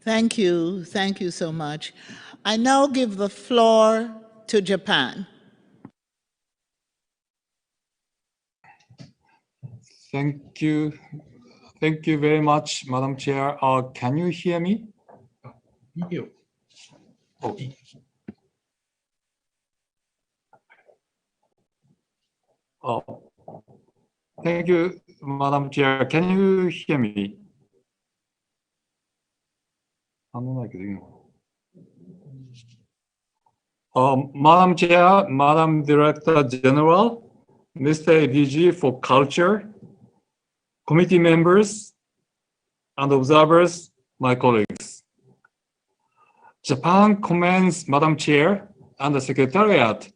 Thank you so much. I now give the floor to Japan. Thank you very much, Madam Chair. Can you hear me? Oh. Thank you, Madam Chair. Can you hear me? Madam Chair, Madam Director General, Mr. DG for Culture, committee members and observers, my colleagues. Japan commends Madam Chair and the Secretariat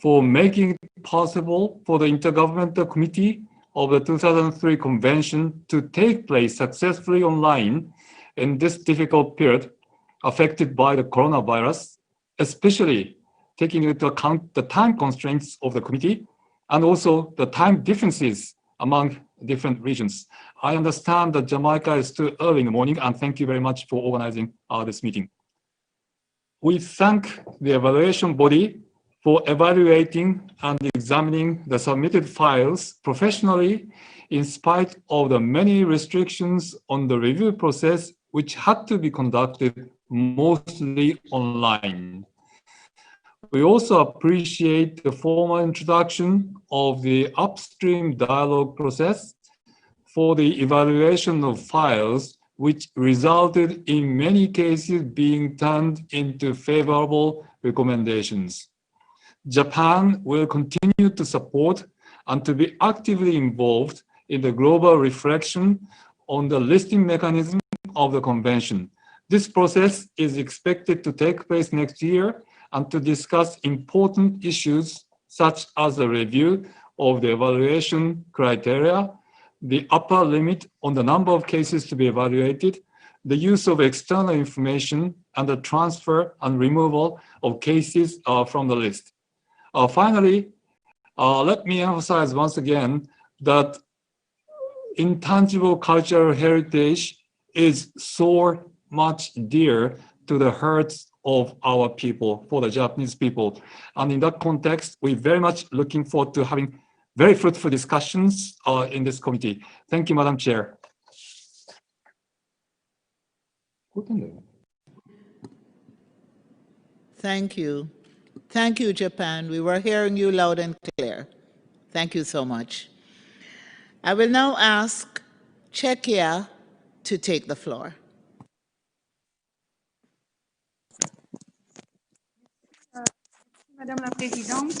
for making it possible for the Intergovernmental Committee of the 2003 Convention to take place successfully online in this difficult period affected by the coronavirus, especially taking into account the time constraints of the committee and also the time differences among different regions. I understand that Jamaica is too early in the morning, and thank you very much for organizing this meeting. We thank the evaluation body for evaluating and examining the submitted files professionally in spite of the many restrictions on the review process, which had to be conducted mostly online. We also appreciate the formal introduction of the upstream dialogue process for the evaluation of files, which resulted in many cases being turned into favorable recommendations. Japan will continue to support and to be actively involved in the global reflection on the listing mechanism of the convention. This process is expected to take place next year and to discuss important issues such as the review of the evaluation criteria, the upper limit on the number of cases to be evaluated, the use of external information, and the transfer and removal of cases from the list. Finally, let me emphasize once again that intangible cultural heritage is so much dear to the hearts of our people, for the Japanese people. And in that context, we're very much looking forward to having very fruitful discussions in this committee. Thank you, Madam Chair. Thank you. Thank you, Japan. We were hearing you loud and clear. Thank you so much. I will now ask Czechia to take the floor. Madame la Présidente,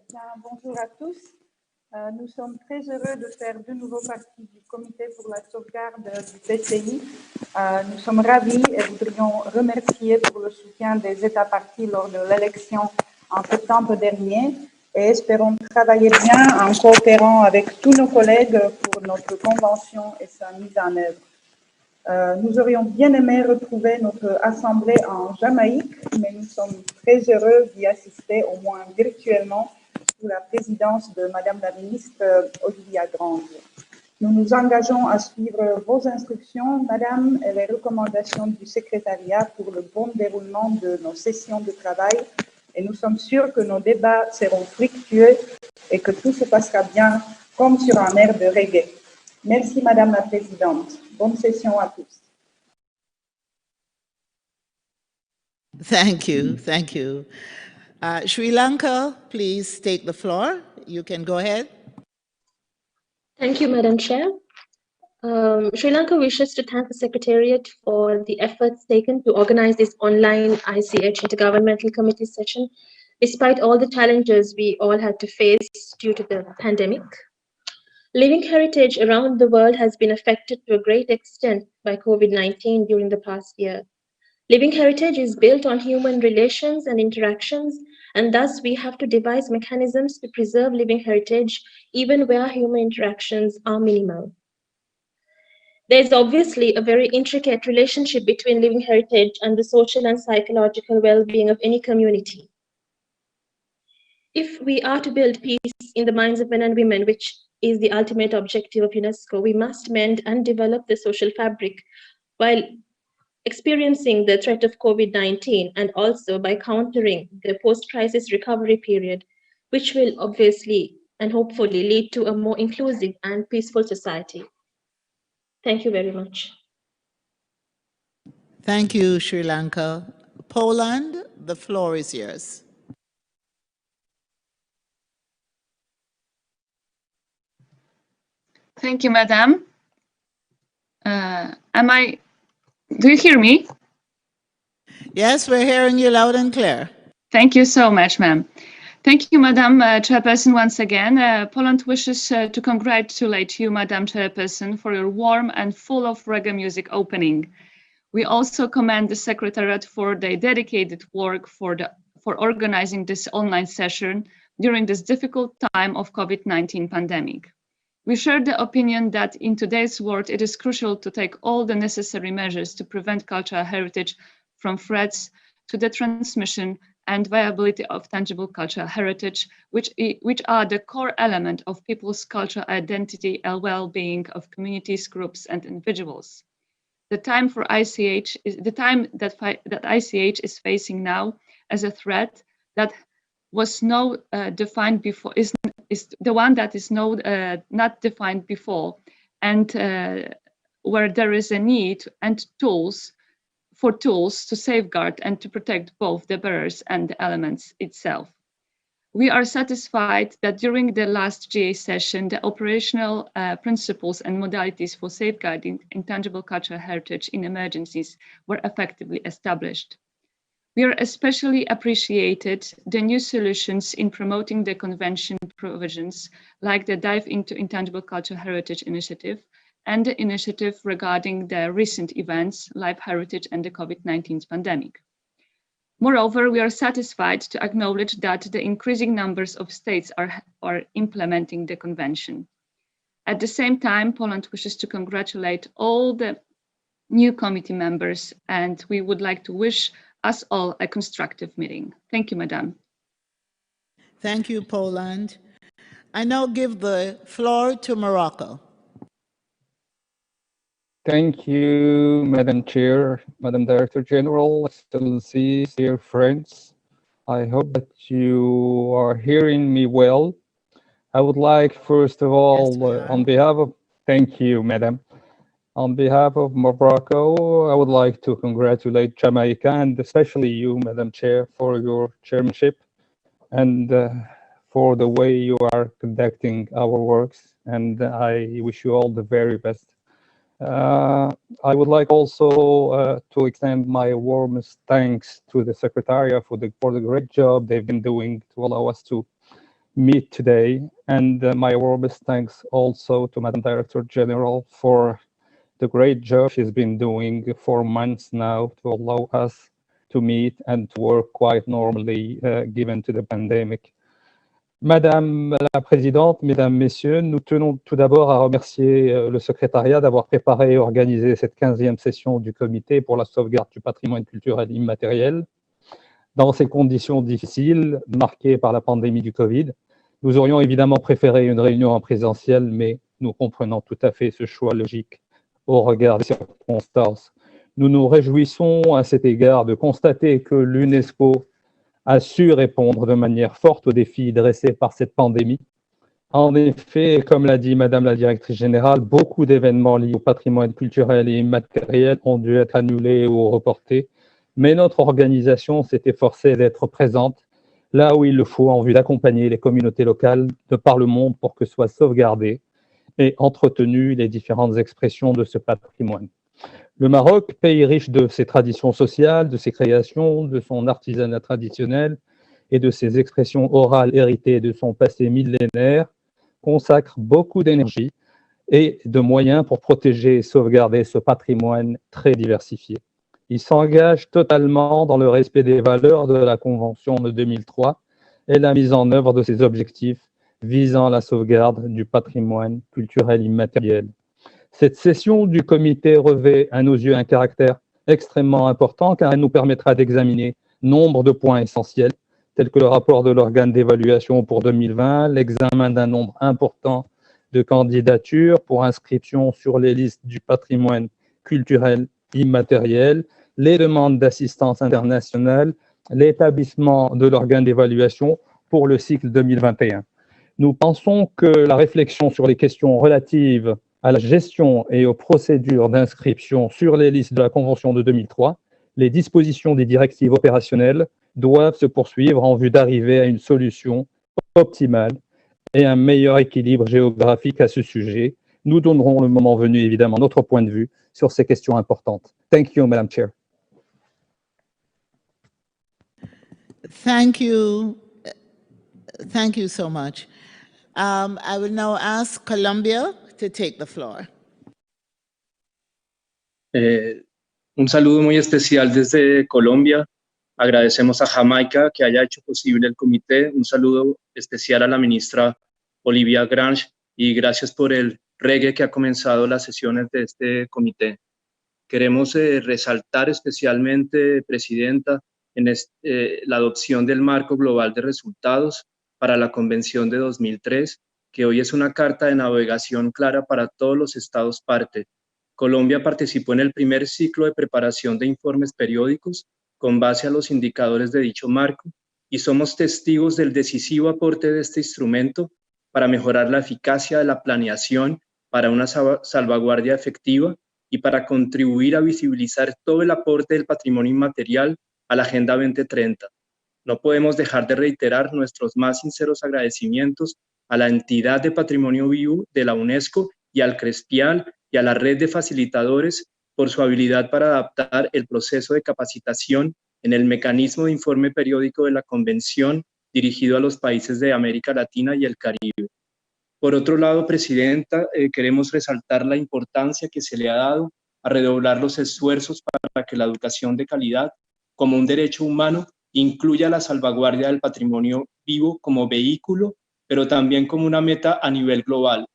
bien, bonjour à tous. Nous sommes très heureux de faire de nouveau partie du Comité pour la sauvegarde du PCI. Nous sommes ravis et voudrions remercier pour le soutien des États parties lors de l'élection en septembre dernier et espérons travailler bien en coopérant avec tous nos collègues pour notre convention et sa mise en œuvre. Nous aurions bien aimé retrouver notre assemblée en Jamaïque, mais nous sommes très heureux d'y assister, au moins virtuellement, sous la présidence de Madame la ministre Olivia Grange. Nous nous engageons à suivre vos instructions, Madame, et les recommandations du secrétariat pour le bon déroulement de nos sessions de travail. Et nous sommes sûrs que nos débats seront fructueux et que tout se passera bien comme sur un air de reggae. Merci, Madame la Présidente. Bonne session à tous. Thank you, thank you. Sri Lanka, please take the floor. You can go ahead. Thank you, Madam Chair. Sri Lanka wishes to thank the Secretariat for the efforts taken to organize this online ICH Intergovernmental Committee session, despite all the challenges we all had to face due to the pandemic. Living heritage around the world has been affected to a great extent by COVID-19 during the past year. Living heritage is built on human relations and interactions, and thus we have to devise mechanisms to preserve living heritage even where human interactions are minimal. There is obviously a very intricate relationship between living heritage and the social and psychological well-being of any community. If we are to build peace in the minds of men and women, which is the ultimate objective of UNESCO, we must mend and develop the social fabric while experiencing the threat of COVID-19 and also by countering the post-crisis recovery period, which will obviously and hopefully lead to a more inclusive and peaceful society. Thank you very much. Thank you, Sri Lanka. Poland, the floor is yours. Thank you, Madam. Do you hear me? Yes, we're hearing you loud and clear. Thank you so much, ma'am. Thank you, Madam Chairperson, once again. Poland wishes to congratulate you, Madam Chairperson, for your warm and full of reggae music opening. We also commend the Secretariat for their dedicated work for organizing this online session during this difficult time of COVID-19 pandemic. We share the opinion that in today's world, it is crucial to take all the necessary measures to prevent cultural heritage from threats to the transmission and viability of tangible cultural heritage, which are the core element of people's cultural identity and well-being of communities, groups, and individuals. The time for ICH is the time that ICH is facing now as a threat that was defined before is the one that is not defined before, and where there is a need and tools to safeguard and to protect both the bearers and the elements itself. We are satisfied that during the last GA session, the operational principles and modalities for safeguarding intangible cultural heritage in emergencies were effectively established. We are especially appreciated the new solutions in promoting the convention provisions, like the Dive into Intangible Cultural Heritage initiative and the initiative regarding the recent events, Life Heritage and the COVID-19 pandemic. Moreover, we are satisfied to acknowledge that the increasing numbers of states are implementing the convention. At the same time, Poland wishes to congratulate all the new committee members, and we would like to wish us all a constructive meeting. Thank you, Madam. Thank you, Poland. I now give the floor to Morocco. Thank you, Madam Chair, Madam Director General, Excellencies, dear friends. I hope that you are hearing me well. I would like, first of all, on behalf of, thank you, Madam. On behalf of Morocco, I would like to congratulate Jamaica and especially you, Madam Chair, for your chairmanship and for the way you are conducting our works and I wish you all the very best. I would like also to extend my warmest thanks to the Secretariat for the great job they've been doing to allow us to meet today, and my warmest thanks also to Madam Director General for the great job she's been doing for months now to allow us to meet and to work quite normally given to the pandemic. Madame la Présidente, Mesdames, Messieurs, nous tenons tout d'abord à remercier le secrétariat d'avoir préparé et organisé cette 15e session du Comité pour la sauvegarde du patrimoine culturel immatériel. Dans ces conditions difficiles, marquées par la pandémie du Covid, nous aurions évidemment préféré une réunion en présentiel, mais nous comprenons tout à fait ce choix logique au regard des circonstances. Nous nous réjouissons à cet égard de constater que l'UNESCO a su répondre de manière forte aux défis dressés par cette pandémie. En effet, comme l'a dit Madame la Directrice Générale, beaucoup d'événements liés au patrimoine culturel et immatériel ont dû être annulés ou reportés, mais notre organisation s'est efforcée d'être présente là où il le faut en vue d'accompagner les communautés locales de par le monde pour que soient sauvegardées et entretenues les différentes expressions de ce patrimoine. Le Maroc, pays riche de ses traditions sociales, de ses créations, de son artisanat traditionnel et de ses expressions orales héritées de son passé millénaire, consacre beaucoup d'énergie et de moyens pour protéger et sauvegarder ce patrimoine très diversifié. Il s'engage totalement dans le respect des valeurs de la Convention de 2003 et la mise en œuvre de ses objectifs visant la sauvegarde du patrimoine culturel immatériel. Cette session du comité revêt à nos yeux un caractère extrêmement important car elle nous permettra d'examiner nombre de points essentiels tels que le rapport de l'organe d'évaluation pour 2020, l'examen d'un nombre important de candidatures pour inscription sur les listes du patrimoine culturel immatériel, les demandes d'assistance internationale, l'établissement de l'organe d'évaluation pour le cycle 2021. Nous pensons que la réflexion sur les questions relatives à la gestion et aux procédures d'inscription sur les listes de la Convention de 2003, les dispositions des directives opérationnelles doivent se poursuivre en vue d'arriver à une solution optimale et un meilleur équilibre géographique à ce sujet. Nous donnerons le moment venu, évidemment, notre point de vue sur ces questions importantes. Thank you, Madam Chair. Thank you. Thank you so much. I will now ask Colombia to take the floor. Un saludo muy especial desde Colombia. Agradecemos a Jamaica que haya hecho posible el comité. Un saludo especial a la ministra Olivia Grange y gracias por el reggae que ha comenzado las sesiones de este comité. Queremos resaltar especialmente, Presidenta, la adopción del marco global de resultados para la Convención de 2003, que hoy es una carta de navegación clara para todos los estados parte. Colombia participó en el primer ciclo de preparación de informes periódicos con base a los indicadores de dicho marco y somos testigos del decisivo aporte de este instrumento para mejorar la eficacia de la planeación para una salvaguardia efectiva y para contribuir a visibilizar todo el aporte del patrimonio inmaterial a la Agenda 2030. No podemos dejar de reiterar nuestros más sinceros agradecimientos a la entidad de patrimonio vivo de la UNESCO y al CRESPIAL y a la red de facilitadores por su habilidad para adaptar el proceso de capacitación en el mecanismo de informe periódico de la Convención dirigido a los países de América Latina y el Caribe. Por otro lado, Presidenta, queremos resaltar la importancia que se le ha dado a redoblar los esfuerzos para que la educación de calidad, como un derecho humano, incluya la salvaguardia del patrimonio vivo como vehículo, pero también como una meta a nivel global.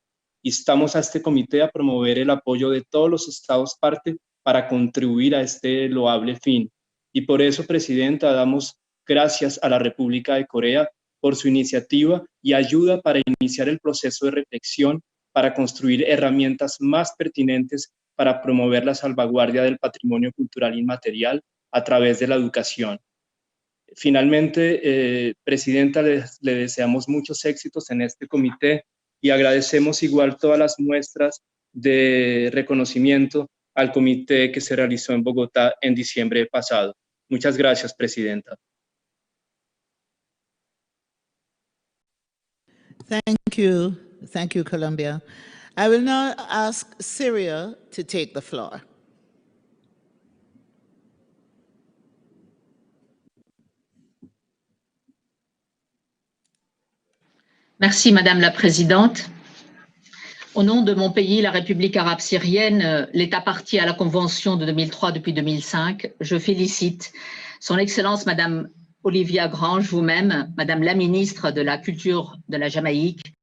Instamos a este comité a promover el apoyo de todos los estados parte para contribuir a este loable fin. Y por eso, Presidenta, damos gracias a la República de Corea por su iniciativa y ayuda para iniciar el proceso de reflexión para construir herramientas más pertinentes para promover la salvaguardia del patrimonio cultural inmaterial a través de la educación. Finalmente, Presidenta, le deseamos muchos éxitos en este comité y agradecemos igual todas las muestras de reconocimiento al comité que se realizó en Bogotá en diciembre pasado. Muchas gracias, Presidenta. Thank you. Thank you, Columbia. I will now ask Syria to take the floor. Merci, Madame la Présidente. Au nom de mon pays, la République arabe syrienne, l'État partie à la Convention de 2003 depuis 2005, je félicite Son Excellence Madame Olivia Grange, vous-même, Madame la Ministre de la Culture de la Jamaïque,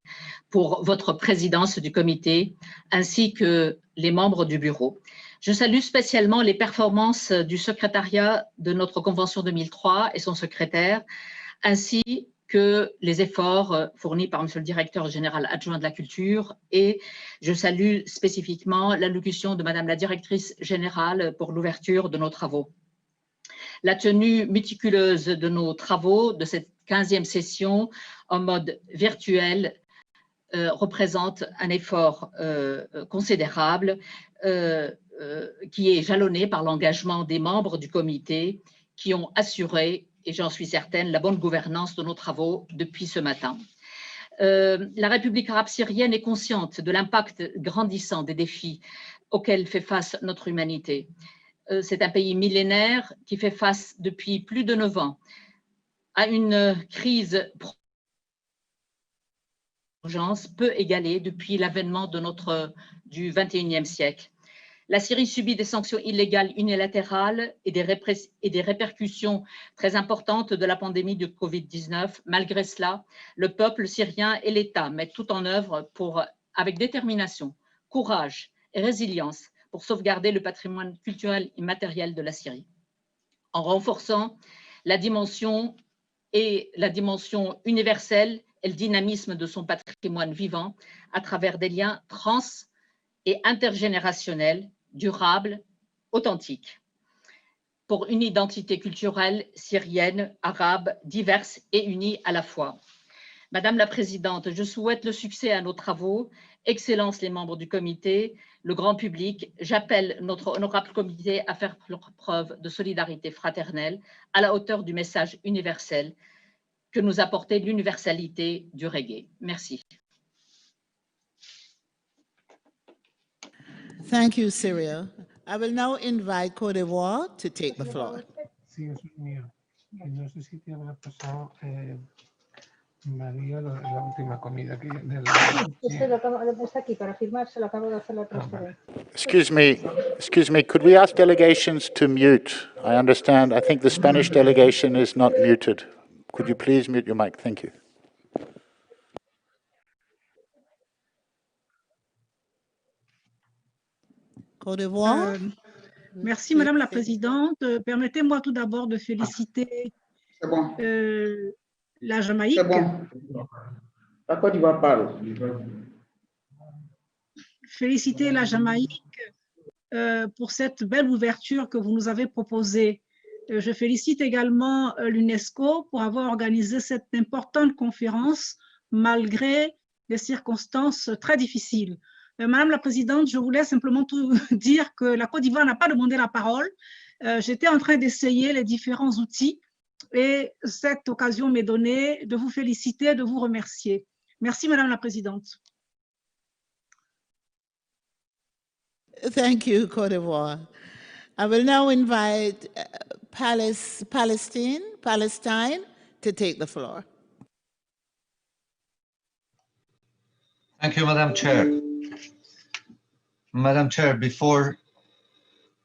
pour votre présidence du comité, ainsi que les membres du bureau. Je salue spécialement les performances du secrétariat de notre Convention 2003 et son secrétaire, ainsi que les efforts fournis par Monsieur le Directeur général adjoint de la Culture, et je salue spécifiquement l'allocution de Madame la Directrice générale pour l'ouverture de nos travaux. La tenue méticuleuse de nos travaux de cette 15e session en mode virtuel représente un effort considérable qui est jalonné par l'engagement des membres du comité qui ont assuré, et j'en suis certaine, la bonne gouvernance de nos travaux depuis ce matin. La République arabe syrienne est consciente de l'impact grandissant des défis auxquels fait face notre humanité. C'est un pays millénaire qui fait face depuis plus de 9 ans à une crise d'urgence peu égalée depuis l'avènement du XXIe siècle. La Syrie subit des sanctions illégales unilatérales et des répercussions très importantes de la pandémie de Covid-19. Malgré cela, le peuple syrien et l'État mettent tout en œuvre avec détermination, courage et résilience pour sauvegarder le patrimoine culturel et matériel de la Syrie, en renforçant la dimension universelle et le dynamisme de son patrimoine vivant à travers des liens trans et intergénérationnels, durables, authentiques, pour une identité culturelle syrienne, arabe, diverse et unie à la fois. Madame la Présidente, je souhaite le succès à nos travaux, Excellences les membres du comité, le grand public. J'appelle notre honorable comité à faire preuve de solidarité fraternelle à la hauteur du message universel que nous apportait l'universalité du reggae. Merci. Thank you, Syria. I will now invite Côte d'Ivoire to take the floor. Sí, eso es mío. No sé si te habrá pasado María la última comida que Está aquí para firmar, se lo acabo de hacer la transferencia. Excuse me, could we ask delegations to mute? I think the Spanish delegation is not muted. Could you please mute your mic? Thank you. Côte d'Ivoire. Merci Madame la Présidente. Permettez-moi tout d'abord de féliciter la Jamaïque. La Côte d'Ivoire parle. Féliciter la Jamaïque pour cette belle ouverture que vous nous avez proposée. Je félicite également l'UNESCO pour avoir organisé cette importante conférence malgré des circonstances très difficiles. Madame la Présidente, je voulais simplement dire que la Côte d'Ivoire n'a pas demandé la parole. J'étais en train d'essayer les différents outils et cette occasion m'est donnée de vous féliciter, de vous remercier. Merci Madame la Présidente. Thank you, Côte d'Ivoire. I will now invite Palestine to take the floor. Thank you, Madam Chair. Madam Chair, before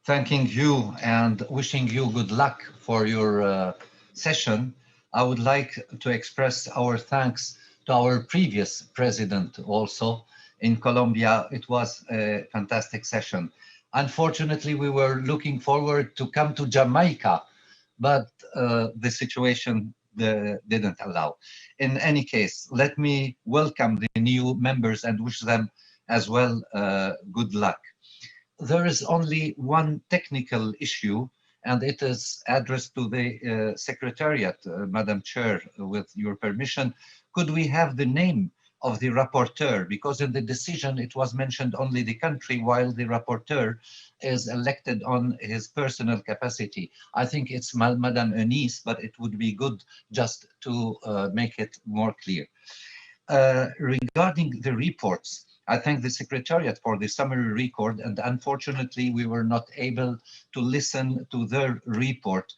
thanking you and wishing you good luck for your session, I would like to express our thanks to our previous president also in Colombia. It was a fantastic session. Unfortunately, we were looking forward to come to Jamaica, but the situation didn't allow. In any case, let me welcome the new members and wish them as well good luck. There is only one technical issue, and it is addressed to the Secretariat, Madam Chair, with your permission. Could we have the name of the rapporteur? Because in the decision it was mentioned only the country, while the rapporteur is elected on his personal capacity. I think it's Madame Eunice, but it would be good just to make it more clear. regarding the reports, I thank the Secretariat for the summary record, and unfortunately we were not able to listen to their report.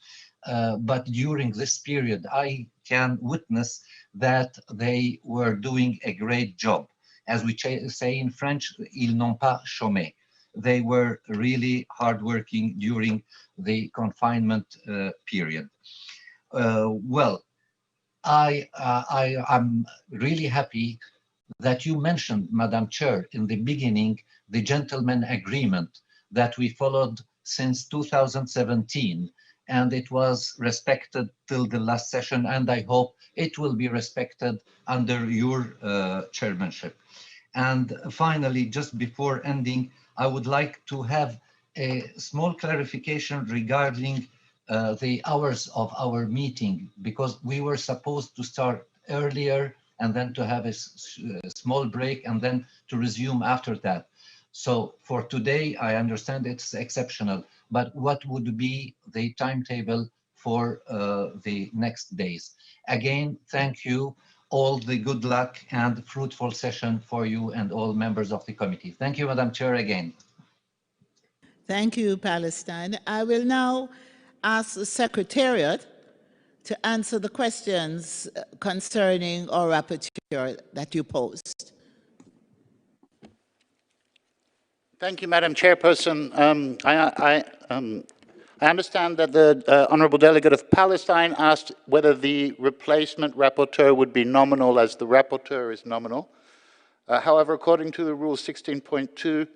But during this period, I can witness that they were doing a great job. As we say in French, ils n'ont pas chômé. They were really hardworking during the confinement period. Well, I'm really happy that you mentioned, Madam Chair, in the beginning, the gentleman agreement that we followed since 2017, and it was respected till the last session, and I hope it will be respected under your chairmanship. And finally, just before ending, I would like to have a small clarification regarding the hours of our meeting, because we were supposed to start earlier and then to have a small break and then to resume after that. So for today, I understand it's exceptional, but what would be the timetable for the next days? Again, thank you. All the good luck and fruitful session for you and all members of the committee. Thank you, Madam Chair, again. Thank you, Palestine. I will now ask the Secretariat to answer the questions concerning our rapporteur that you posed. Thank you, Madam Chairperson. I understand that the Honourable Delegate of Palestine asked whether the replacement rapporteur would be nominal as the rapporteur is nominal. However, according to the Rule 16.2,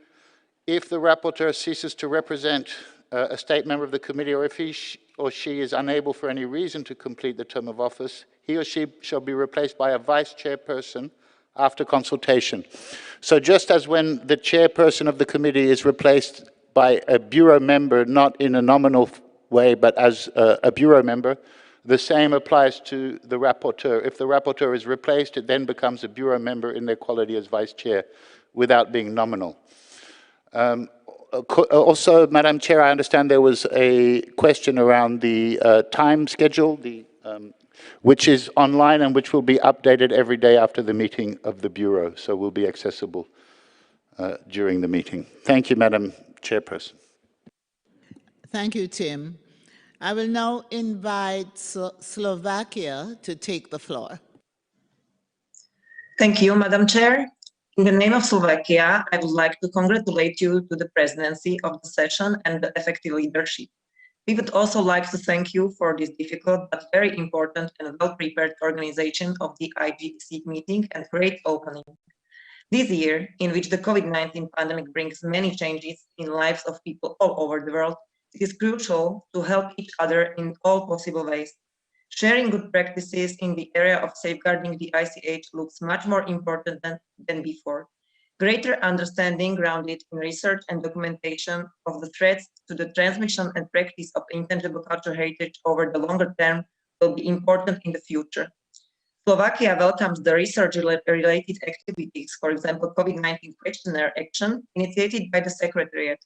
if the rapporteur ceases to represent a state member of the committee, or if he or she is unable for any reason to complete the term of office, he or she shall be replaced by a vice chairperson after consultation. So just as when the chairperson of the committee is replaced by a bureau member, not in a nominal way, but as a bureau member, the same applies to the rapporteur. If the rapporteur is replaced, it then becomes a bureau member in their quality as vice chair without being nominal. Also, Madam Chair, I understand there was a question around the time schedule, which is online and which will be updated every day after the meeting of the Bureau, so will be accessible during the meeting. Thank you, Madam Chairperson. Thank you, Tim. I will now invite Slovakia to take the floor. Thank you, Madam Chair. In the name of Slovakia, I would like to congratulate you to the presidency of the session and the effective leadership. We would also like to thank you for this difficult but very important and well-prepared organization of the IGC meeting and great opening. This year, in which the COVID-19 pandemic brings many changes in lives of people all over the world, it is crucial to help each other in all possible ways. Sharing good practices in the area of safeguarding the ICH looks much more important than before. Greater understanding grounded in research and documentation of the threats to the transmission and practice of intangible cultural heritage over the longer term will be important in the future. Slovakia welcomes the research-related activities, for example, COVID-19 questionnaire action initiated by the Secretariat.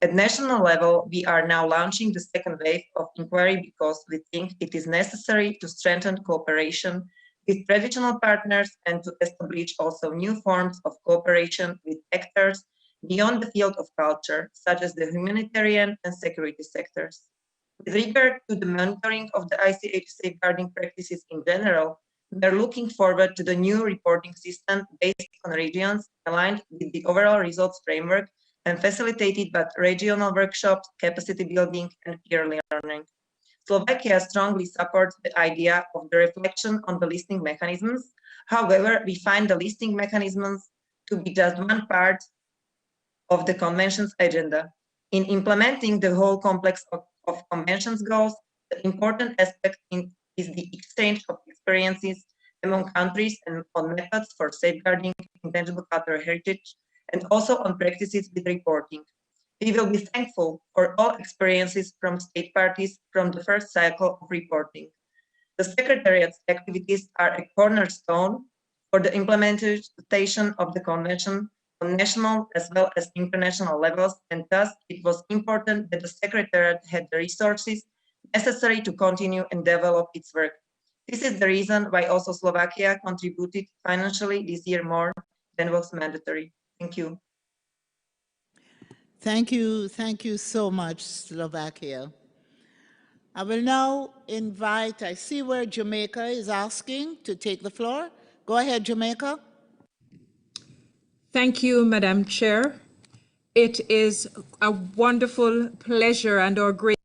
At national level, we are now launching the second wave of inquiry because we think it is necessary to strengthen cooperation with traditional partners and to establish also new forms of cooperation with actors beyond the field of culture, such as the humanitarian and security sectors. With regard to the monitoring of the ICH safeguarding practices in general, we are looking forward to the new reporting system based on regions aligned with the overall results framework and facilitated by regional workshops, capacity building, and peer learning. Slovakia strongly supports the idea of the reflection on the listing mechanisms. However, we find the listing mechanisms to be just one part of the Convention's agenda. In implementing the whole complex of Convention's goals, the important aspect is the exchange of experiences among countries and on methods for safeguarding intangible cultural heritage, and also on practices with reporting. We will be thankful for all experiences from state parties from the first cycle of reporting. The Secretariat's activities are a cornerstone for the implementation of the Convention on national as well as international levels, and thus it was important that the Secretariat had the resources necessary to continue and develop its work. This is the reason why also Slovakia contributed financially this year more than was mandatory. Thank you. Thank you so much, Slovakia. I will now invite, I see where Jamaica is asking to take the floor. Go ahead, Jamaica. Thank you, Madam Chair. It is a wonderful pleasure and our great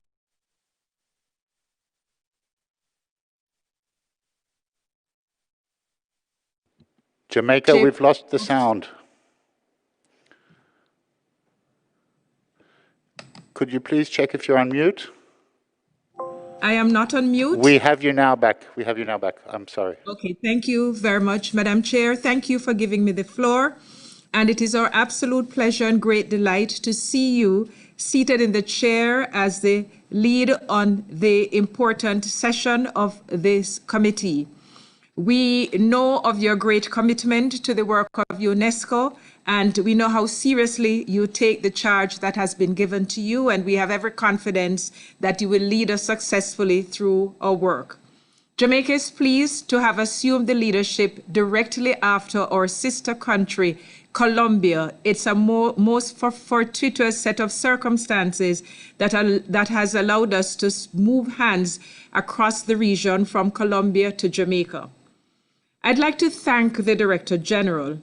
Jamaica, we've lost the sound. Could you please check if you're on mute? I am not on mute. We have you now back. We have you now back. I'm sorry. Okay, thank you very much, Madam Chair. Thank you for giving me the floor. And it is our absolute pleasure and great delight to see you seated in the chair as the lead on the important session of this committee. We know of your great commitment to the work of UNESCO, and we know how seriously you take the charge that has been given to you, and we have every confidence that you will lead us successfully through our work. Jamaica is pleased to have assumed the leadership directly after our sister country, Colombia. It's a most fortuitous set of circumstances that has allowed us to move hands across the region from Colombia to Jamaica. I'd like to thank the Director General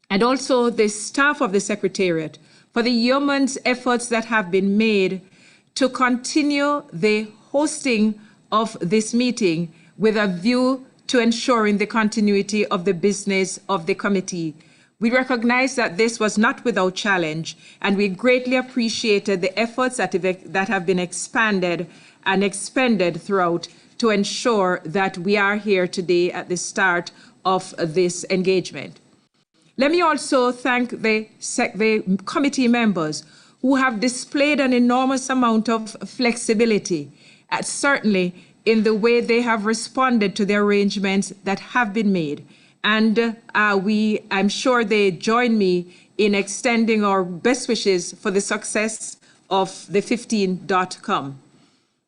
and also the staff of the Secretariat for the yeoman's efforts that have been made to continue the hosting of this meeting with a view to ensuring the continuity of the business of the committee. We recognize that this was not without challenge, and we greatly appreciated the efforts that have been expanded and expended throughout to ensure that we are here today at the start of this engagement. Let me also thank the committee members who have displayed an enormous amount of flexibility, certainly in the way they have responded to the arrangements that have been made. And I'm sure they join me in extending our best wishes for the success of the 15.com.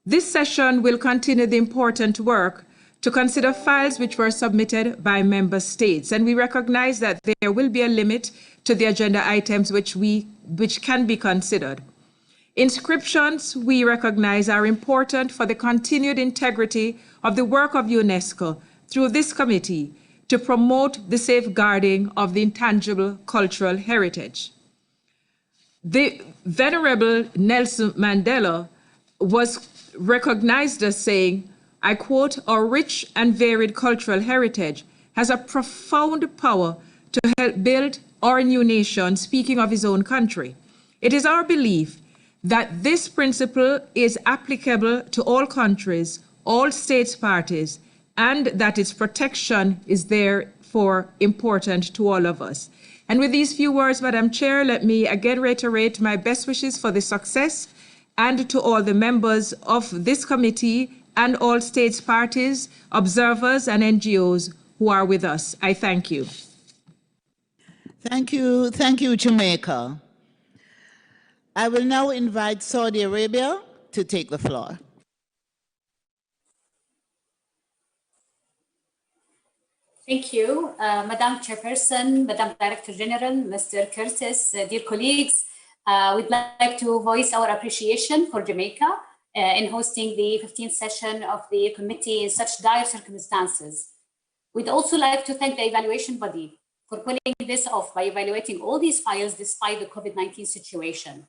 This session will continue the important work to consider files which were submitted by member states. And we recognize that there will be a limit to the agenda items which can be considered. Inscriptions, we recognize, are important for the continued integrity of the work of UNESCO through this committee to promote the safeguarding of the intangible cultural heritage. The Venerable Nelson Mandela was recognized as saying, I quote, our rich and varied cultural heritage has a profound power to help build our new nation, speaking of his own country. It is our belief that this principle is applicable to all countries, all states parties, and that its protection is therefore important to all of us. And with these few words, Madam Chair, let me again reiterate my best wishes for the success and to all the members of this committee and all states parties, observers and NGOs who are with us. I thank you. Thank you, Jamaica. I will now invite Saudi Arabia to take the floor. Thank you, Madam Chairperson, Madam Director General, Mr. Curtis, dear colleagues. We'd like to voice our appreciation for Jamaica in hosting the 15th session of the committee in such dire circumstances. We'd also like to thank the evaluation body for pulling this off by evaluating all these files despite the COVID-19 situation.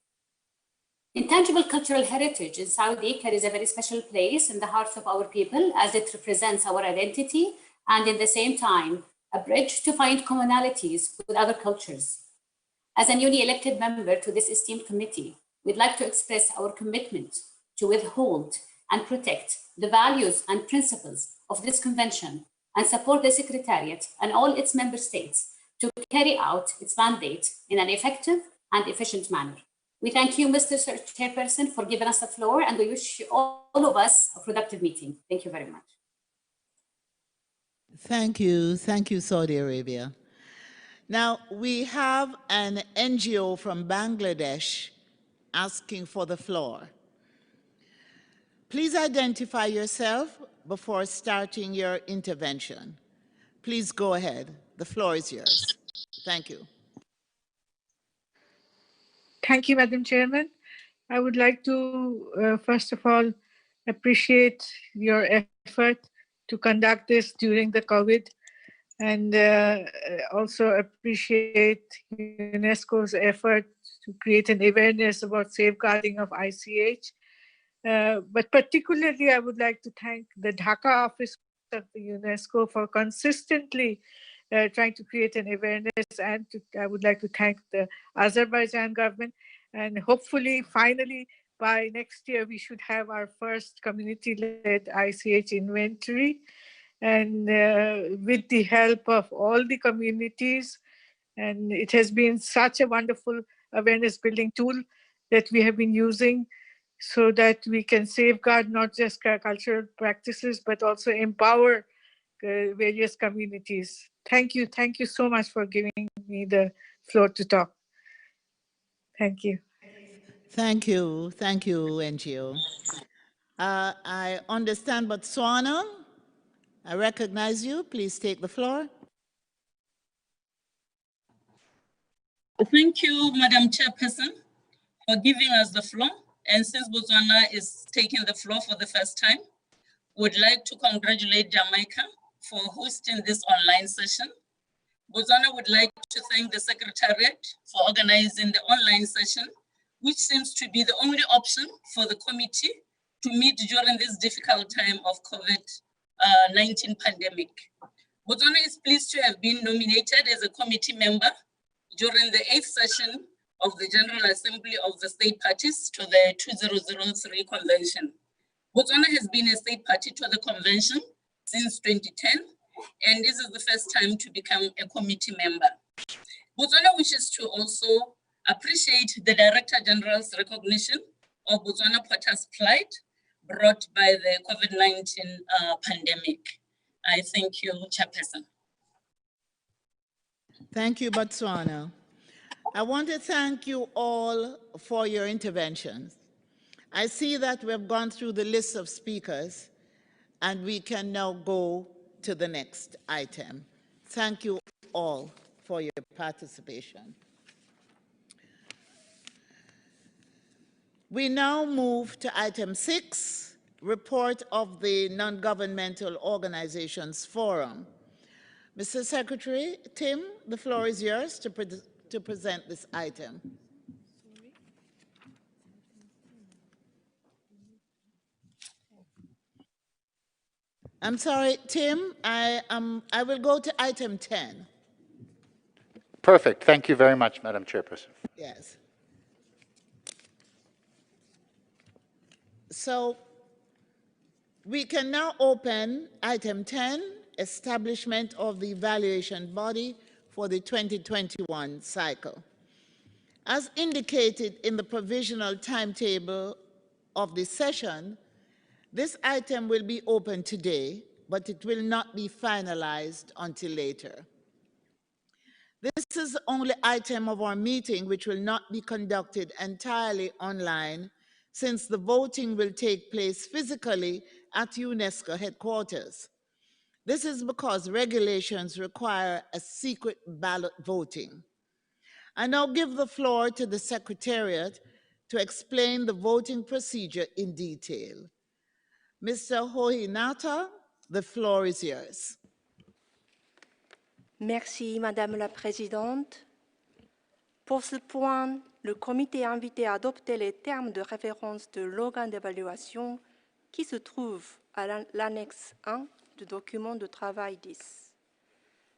Intangible cultural heritage in Saudi carries a very special place in the hearts of our people as it represents our identity and at the same time, a bridge to find commonalities with other cultures. As a newly elected member to this esteemed committee, we'd like to express our commitment to withhold and protect the values and principles of this convention and support the Secretariat and all its member states to carry out its mandate in an effective and efficient manner. We thank you, Mr. Chairperson, for giving us the floor, and we wish all of us a productive meeting. Thank you very much. Thank you, Saudi Arabia. Now, we have an NGO from Bangladesh asking for the floor. Please identify yourself before starting your intervention. Please go ahead. The floor is yours. Thank you. Thank you, Madam Chairman. I would like to, first of all, appreciate your effort to conduct this during the COVID, and also appreciate UNESCO's effort to create an awareness about safeguarding of ICH. But particularly, I would like to thank the Dhaka office of the UNESCO for consistently trying to create an awareness, and I would like to thank the Azerbaijan government. And hopefully, finally, by next year, we should have our first community-led ICH inventory. And with the help of all the communities, and it has been such a wonderful awareness building tool that we have been using so that we can safeguard not just cultural practices, but also empower various communities. Thank you. Thank you so much for giving me the floor to talk. Thank you. Thank you. Thank you, NGO. I understand Botswana. I recognize you. Please take the floor. Thank you, Madam Chairperson, for giving us the floor. And since Botswana is taking the floor for the first time, would like to congratulate Jamaica for hosting this online session. Botswana would like to thank the Secretariat for organizing the online session, which seems to be the only option for the committee to meet during this difficult time of COVID-19 pandemic. Botswana is pleased to have been nominated as a committee member during the 8th session of the General Assembly of the State Parties to the 2003 Convention. Botswana has been a state party to the convention since 2010, and this is the first time to become a committee member. Botswana wishes to also appreciate the Director General's recognition of Botswana Potter's plight brought by the COVID-19 pandemic. I thank you, Chairperson. Thank you, Botswana. I want to thank you all for your interventions. I see that we've gone through the list of speakers, and we can now go to the next item. Thank you all for your participation. We now move to item 6, report of the Non-Governmental Organizations Forum. Mr. Secretary, Tim, the floor is yours to present this item. I'm sorry, Tim, I will go to item 10. Perfect. Thank you very much, Madam Chairperson. Yes. So we can now open item 10, establishment of the evaluation body for the 2021 cycle. As indicated in the provisional timetable of the session, this item will be open today, but it will not be finalized until later. This is the only item of our meeting which will not be conducted entirely online, since the voting will take place physically at UNESCO headquarters. This is because regulations require a secret ballot voting. I now give the floor to the Secretariat to explain the voting procedure in detail. Mr. Hohinata, the floor is yours. Merci, Madame la Présidente. Pour ce point, le comité est invité à adopter les termes de référence de l'organe d'évaluation qui se trouve à l'annexe 1 du document de travail 10.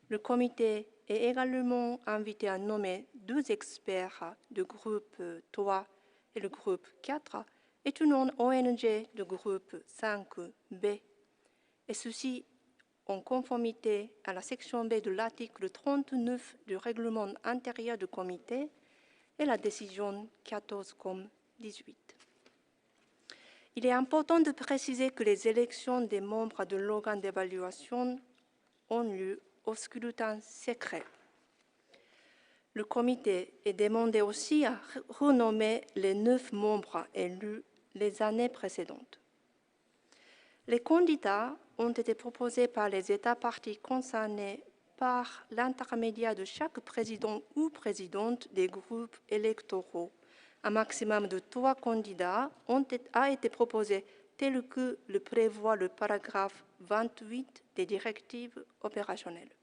Le comité est également invité à nommer 2 experts du groupe 3 et le groupe 4 et une ONG du groupe 5B, et ceci en conformité à la section B de l'article 39 du règlement intérieur du comité et la décision 14/18. Il est important de préciser que les élections des membres de l'organe d'évaluation ont lieu au scrutin secret. Le comité est demandé aussi à renommer les 9 membres élus les années précédentes. Les candidats ont été proposés par les États parties concernés par l'intermédiaire de chaque président ou présidente des groupes électoraux. Un maximum de 3 candidats a été proposé tel que le prévoit le paragraphe 28 des directives opérationnelles.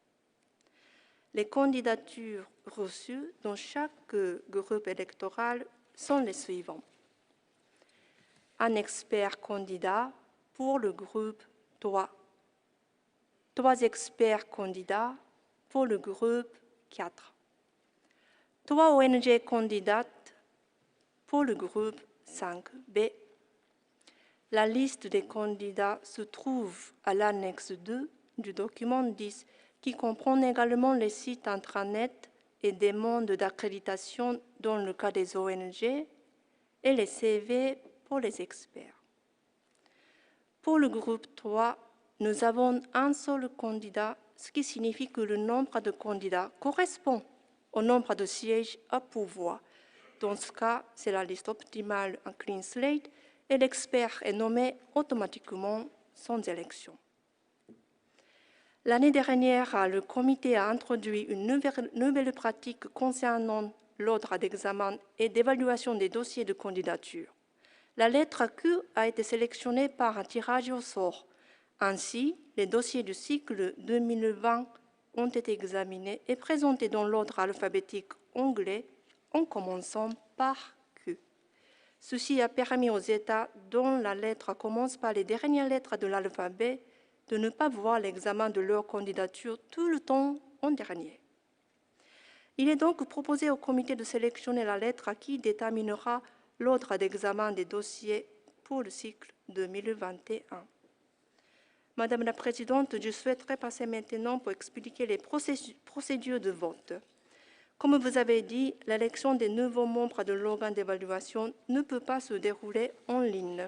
Les candidatures reçues dans chaque groupe électoral sont les suivants. Un expert candidat pour le groupe 3. 3 experts candidats pour le groupe 4. 3 ONG candidates pour le groupe 5B. La liste des candidats se trouve à l'annexe 2 du document 10 qui comprend également les sites intranet et demandes d'accréditation dans le cas des ONG et les CV pour les experts. Pour le groupe 3, nous avons un seul candidat, ce qui signifie que le nombre de candidats correspond au nombre de sièges à pourvoir. Dans ce cas, c'est la liste optimale en clean slate et l'expert est nommé automatiquement sans élection. L'année dernière, le comité a introduit une nouvelle pratique concernant l'ordre d'examen et d'évaluation des dossiers de candidature. La lettre Q a été sélectionnée par un tirage au sort. Ainsi, les dossiers du cycle 2020 ont été examinés et présentés dans l'ordre alphabétique anglais en commençant par Q. Ceci a permis aux États dont la lettre commence par les dernières lettres de l'alphabet de ne pas voir l'examen de leur candidature tout le temps en dernier. Il est donc proposé au comité de sélectionner la lettre qui déterminera l'ordre d'examen des dossiers pour le cycle 2021. Madame la Présidente, je souhaiterais passer maintenant pour expliquer les procédures de vote. Comme vous avez dit, l'élection des nouveaux membres de l'organe d'évaluation ne peut pas se dérouler en ligne.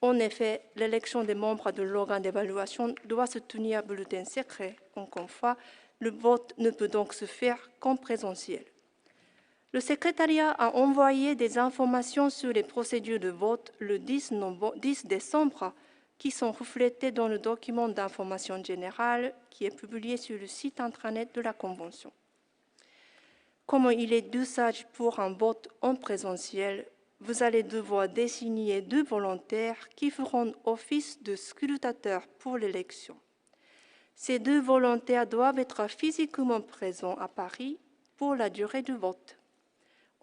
En effet, l'élection des membres de l'organe d'évaluation doit se tenir à bulletin secret. Encore une fois, le vote ne peut donc se faire qu'en présentiel. Le secrétariat a envoyé des informations sur les procédures de vote le 10 décembre qui sont reflétées dans le document d'information générale qui est publié sur le site intranet de la Convention. Comme il est d'usage pour un vote en présentiel, vous allez devoir désigner 2 volontaires qui feront office de scrutateurs pour l'élection. Ces 2 volontaires doivent être physiquement présents à Paris pour la durée du vote.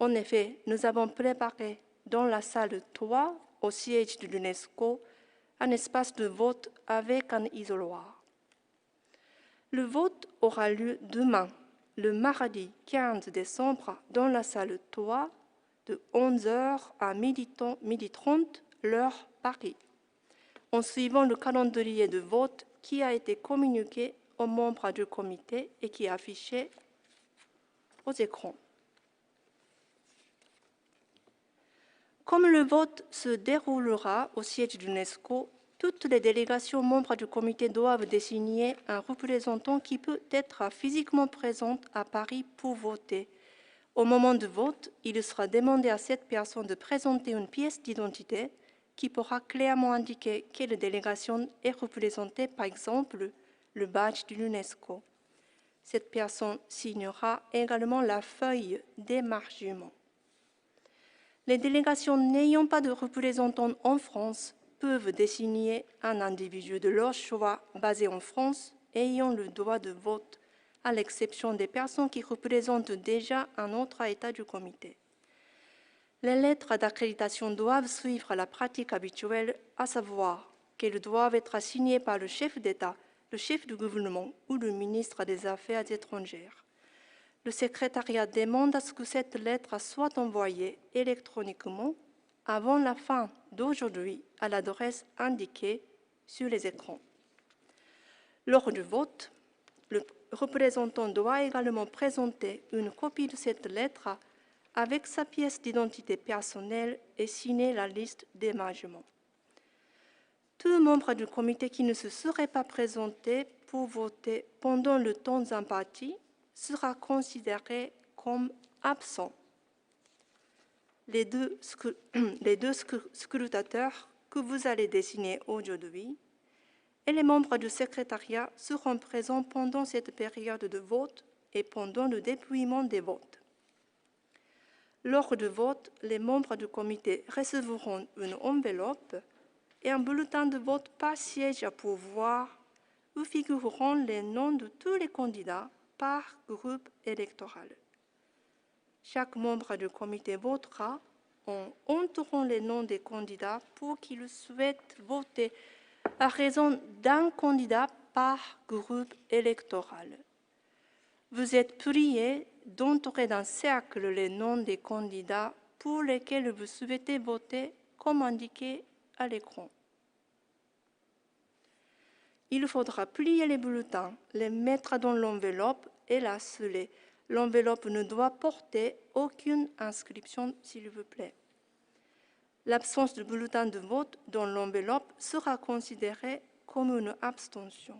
En effet, nous avons préparé dans la salle 3, au siège de l'UNESCO, un espace de vote avec un isoloir. Le vote aura lieu demain, le mardi 15 décembre, dans la salle 3, de 11h à 12h30, l'heure Paris, en suivant le calendrier de vote qui a été communiqué aux membres du comité et qui est affiché aux écrans. Comme le vote se déroulera au siège de l'UNESCO, toutes les délégations membres du comité doivent désigner un représentant qui peut être physiquement présent à Paris pour voter. Au moment du vote, il sera demandé à cette personne de présenter une pièce d'identité qui pourra clairement indiquer quelle délégation est représentée, par exemple le badge de l'UNESCO. Cette personne signera également la feuille d'émargement. Les délégations n'ayant pas de représentant en France peuvent désigner un individu de leur choix basé en France ayant le droit de vote, à l'exception des personnes qui représentent déjà un autre État du comité. Les lettres d'accréditation doivent suivre la pratique habituelle, à savoir qu'elles doivent être signées par le chef d'État, le chef du gouvernement ou le ministre des Affaires étrangères. Le secrétariat demande à ce que cette lettre soit envoyée électroniquement avant la fin d'aujourd'hui à l'adresse indiquée sur les écrans. Lors du vote, le représentant doit également présenter une copie de cette lettre avec sa pièce d'identité personnelle et signer la liste d'émargement. Tout membre du comité qui ne se serait pas présenté pour voter pendant le temps imparti sera considéré comme absent. Les deux scrutateurs que vous allez désigner aujourd'hui et les membres du secrétariat seront présents pendant cette période de vote et pendant le dépouillement des votes. Lors du vote, les membres du comité recevront une enveloppe et un bulletin de vote par siège à pourvoir où figureront les noms de tous les candidats par groupe électoral. Chaque membre du comité votera en entourant les noms des candidats pour qu'ils souhaitent voter à raison d'un candidat par groupe électoral. Vous êtes priés d'entourer d'un cercle les noms des candidats pour lesquels vous souhaitez voter, comme indiqué à l'écran. Il faudra plier les bulletins, les mettre dans l'enveloppe et la sceller. L'enveloppe ne doit porter aucune inscription, s'il vous plaît. L'absence de bulletin de vote dans l'enveloppe sera considérée comme une abstention.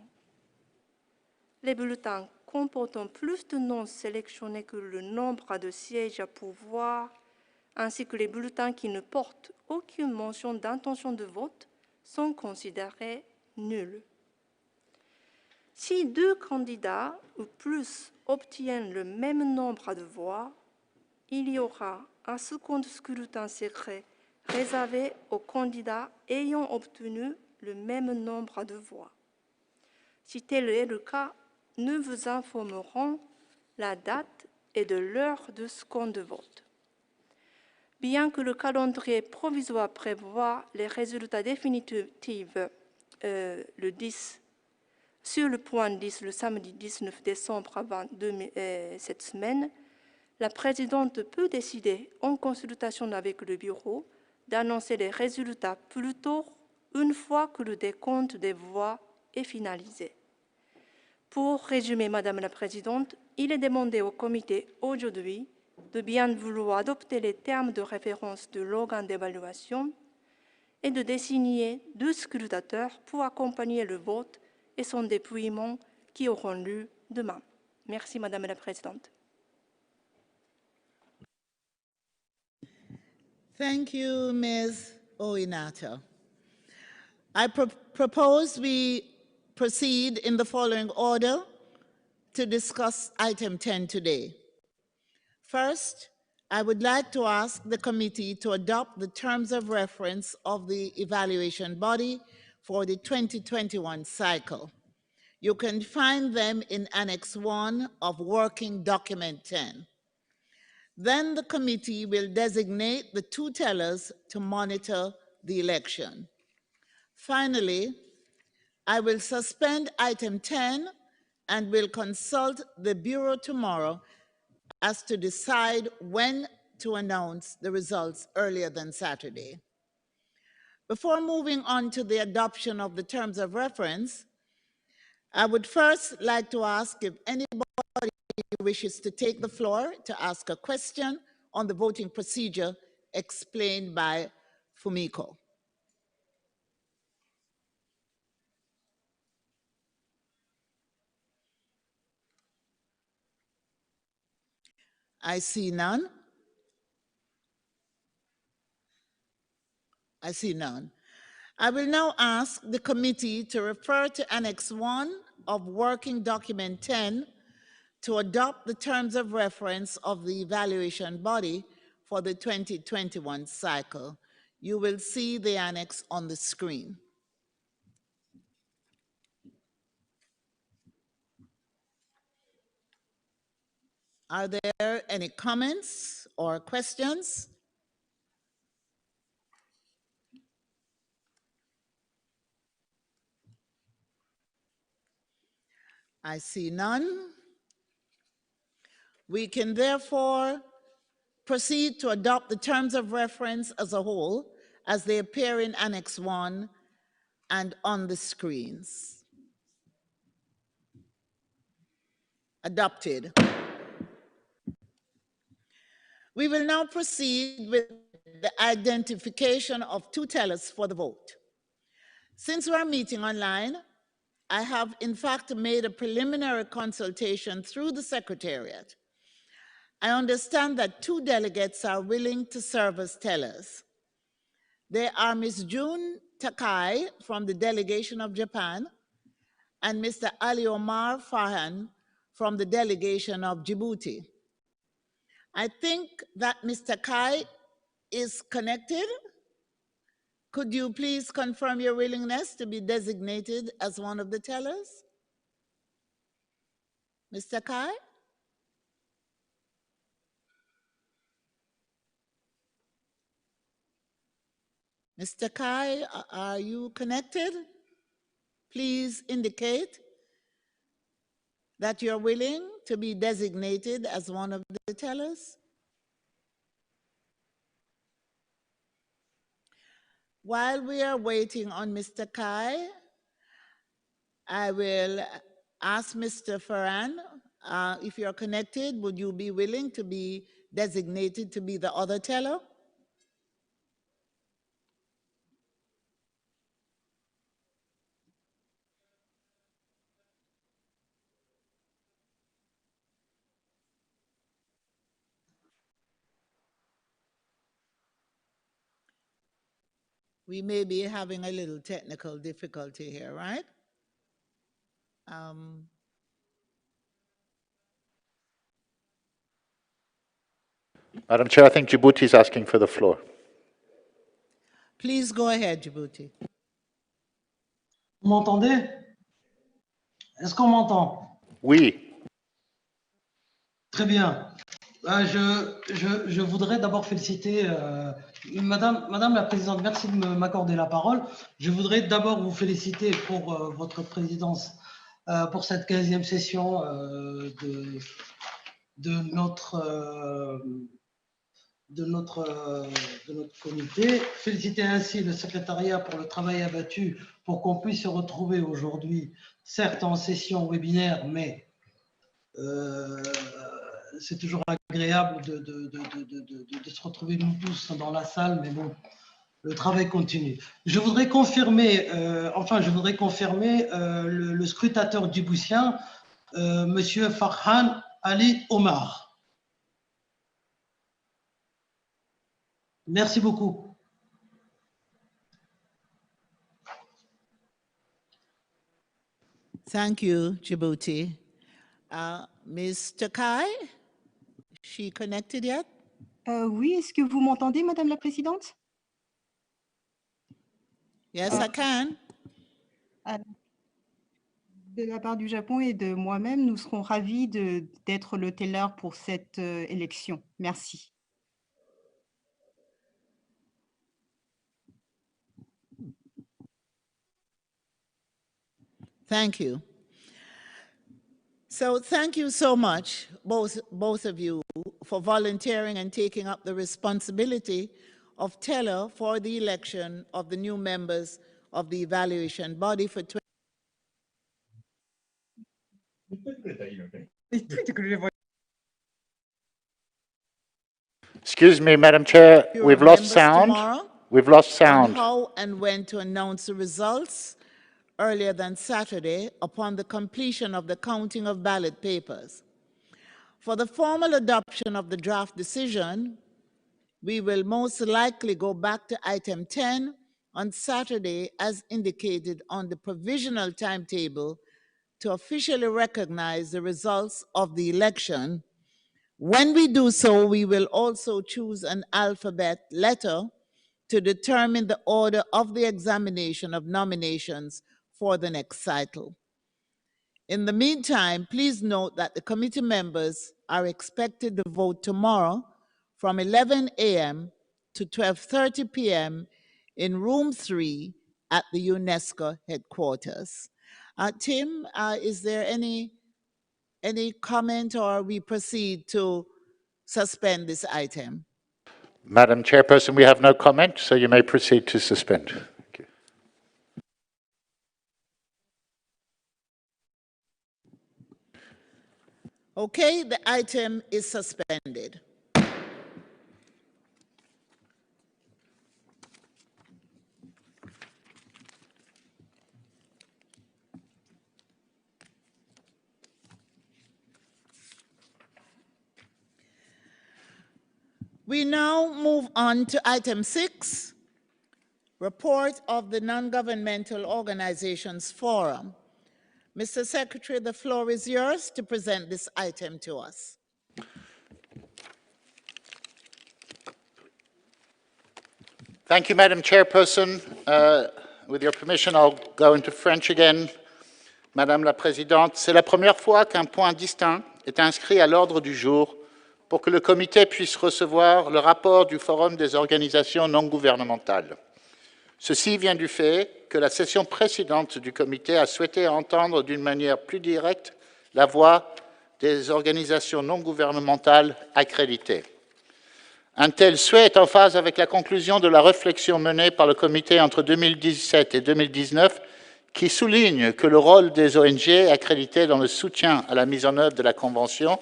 Les bulletins comportant plus de noms sélectionnés que le nombre de sièges à pourvoir, ainsi que les bulletins qui ne portent aucune mention d'intention de vote, sont considérés nuls. Si 2 candidats ou plus obtiennent le même nombre de voix, il y aura un second scrutin secret réservé aux candidats ayant obtenu le même nombre de voix. Si tel est le cas, nous vous informerons la date et de l'heure du second vote. Bien que le calendrier provisoire prévoit les résultats définitifs le 10, sur le point 10, le samedi 19 décembre cette semaine, la présidente peut décider, en consultation avec le bureau, d'annoncer les résultats plus tôt, une fois que le décompte des voix est finalisé. Pour résumer, Madame la Présidente, il est demandé au comité aujourd'hui de bien vouloir adopter les termes de référence de l'organe d'évaluation et de désigner 2 scrutateurs pour accompagner le vote et son dépouillement qui auront lieu demain. Merci, Madame la Présidente. Thank you, Ms. Oinato. I propose we proceed in the following order to discuss item 10 today. First, I would like to ask the committee to adopt the terms of reference of the evaluation body for the 2021 cycle. You can find them in Annex 1 of Working Document 10. Then the committee will designate the 2 tellers to monitor the election. Finally, I will suspend item 10 and will consult the Bureau tomorrow as to decide when to announce the results earlier than Saturday. Before moving on to the adoption of the terms of reference, I would first like to ask if anybody wishes to take the floor to ask a question on the voting procedure explained by Fumiko. I see none. I see none. I will now ask the committee to refer to Annex 1 of Working Document 10 to adopt the terms of reference of the evaluation body for the 2021 cycle. You will see the annex on the screen. Are there any comments or questions? I see none. We can therefore proceed to adopt the terms of reference as a whole as they appear in Annex 1 and on the screens. Adopted. We will now proceed with the identification of 2 tellers for the vote. Since we're meeting online, I have in fact made a preliminary consultation through the Secretariat. I understand that 2 delegates are willing to serve as tellers. They are Ms. June Takai from the delegation of Japan, and Mr. Ali Omar Farhan from the delegation of Djibouti. I think that Mr. Kai is connected. Could you please confirm your willingness to be designated as one of the tellers? Mr. Kai? Mr. Kai, are you connected? Please indicate that you're willing to be designated as one of the tellers. While we are waiting on Mr. Kai, I will ask Mr. Farhan, if you're connected, would you be willing to be designated to be the other teller? We may be having a little technical difficulty here, right? Madam Chair, I think Djibouti is asking for the floor. Please go ahead, Djibouti. Vous m'entendez? Est-ce qu'on m'entend? Oui. Très bien. Je voudrais d'abord féliciter Madame la Présidente, merci de m'accorder la parole. Je voudrais d'abord vous féliciter pour votre présidence, pour cette 15e session de notre comité. Féliciter ainsi le secrétariat pour le travail abattu pour qu'on puisse se retrouver aujourd'hui, certes en session webinaire, mais c'est toujours agréable de se retrouver nous tous dans la salle, mais bon, le travail continue. Je voudrais confirmer, le scrutateur djiboutien, Monsieur Farhan Ali Omar. Merci beaucoup. Thank you, Djibouti. Mr. Kai, is she connected yet? Oui, est-ce que vous m'entendez, Madame la Présidente? Yes, I can. De la part du Japon et de moi-même, nous serons ravis d'être le teller pour cette élection. Merci. Thank you. So thank you so much, both of you, for volunteering and taking up the responsibility of teller for the election of the new members of the evaluation body for Excuse me, Madam Chair, we've lost sound. We've lost sound. On how and when to announce the results earlier than Saturday upon the completion of the counting of ballot papers. For the formal adoption of the draft decision, we will most likely go back to item 10 on Saturday as indicated on the provisional timetable to officially recognize the results of the election. When we do so, we will also choose an alphabet letter to determine the order of the examination of nominations for the next cycle. In the meantime, please note that the committee members are expected to vote tomorrow from 11 a.m. to 12:30 p.m. in room 3 at the UNESCO headquarters. Tim, is there any comment, or we proceed to suspend this item? Madam Chairperson, we have no comment, so you may proceed to suspend. Thank you. Okay, the item is suspended. We now move on to item 6, report of the Non-Governmental Organizations Forum. Mr. Secretary, the floor is yours to present this item to us. Thank you, Madam Chairperson. With your permission, I'll go into French again. Madame la Présidente, c'est la première fois qu'un point distinct est inscrit à l'ordre du jour pour que le comité puisse recevoir le rapport du Forum des organisations non gouvernementales. Ceci vient du fait que la session précédente du comité a souhaité entendre d'une manière plus directe la voix des organisations non gouvernementales accréditées. Un tel souhait est en phase avec la conclusion de la réflexion menée par le comité entre 2017 et 2019 qui souligne que le rôle des ONG accréditées dans le soutien à la mise en œuvre de la Convention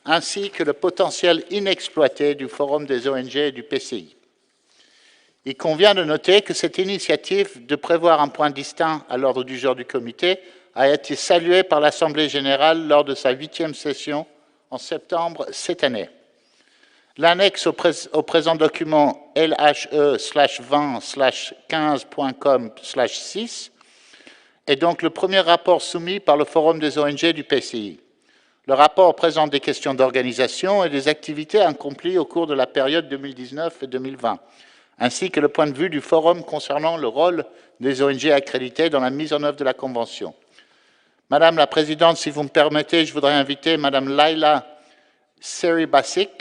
ainsi que le potentiel inexploité du Forum des ONG et du PCI. Il convient de noter que cette initiative de prévoir un point distinct à l'ordre du jour du comité a été saluée par l'Assemblée générale lors de sa 8e session en septembre cette année. L'annexe au présent document LHE/20/15.com/6 est donc le premier rapport soumis par le Forum des ONG du PCI. Le rapport présente des questions d'organisation et des activités accomplies au cours de la période 2019 et 2020, ainsi que le point de vue du Forum concernant le rôle des ONG accréditées dans la mise en œuvre de la Convention. Madame la Présidente, si vous me permettez, je voudrais inviter Madame Laila Seribasic,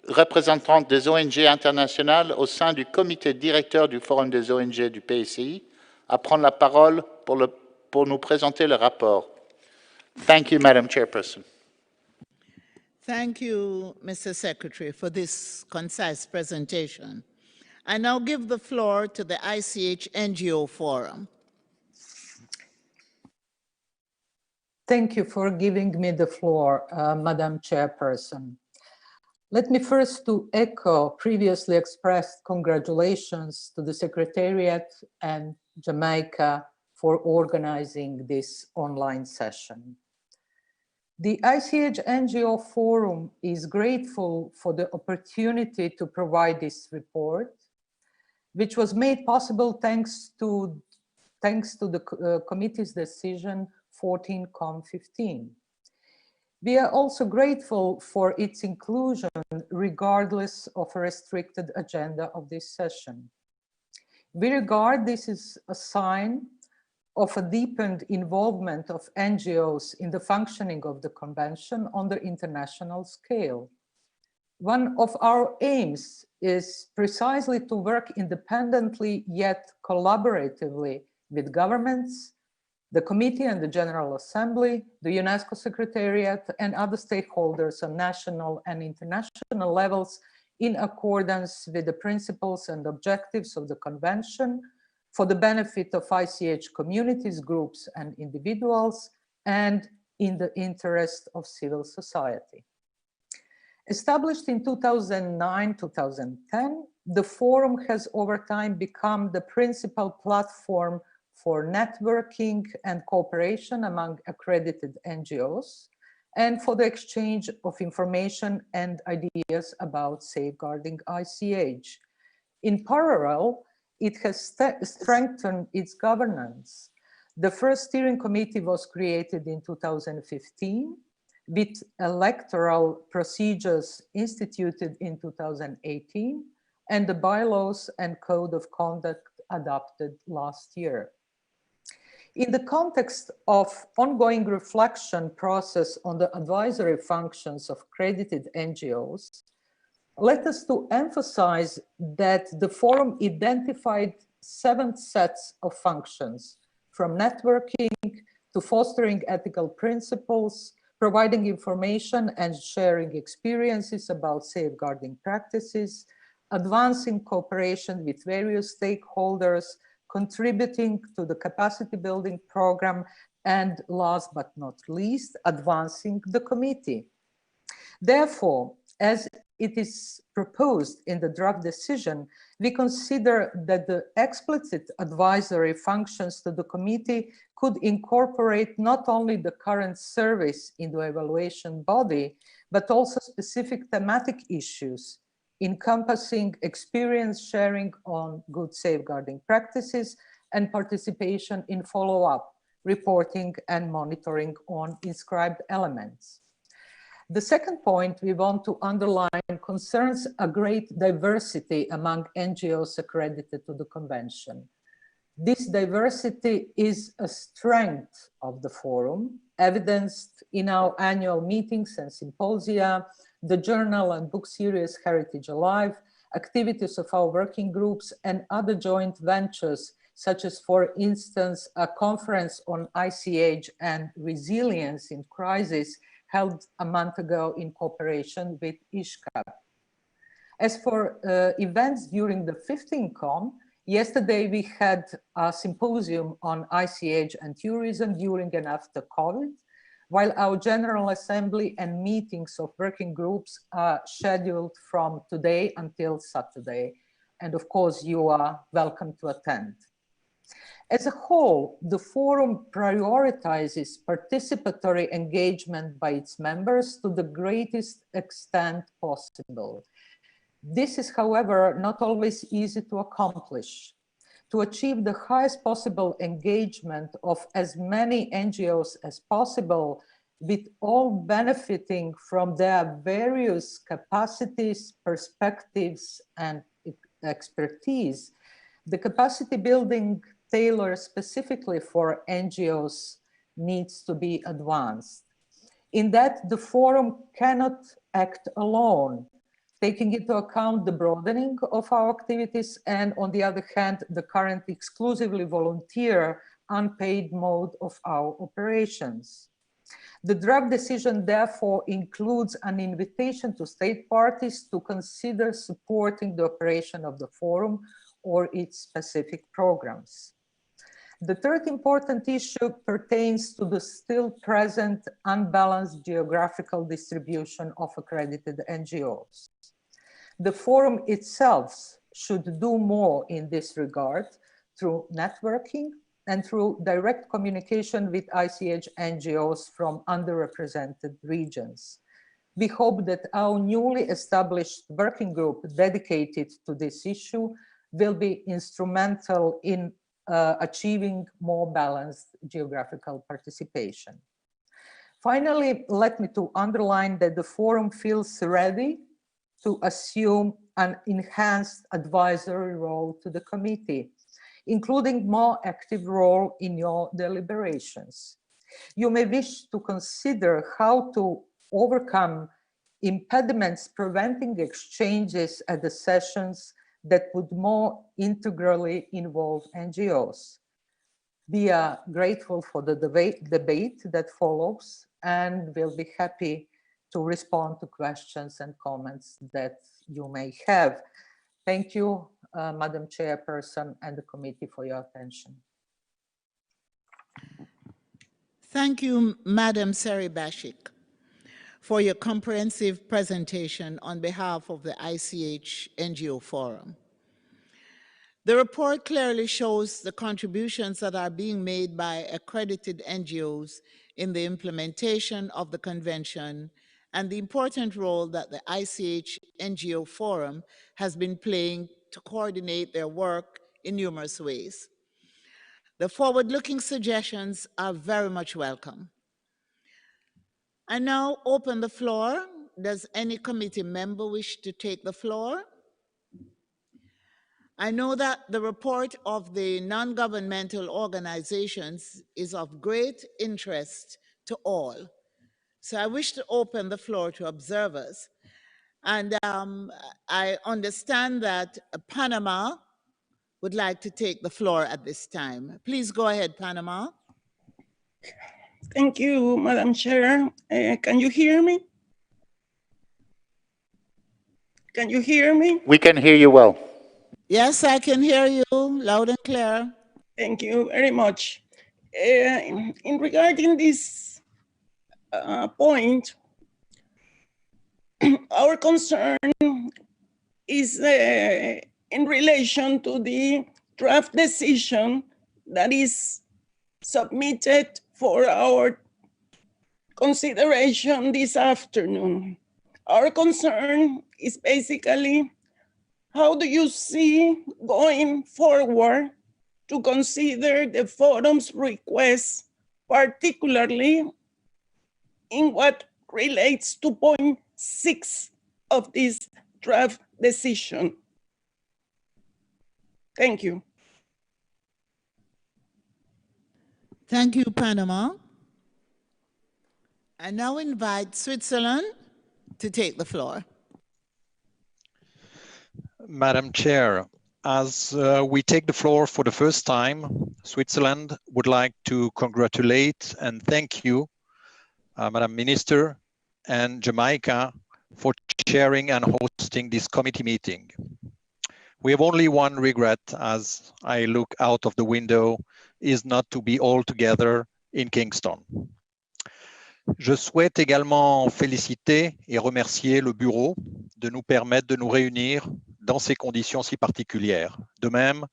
représentante des ONG internationales au sein du comité directeur du Forum des ONG du PCI, à prendre la parole pour nous présenter le rapport. Thank you, Madam Chairperson. Thank you, Mr. Secretary, for this concise presentation. I now give the floor to the ICH NGO Forum. Thank you for giving me the floor, Madam Chairperson. Let me first to echo previously expressed congratulations to the Secretariat and Jamaica for organizing this online session. The ICH NGO Forum is grateful for the opportunity to provide this report, which was made possible thanks to the committee's decision 14-COM-15. We are also grateful for its inclusion regardless of a restricted agenda of this session. We regard this as a sign of a deepened involvement of NGOs in the functioning of the Convention on the international scale. One of our aims is precisely to work independently yet collaboratively with governments, the Committee and the General Assembly, the UNESCO Secretariat, and other stakeholders on national and international levels in accordance with the principles and objectives of the Convention for the benefit of ICH communities, groups, and individuals, and in the interest of civil society. Established in 2009-2010, the Forum has over time become the principal platform for networking and cooperation among accredited NGOs and for the exchange of information and ideas about safeguarding ICH. In parallel, it has strengthened its governance. The first steering committee was created in 2015 with electoral procedures instituted in 2018 and the bylaws and code of conduct adopted last year. In the context of ongoing reflection process on the advisory functions of accredited NGOs, let us to emphasize that the Forum identified 7 sets of functions, from networking to fostering ethical principles, providing information and sharing experiences about safeguarding practices, advancing cooperation with various stakeholders, contributing to the capacity building program, and last but not least, advancing the committee. Therefore, as it is proposed in the draft decision, we consider that the explicit advisory functions to the committee could incorporate not only the current service in the evaluation body, but also specific thematic issues, encompassing experience sharing on good safeguarding practices and participation in follow-up, reporting and monitoring on inscribed elements. The second point we want to underline concerns a great diversity among NGOs accredited to the Convention. This diversity is a strength of the forum, evidenced in our annual meetings and symposia, the journal and book series Heritage Alive, activities of our working groups, and other joint ventures, such as, for instance, a conference on ICH and resilience in crisis held a month ago in cooperation with ISHCAP. As for events during the 15th COM, yesterday we had a symposium on ICH and tourism during and after COVID, while our General Assembly and meetings of working groups are scheduled from today until Saturday. And of course, you are welcome to attend. As a whole, the forum prioritizes participatory engagement by its members to the greatest extent possible. This is, however, not always easy to accomplish. To achieve the highest possible engagement of as many NGOs as possible, with all benefiting from their various capacities, perspectives, and expertise, the capacity building tailored specifically for NGOs needs to be advanced. In that, the forum cannot act alone, taking into account the broadening of our activities and, on the other hand, the current exclusively volunteer, unpaid mode of our operations. The draft decision therefore includes an invitation to state parties to consider supporting the operation of the forum or its specific programs. The third important issue pertains to the still present unbalanced geographical distribution of accredited NGOs. The forum itself should do more in this regard through networking and through direct communication with ICH NGOs from underrepresented regions. We hope that our newly established working group dedicated to this issue will be instrumental in achieving more balanced geographical participation. Finally, let me to underline that the forum feels ready to assume an enhanced advisory role to the committee, including more active role in your deliberations. You may wish to consider how to overcome impediments preventing exchanges at the sessions that would more integrally involve NGOs. We are grateful for the debate that follows and will be happy to respond to questions and comments that you may have. Thank you, Madam Chairperson and the committee, for your attention. Thank you, Madam Sari-Bashik, for your comprehensive presentation on behalf of the ICH NGO Forum. The report clearly shows the contributions that are being made by accredited NGOs in the implementation of the convention and the important role that the ICH NGO Forum has been playing to coordinate their work in numerous ways. The forward-looking suggestions are very much welcome. I now open the floor. Does any committee member wish to take the floor? I know that the report of the non-governmental organizations is of great interest to all. So I wish to open the floor to observers. And I understand that Panama would like to take the floor at this time. Please go ahead, Panama. Thank you, Madam Chair. Can you hear me? Can you hear me? We can hear you well. Yes, I can hear you loud and clear. Thank you very much. In regarding this point, our concern is in relation to the draft decision that is submitted for our consideration this afternoon. Our concern is basically, how do you see going forward to consider the forum's request, particularly in what relates to point 6 of this draft decision? Thank you. Thank you, Panama. I now invite Switzerland to take the floor. Madam Chair, as we take the floor for the first time, Switzerland would like to congratulate and thank you, Madam Minister, and Jamaica for chairing and hosting this committee meeting. We have only one regret as I look out of the window, is not to be all together in Kingston. Je souhaite également féliciter et remercier le bureau de nous permettre de nous réunir dans ces conditions si particulières. De même,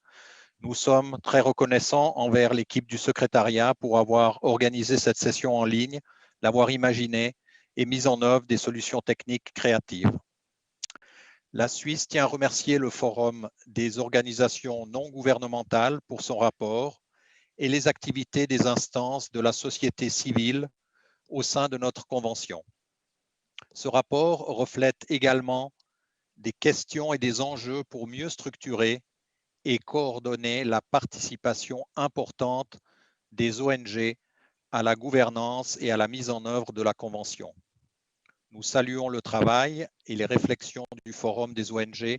nous sommes très reconnaissants envers l'équipe du secrétariat pour avoir organisé cette session en ligne, l'avoir imaginée et mis en œuvre des solutions techniques créatives. La Suisse tient à remercier le Forum des organisations non gouvernementales pour son rapport et les activités des instances de la société civile au sein de notre convention. Ce rapport reflète également des questions et des enjeux pour mieux structurer et coordonner la participation importante des ONG à la gouvernance et à la mise en œuvre de la Convention. Nous saluons le travail et les réflexions du Forum des ONG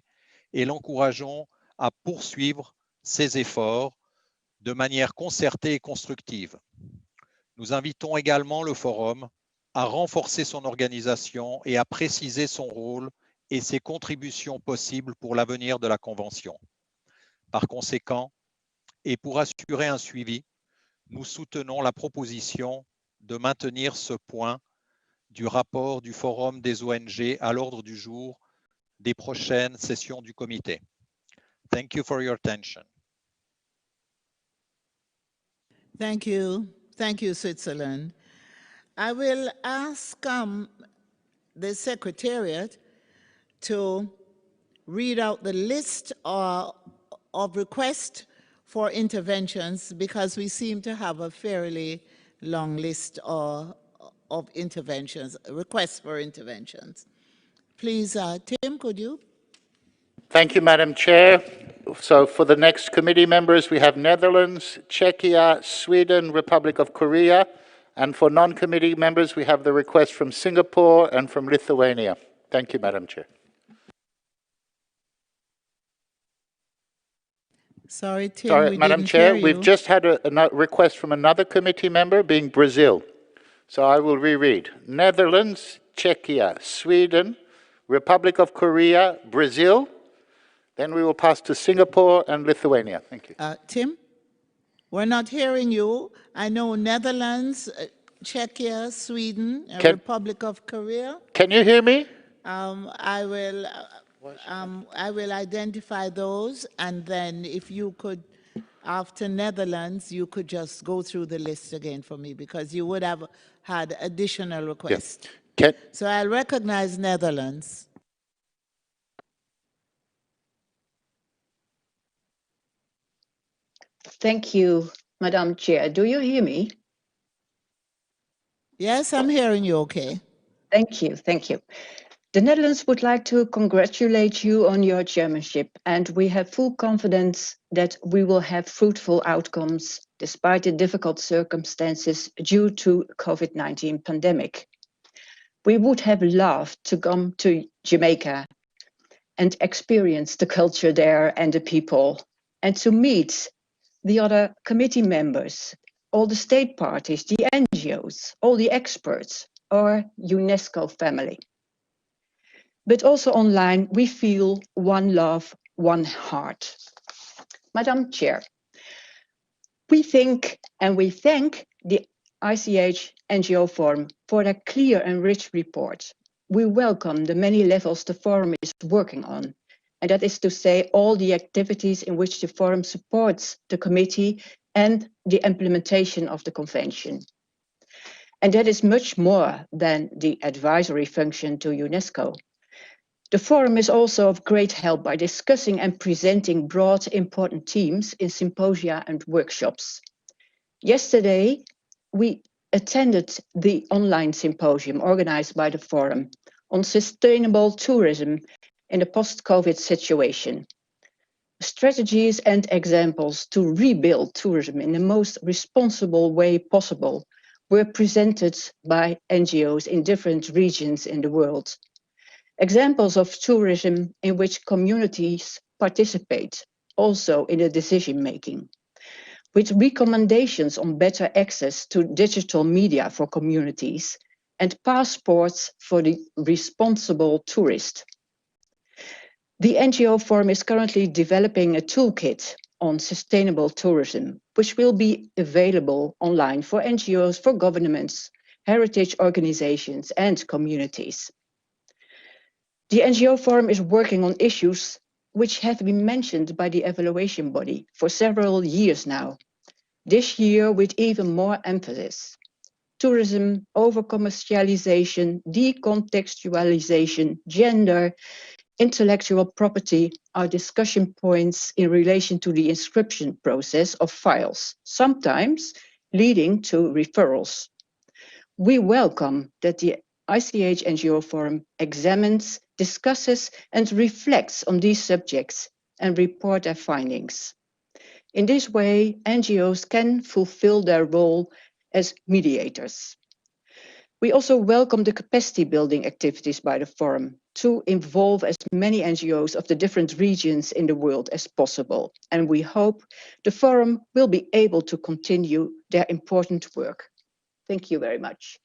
et l'encourageons à poursuivre ces efforts de manière concertée et constructive. Nous invitons également le Forum à renforcer son organisation et à préciser son rôle et ses contributions possibles pour l'avenir de la Convention. Par conséquent, et pour assurer un suivi, nous soutenons la proposition de maintenir ce point du rapport du Forum des ONG à l'ordre du jour des prochaines sessions du comité. Thank you for your attention. Thank you. Thank you, Switzerland. I will ask the Secretariat to read out the list of requests for interventions because we seem to have a fairly long list of interventions, requests for interventions. Please, Tim, could you? Thank you, Madam Chair. So for the next committee members, we have Netherlands, Czechia, Sweden, Republic of Korea, and for non-committee members, we have the request from Singapore and from Lithuania. Thank you, Madam Chair. Sorry, Tim, Sorry, Madam Chair, we've just had a request from another committee member, being Brazil. So I will reread. Netherlands, Czechia, Sweden, Republic of Korea, Brazil. Then we will pass to Singapore and Lithuania. Thank you. Tim, we're not hearing you. I know Netherlands, Czechia, Sweden, Republic of Korea. Can you hear me? I will identify those, and then if you could, after Netherlands, you could just go through the list again for me because you would have had additional requests. Yeah. So I'll recognize Netherlands. Thank you, Madam Chair. Do you hear me? Yes, I'm hearing you okay. Thank you, thank you. The Netherlands would like to congratulate you on your chairmanship, and we have full confidence that we will have fruitful outcomes despite the difficult circumstances due to COVID-19 pandemic. We would have loved to come to Jamaica and experience the culture there and the people, and to meet the other committee members, all the state parties, the NGOs, all the experts, our UNESCO family. But also online, we feel one love, one heart. Madam Chair, we think and we thank the ICH NGO Forum for their clear and rich report. We welcome the many levels the Forum is working on, and that is to say all the activities in which the Forum supports the committee and the implementation of the convention. And that is much more than the advisory function to UNESCO. The forum is also of great help by discussing and presenting broad, important themes in symposia and workshops. Yesterday, we attended the online symposium organized by the forum on sustainable tourism in a post-COVID situation. Strategies and examples to rebuild tourism in the most responsible way possible were presented by NGOs in different regions in the world. Examples of tourism in which communities participate, also in the decision-making, with recommendations on better access to digital media for communities and passports for the responsible tourist. The NGO Forum is currently developing a toolkit on sustainable tourism, which will be available online for NGOs, for governments, heritage organizations, and communities. The NGO Forum is working on issues which have been mentioned by the evaluation body for several years now, this year with even more emphasis. Tourism, over-commercialization, decontextualization, gender, intellectual property are discussion points in relation to the inscription process of files, sometimes leading to referrals. We welcome that the ICH NGO Forum examines, discusses, and reflects on these subjects and report their findings. In this way, NGOs can fulfill their role as mediators. We also welcome the capacity building activities by the forum to involve as many NGOs of the different regions in the world as possible. And we hope the forum will be able to continue their important work. Thank you very much.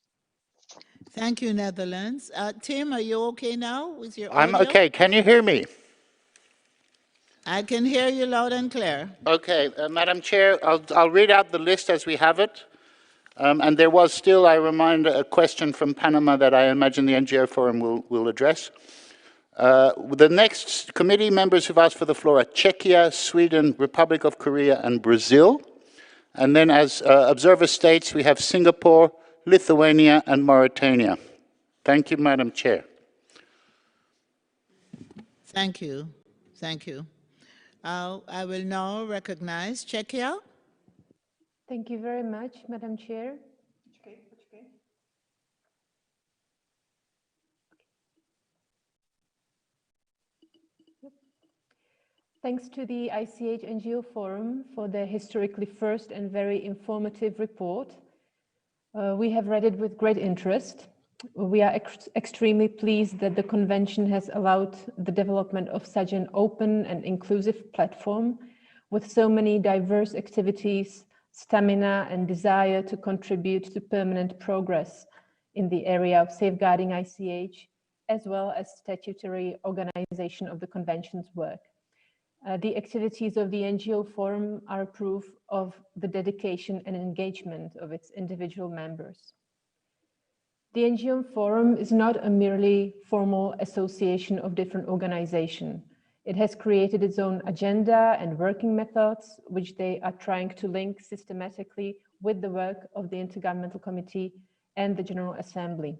Thank you, Netherlands. Tim, are you okay now with your I'm audio? okay. Can you hear me? I can hear you loud and clear. Okay, Madam Chair, I'll read out the list as we have it. And there was still, I remind, a question from Panama that I imagine the NGO Forum will address. The next committee members who've asked for the floor are Czechia, Sweden, Republic of Korea, and Brazil. And then as observer states, we have Singapore, Lithuania, and Mauritania. Thank you, Madam Chair. Thank you. Thank you. I will now recognize Czechia. Thank you very much, Madam Chair. Thanks to the ICH NGO Forum for their historically first and very informative report. We have read it with great interest. We are extremely pleased that the convention has allowed the development of such an open and inclusive platform with so many diverse activities, stamina, and desire to contribute to permanent progress in the area of safeguarding ICH, as well as statutory organization of the convention's work. The activities of the NGO Forum are proof of the dedication and engagement of its individual members. The NGO Forum is not a merely formal association of different organizations. It has created its own agenda and working methods, which they are trying to link systematically with the work of the Intergovernmental Committee and the General Assembly.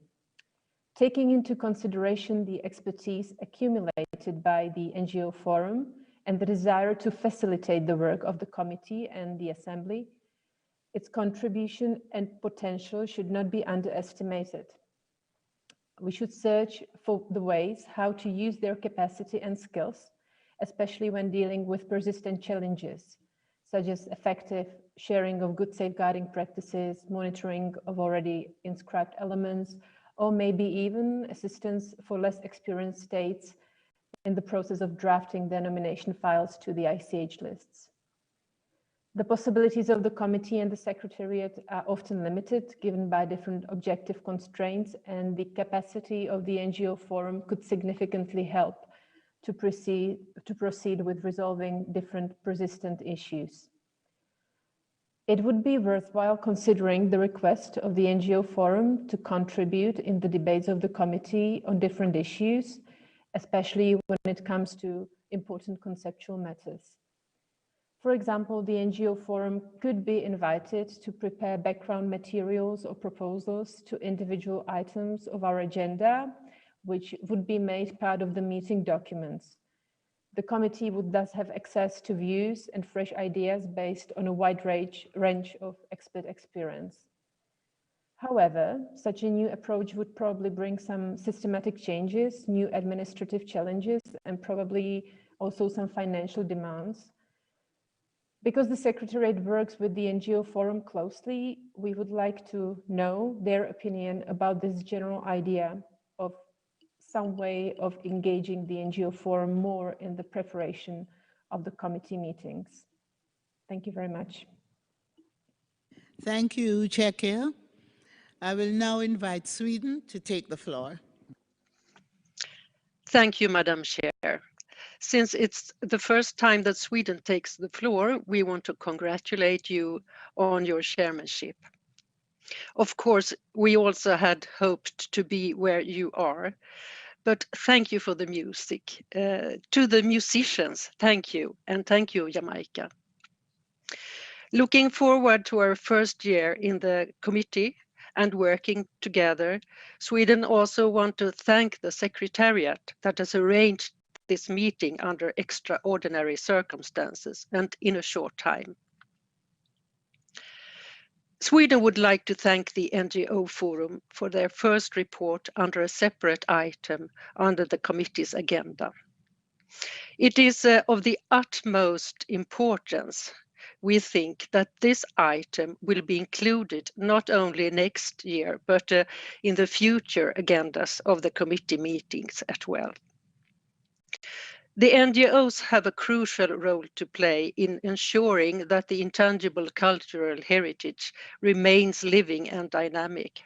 Taking into consideration the expertise accumulated by the NGO Forum and the desire to facilitate the work of the Committee and the Assembly, its contribution and potential should not be underestimated. We should search for the ways how to use their capacity and skills, especially when dealing with persistent challenges, such as effective sharing of good safeguarding practices, monitoring of already inscribed elements, or maybe even assistance for less experienced states in the process of drafting their nomination files to the ICH lists. The possibilities of the committee and the secretariat are often limited, given by different objective constraints, and the capacity of the NGO Forum could significantly help to proceed with resolving different persistent issues. It would be worthwhile considering the request of the NGO Forum to contribute in the debates of the committee on different issues, especially when it comes to important conceptual matters. For example, the NGO Forum could be invited to prepare background materials or proposals to individual items of our agenda, which would be made part of the meeting documents. The committee would thus have access to views and fresh ideas based on a wide range of expert experience. However, such a new approach would probably bring some systematic changes, new administrative challenges, and probably also some financial demands. Because the Secretariat works with the NGO Forum closely, we would like to know their opinion about this general idea of some way of engaging the NGO Forum more in the preparation of the committee meetings. Thank you very much. Thank you, Chair. I will now invite Sweden to take the floor. Thank you, Madam Chair. Since it's the first time that Sweden takes the floor, we want to congratulate you on your chairmanship. Of course, we also had hoped to be where you are, but thank you for the music. To the musicians, thank you, and thank you, Jamaica. Looking forward to our first year in the committee and working together, Sweden also want to thank the Secretariat that has arranged this meeting under extraordinary circumstances and in a short time. Sweden would like to thank the NGO Forum for their first report under a separate item under the committee's agenda. It is of the utmost importance, we think, that this item will be included not only next year, but in the future agendas of the committee meetings as well. The NGOs have a crucial role to play in ensuring that the intangible cultural heritage remains living and dynamic.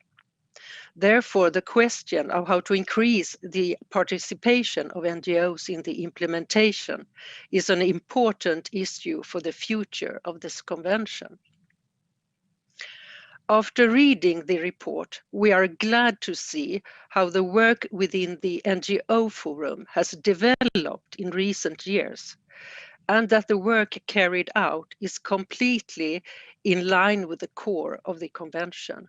Therefore, the question of how to increase the participation of NGOs in the implementation is an important issue for the future of this convention. After reading the report, we are glad to see how the work within the NGO Forum has developed in recent years, and that the work carried out is completely in line with the core of the convention.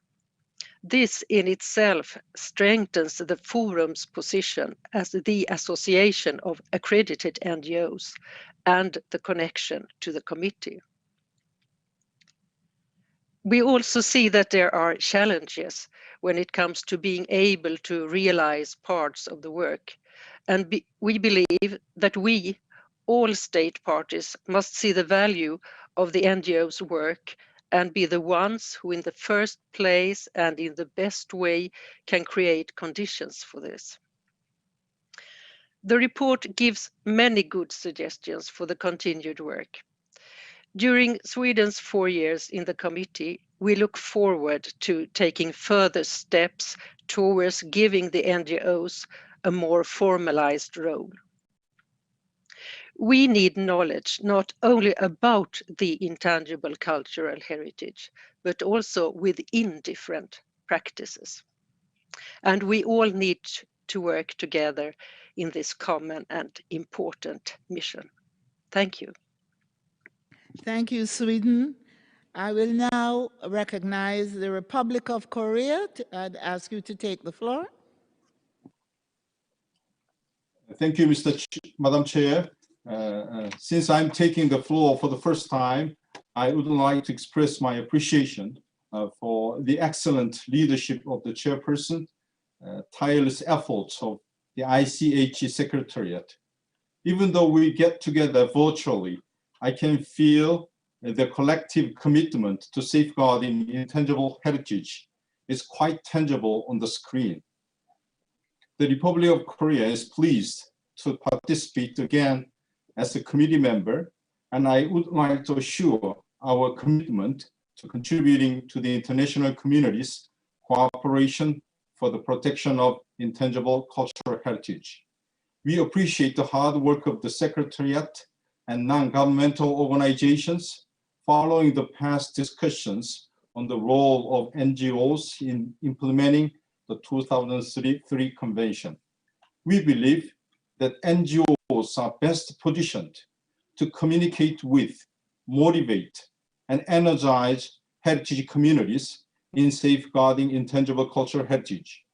This in itself strengthens the Forum's position as the association of accredited NGOs and the connection to the committee. We also see that there are challenges when it comes to being able to realize parts of the work. And we believe that we, all state parties, must see the value of the NGO's work and be the ones who in the first place and in the best way can create conditions for this. The report gives many good suggestions for the continued work. During Sweden's 4 years in the committee, we look forward to taking further steps towards giving the NGOs a more formalized role. We need knowledge not only about the intangible cultural heritage, but also within different practices. And we all need to work together in this common and important mission. Thank you. Thank you, Sweden. I will now recognize the Republic of Korea and ask you to take the floor. Thank you, Madam Chair. Since I'm taking the floor for the first time, I would like to express my appreciation for the excellent leadership of the chairperson, tireless efforts of the ICH Secretariat. Even though we get together virtually, I can feel the collective commitment to safeguarding intangible heritage is quite tangible on the screen. The Republic of Korea is pleased to participate again as a committee member, and I would like to assure our commitment to contributing to the international community's cooperation for the protection of intangible cultural heritage. We appreciate the hard work of the Secretariat and non-governmental organizations following the past discussions on the role of NGOs in implementing the 2003 Convention. We believe that NGOs are best positioned to communicate with motivate, and energize heritage communities in safeguarding intangible cultural heritage.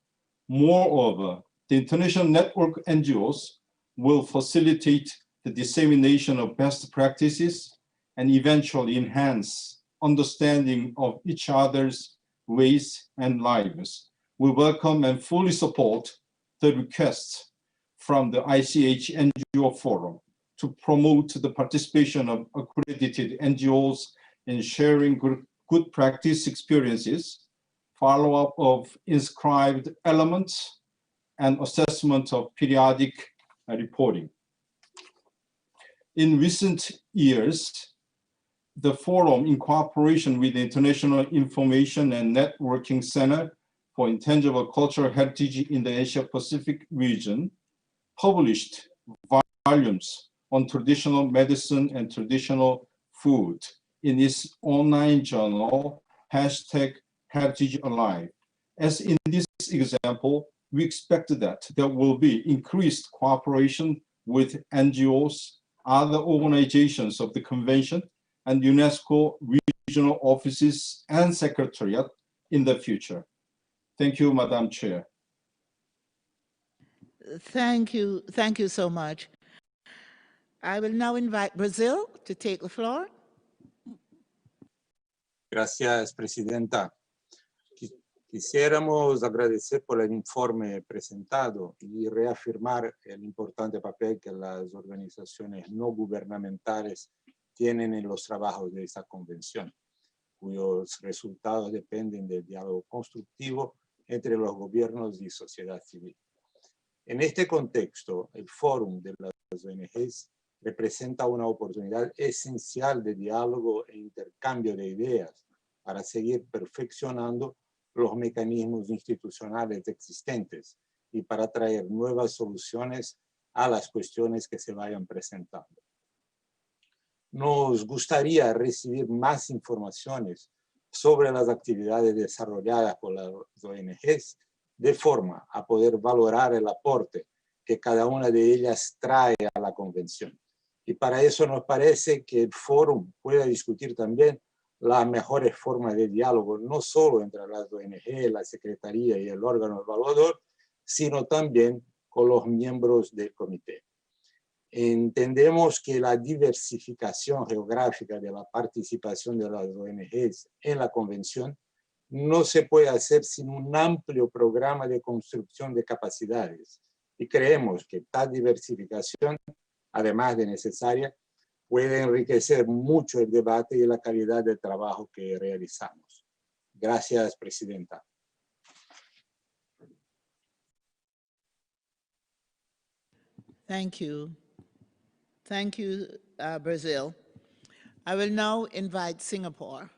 Moreover, the international network NGOs will facilitate the dissemination of best practices and eventually enhance understanding of each other's ways and lives. We welcome and fully support the requests from the ICH NGO Forum to promote the participation of accredited NGOs in sharing good practice experiences, follow-up of inscribed elements, and assessment of periodic reporting. In recent years, the forum, in cooperation with the International Information and Networking Center for Intangible Cultural Heritage in the Asia-Pacific region, published volumes on traditional medicine and traditional food in its online journal, #Heritage Alive. As in this example, we expect that there will be increased cooperation with NGOs, other organizations of the convention, and UNESCO regional offices and secretariat in the future. Thank you, Madam Chair. Thank you so much. I will now invite Brazil to take the floor. Gracias, Presidenta. Quisiéramos agradecer por el informe presentado y reafirmar el importante papel que las organizaciones no gubernamentales tienen en los trabajos de esta convención, cuyos resultados dependen del diálogo constructivo entre los gobiernos y sociedad civil. En este contexto, el Fórum de las ONGs representa una oportunidad esencial de diálogo e intercambio de ideas para seguir perfeccionando los mecanismos institucionales existentes y para traer nuevas soluciones a las cuestiones que se vayan presentando. Nos gustaría recibir más informaciones sobre las actividades desarrolladas por las ONGs de forma a poder valorar el aporte que cada una de ellas trae a la convención. Y para eso nos parece que el fórum pueda discutir también las mejores formas de diálogo, no solo entre las ONG, la Secretaría y el órgano evaluador, sino también con los miembros del comité. Entendemos que la diversificación geográfica de la participación de las ONGs en la convención no se puede hacer sin un amplio programa de construcción de capacidades. Y creemos que tal diversificación, además de necesaria, puede enriquecer mucho el debate y la calidad del trabajo que realizamos. Gracias, Presidenta. Thank you. Thank you, Brazil. I will now invite Singapore.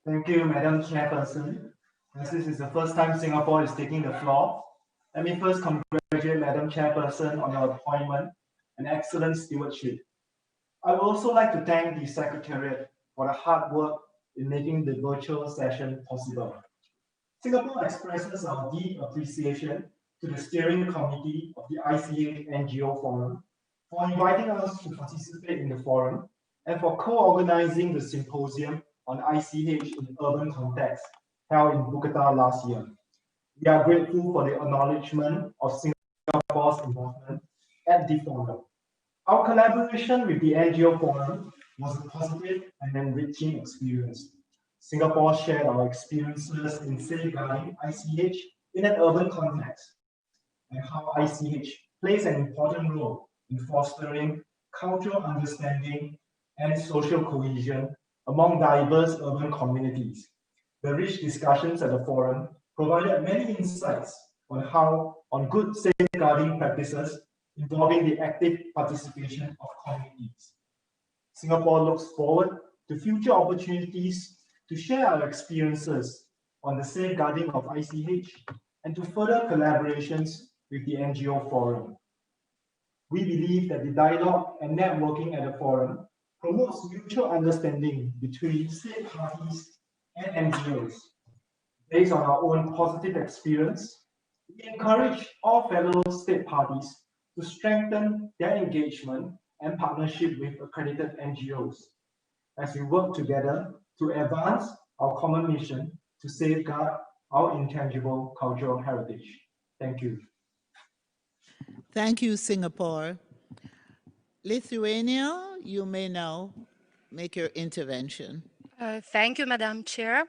Thank you, Madam Chairperson. As this is the first time Singapore is taking the floor, let me first congratulate Madam Chairperson on your appointment and excellent stewardship. I would also like to thank the Secretariat for the hard work in making the virtual session possible. Singapore expresses our deep appreciation to the Steering Committee of the ICH NGO Forum for inviting us to participate in the forum and for co-organizing the symposium on ICH in urban context held in Bogota last year. We are grateful for the acknowledgement of Singapore's involvement at the forum. Our collaboration with the NGO Forum was a positive and enriching experience. Singapore shared our experiences in safeguarding ICH in an urban context and how ICH plays an important role in fostering cultural understanding and social cohesion among diverse urban communities. The rich discussions at the forum provided many insights on good safeguarding practices involving the active participation of communities. Singapore looks forward to future opportunities to share our experiences on the safeguarding of ICH and to further collaborations with the NGO Forum. We believe that the dialogue and networking at the forum promotes mutual understanding between state parties and NGOs. Based on our own positive experience, we encourage all fellow state parties to strengthen their engagement and partnership with accredited NGOs as we work together to advance our common mission to safeguard our intangible cultural heritage. Thank you. Thank you, Singapore. Lithuania, you may now make your intervention. Thank you, Madam Chair.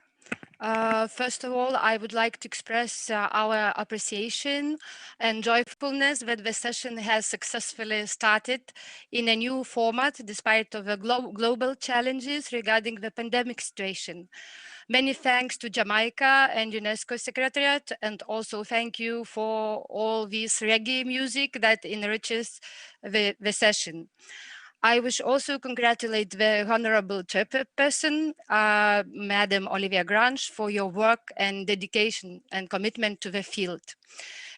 First of all, I would like to express our appreciation and joyfulness that the session has successfully started in a new format despite of the global challenges regarding the pandemic situation. Many thanks to Jamaica and UNESCO Secretariat, and also thank you for all this reggae music that enriches the session. I wish also congratulate the Honorable Chairperson, Madam Olivia Grange, for your work and dedication and commitment to the field.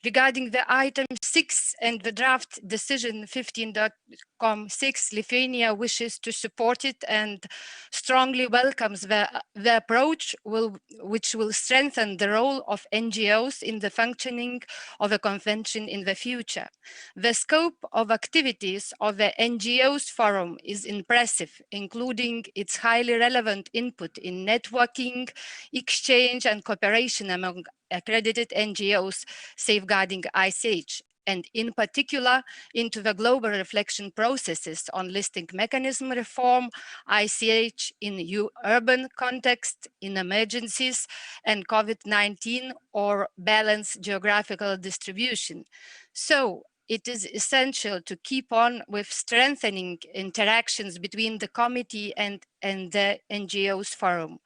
Regarding the item 6 and the draft decision 15.6, Lithuania wishes to support it and strongly welcomes the approach which will strengthen the role of NGOs in the functioning of the convention in the future. The scope of activities of the NGOs Forum is impressive, including its highly relevant input in networking, exchange and cooperation among accredited NGOs safeguarding ICH, and in particular into the global reflection processes on listing mechanism reform, ICH in urban context, in emergencies, and COVID-19 or balanced geographical distribution. So it is essential to keep on with strengthening interactions between the committee and the NGOs Forum.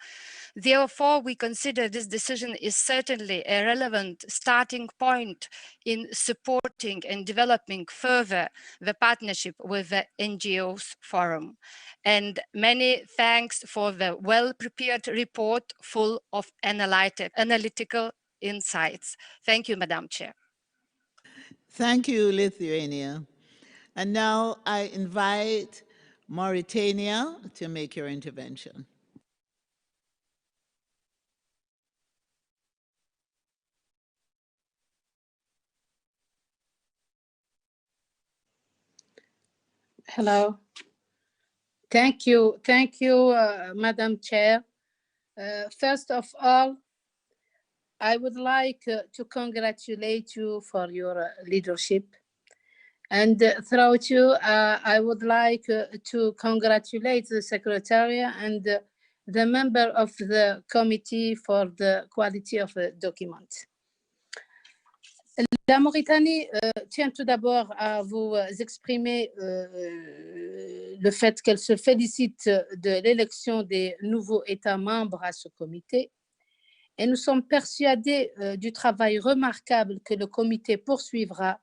Therefore, we consider this decision is certainly a relevant starting point in supporting and developing further the partnership with the NGOs Forum. And many thanks for the well-prepared report full of analytical insights. Thank you, Madam Chair. Thank you, Lithuania. And now I invite Mauritania to make your intervention. Hello. Thank you, Madam Chair. First of all, I would like to congratulate you for your leadership. And throughout you, I would like to congratulate the Secretariat and the member of the committee for the quality of the document. La Mauritanie tient tout d'abord à vous exprimer le fait qu'elle se félicite de l'élection des nouveaux États membres à ce comité. Et nous sommes persuadés du travail remarquable que le comité poursuivra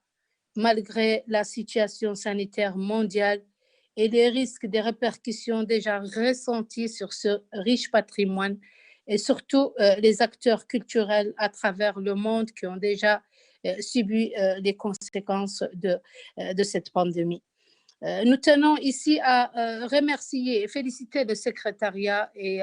malgré la situation sanitaire mondiale et les risques des répercussions déjà ressenties sur ce riche patrimoine et surtout les acteurs culturels à travers le monde qui ont déjà subi les conséquences de cette pandémie. Nous tenons ici à remercier et féliciter le secrétariat et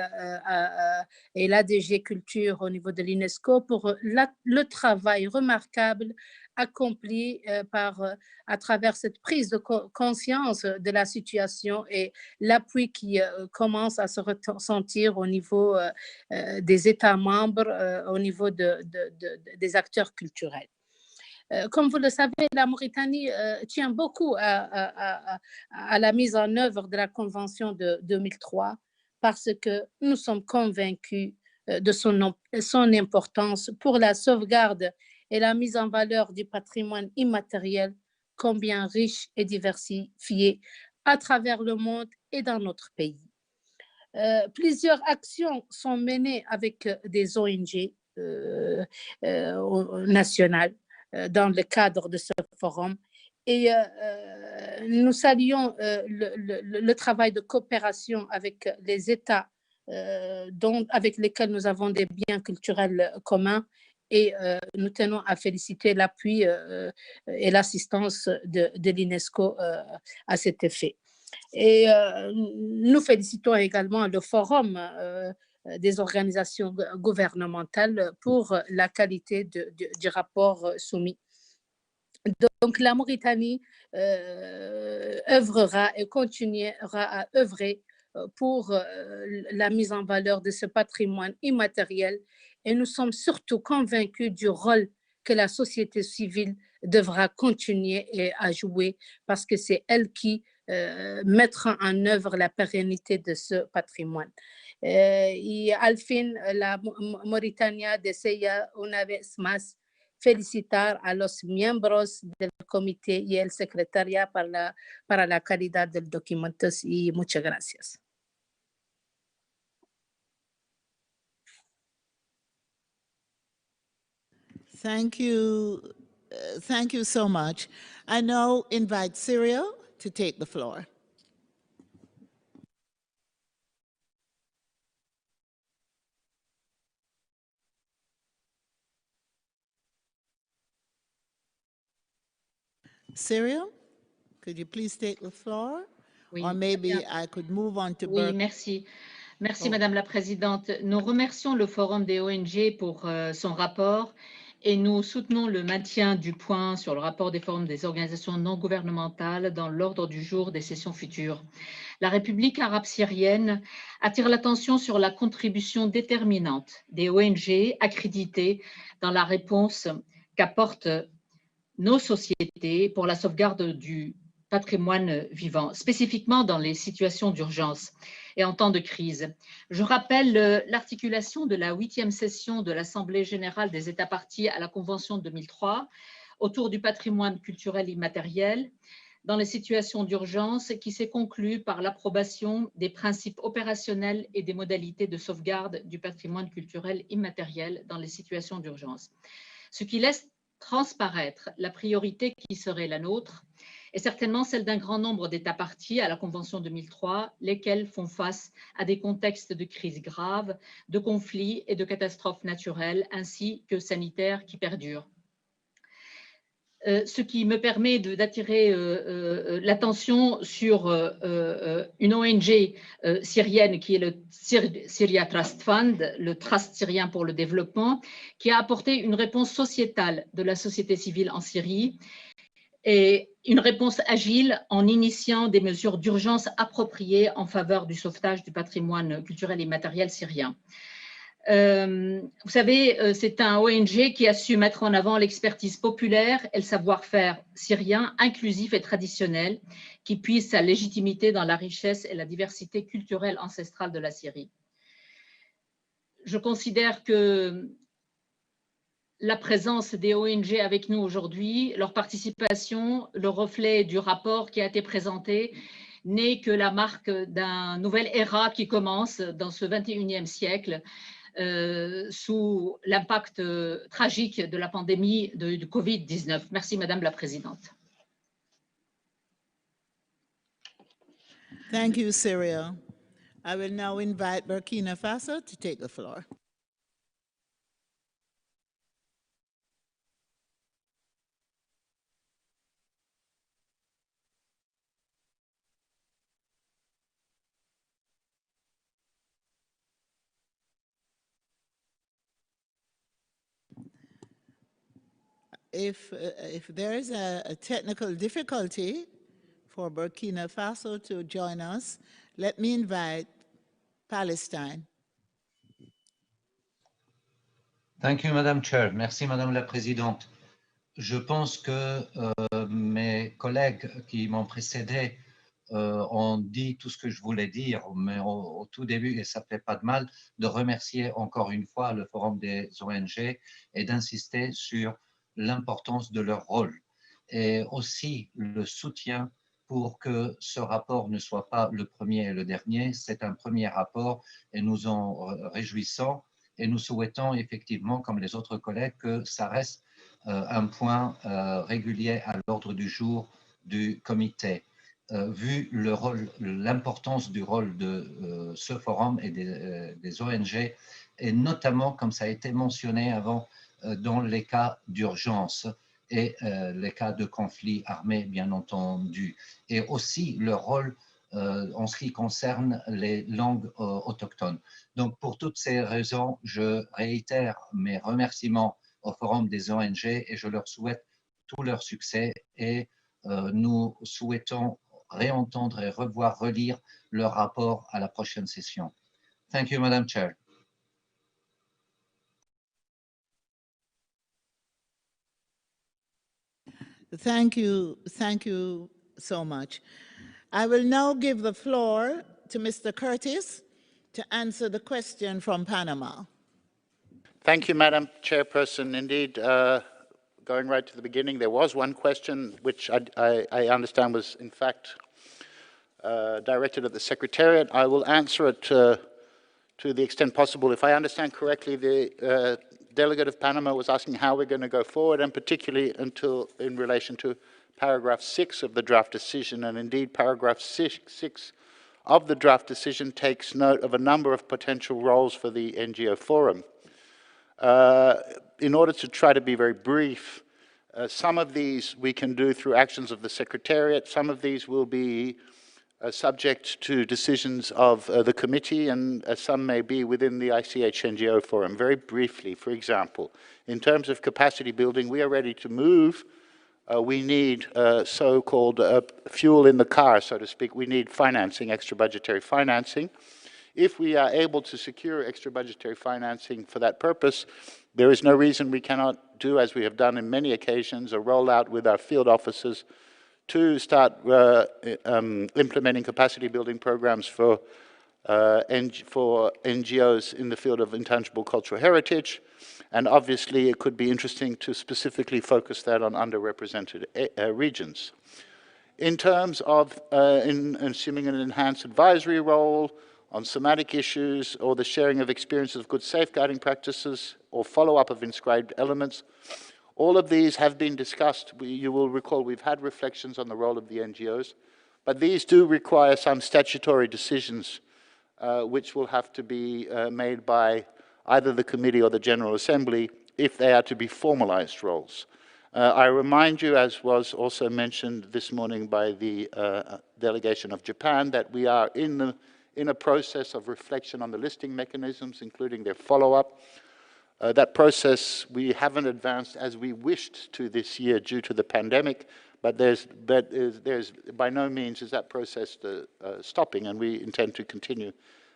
l'ADG Culture au niveau de l'UNESCO pour le travail remarquable accompli à travers cette prise de conscience de la situation et l'appui qui commence à se ressentir au niveau des États membres, au niveau des acteurs culturels. Comme vous le savez, la Mauritanie tient beaucoup à la mise en œuvre de la Convention de 2003 parce que nous sommes convaincus de son importance pour la sauvegarde et la mise en valeur du patrimoine immatériel combien riche et diversifié à travers le monde et dans notre pays. Plusieurs actions sont menées avec des ONG nationales dans le cadre de ce forum. Et nous saluons le travail de coopération avec les États avec lesquels nous avons des biens culturels communs et nous tenons à féliciter l'appui et l'assistance de l'UNESCO à cet effet. Et nous félicitons également le forum des organisations gouvernementales pour la qualité du rapport soumis. Donc, la Mauritanie œuvrera et continuera à œuvrer pour la mise en valeur de ce patrimoine immatériel. Et nous sommes surtout convaincus du rôle que la société civile devra continuer à jouer parce que c'est elle qui mettra en œuvre la pérennité de ce patrimoine. Y al fin, la Mauritania desea una vez más felicitar a los miembros del comité y el secretaria para la calidad del documento y muchas gracias. Thank you so much. I now invite Cyril to take the floor. Cyril, could you please take the floor? Oui, Or maybe bien. I could move on to Oui, Burke. merci. Merci, Oh. Madame la Présidente. Nous remercions le Forum des ONG pour son rapport et nous soutenons le maintien du point sur le rapport des forums des organisations non gouvernementales dans l'ordre du jour des sessions futures. La République arabe syrienne attire l'attention sur la contribution déterminante des ONG accréditées dans la réponse qu'apportent nos sociétés pour la sauvegarde du patrimoine vivant, spécifiquement dans les situations d'urgence et en temps de crise. Je rappelle l'articulation de la 8e session de l'Assemblée générale des États parties à la Convention de 2003 autour du patrimoine culturel immatériel dans les situations d'urgence qui s'est conclue par l'approbation des principes opérationnels et des modalités de sauvegarde du patrimoine culturel immatériel dans les situations d'urgence. Ce qui laisse transparaître la priorité qui serait la nôtre est certainement celle d'un grand nombre d'États parties à la Convention 2003, lesquels font face à des contextes de crise graves, de conflits et de catastrophes naturelles, ainsi que sanitaires qui perdurent. Ce qui me permet d'attirer l'attention sur une ONG syrienne qui est le Syria Trust Fund, le Trust syrien pour le développement, qui a apporté une réponse sociétale de la société civile en Syrie et une réponse agile en initiant des mesures d'urgence appropriées en faveur du sauvetage du patrimoine culturel et immatériel syrien. Vous savez, c'est un ONG qui a su mettre en avant l'expertise populaire et le savoir-faire syrien inclusif et traditionnel qui puise sa légitimité dans la richesse et la diversité culturelle ancestrale de la Syrie. Je considère que la présence des ONG avec nous aujourd'hui, leur participation, le reflet du rapport qui a été présenté n'est que la marque d'un nouvel ère qui commence dans ce 21e siècle sous l'impact tragique de la pandémie du Covid-19. Merci, Madame la Présidente. Thank you, Cyril. I will now invite Burkina Faso to take the floor. If there is a technical difficulty for Burkina Faso to join us, let me invite Palestine. Thank you, Madam Chair. Merci, Madame la Présidente. Je pense que mes collègues qui m'ont précédé ont dit tout ce que je voulais dire, mais au tout début, et ça ne fait pas de mal, de remercier encore une fois le Forum des ONG et d'insister sur l'importance de leur rôle et aussi le soutien pour que ce rapport ne soit pas le premier et le dernier. C'est un premier rapport et nous en réjouissons et nous souhaitons effectivement, comme les autres collègues, que ça reste un point régulier à l'ordre du jour du comité. Vu l'importance du rôle de ce forum et des ONG, et notamment, comme ça a été mentionné avant, dans les cas d'urgence et les cas de conflit armé, bien entendu, et aussi leur rôle en ce qui concerne les langues autochtones. Donc, pour toutes ces raisons, je réitère mes remerciements au Forum des ONG et je leur souhaite tout leur succès et nous souhaitons réentendre et revoir, relire leur rapport à la prochaine session. Thank you, Madam Chair. Thank you so much. I will now give the floor to Mr. Curtis to answer the question from Panama. Thank you, Madam Chairperson. Indeed, going right to the beginning, there was one question which I understand was in fact directed at the Secretariat. I will answer it to the extent possible. If I understand correctly, the delegate of Panama was asking how we're going to go forward, and particularly in relation to paragraph 6 of the draft decision. And indeed, paragraph 6 of the draft decision takes note of a number of potential roles for the NGO Forum. In order to try to be very brief, some of these we can do through actions of the Secretariat. Some of these will be subject to decisions of the committee, and some may be within the ICH NGO Forum. Very briefly, for example, in terms of capacity building, we are ready to move. We need so-called fuel in the car, so to speak. We need financing, extra budgetary financing. If we are able to secure extra budgetary financing for that purpose, there is no reason we cannot do, as we have done in many occasions, a rollout with our field officers to start implementing capacity building programs for NGOs in the field of intangible cultural heritage. And obviously, it could be interesting to specifically focus that on underrepresented regions. In terms of assuming an enhanced advisory role on somatic issues or the sharing of experiences of good safeguarding practices or follow-up of inscribed elements, all of these have been discussed. You will recall we've had reflections on the role of the NGOs, but these do require some statutory decisions which will have to be made by either the committee or the General Assembly if they are to be formalized roles. I remind you, as was also mentioned this morning by the delegation of Japan, that we are in a process of reflection on the listing mechanisms, including their follow-up. That process we haven't advanced as we wished to this year due to the pandemic, but there's by no means is that process stopping, and we intend to continue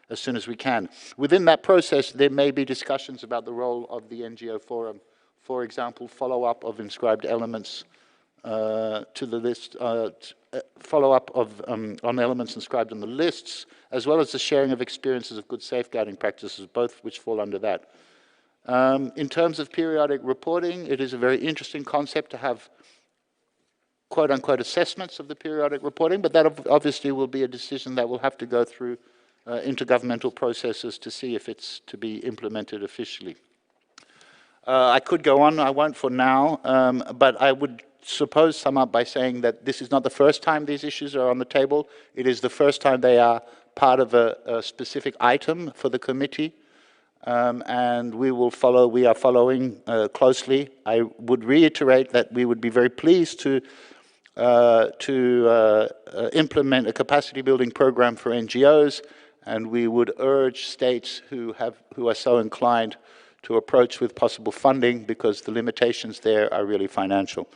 as soon as we can. Within that process, there may be discussions about the role of the NGO Forum. For example, follow-up of inscribed elements to the list, follow-up of on elements inscribed on the lists, as well as the sharing of experiences of good safeguarding practices, both which fall under that. In terms of periodic reporting, it is a very interesting concept to have quote-unquote assessments of the periodic reporting, but that obviously will be a decision that will have to go through intergovernmental processes to see if it's to be implemented officially. I could go on, I won't for now, but I would sum up by saying that this is not the first time these issues are on the table. It is the first time they are part of a specific item for the committee. And we are following closely. I would reiterate that we would be very pleased to implement a capacity building program for NGOs, and we would urge states who are so inclined to approach with possible funding, because the limitations there are really financial.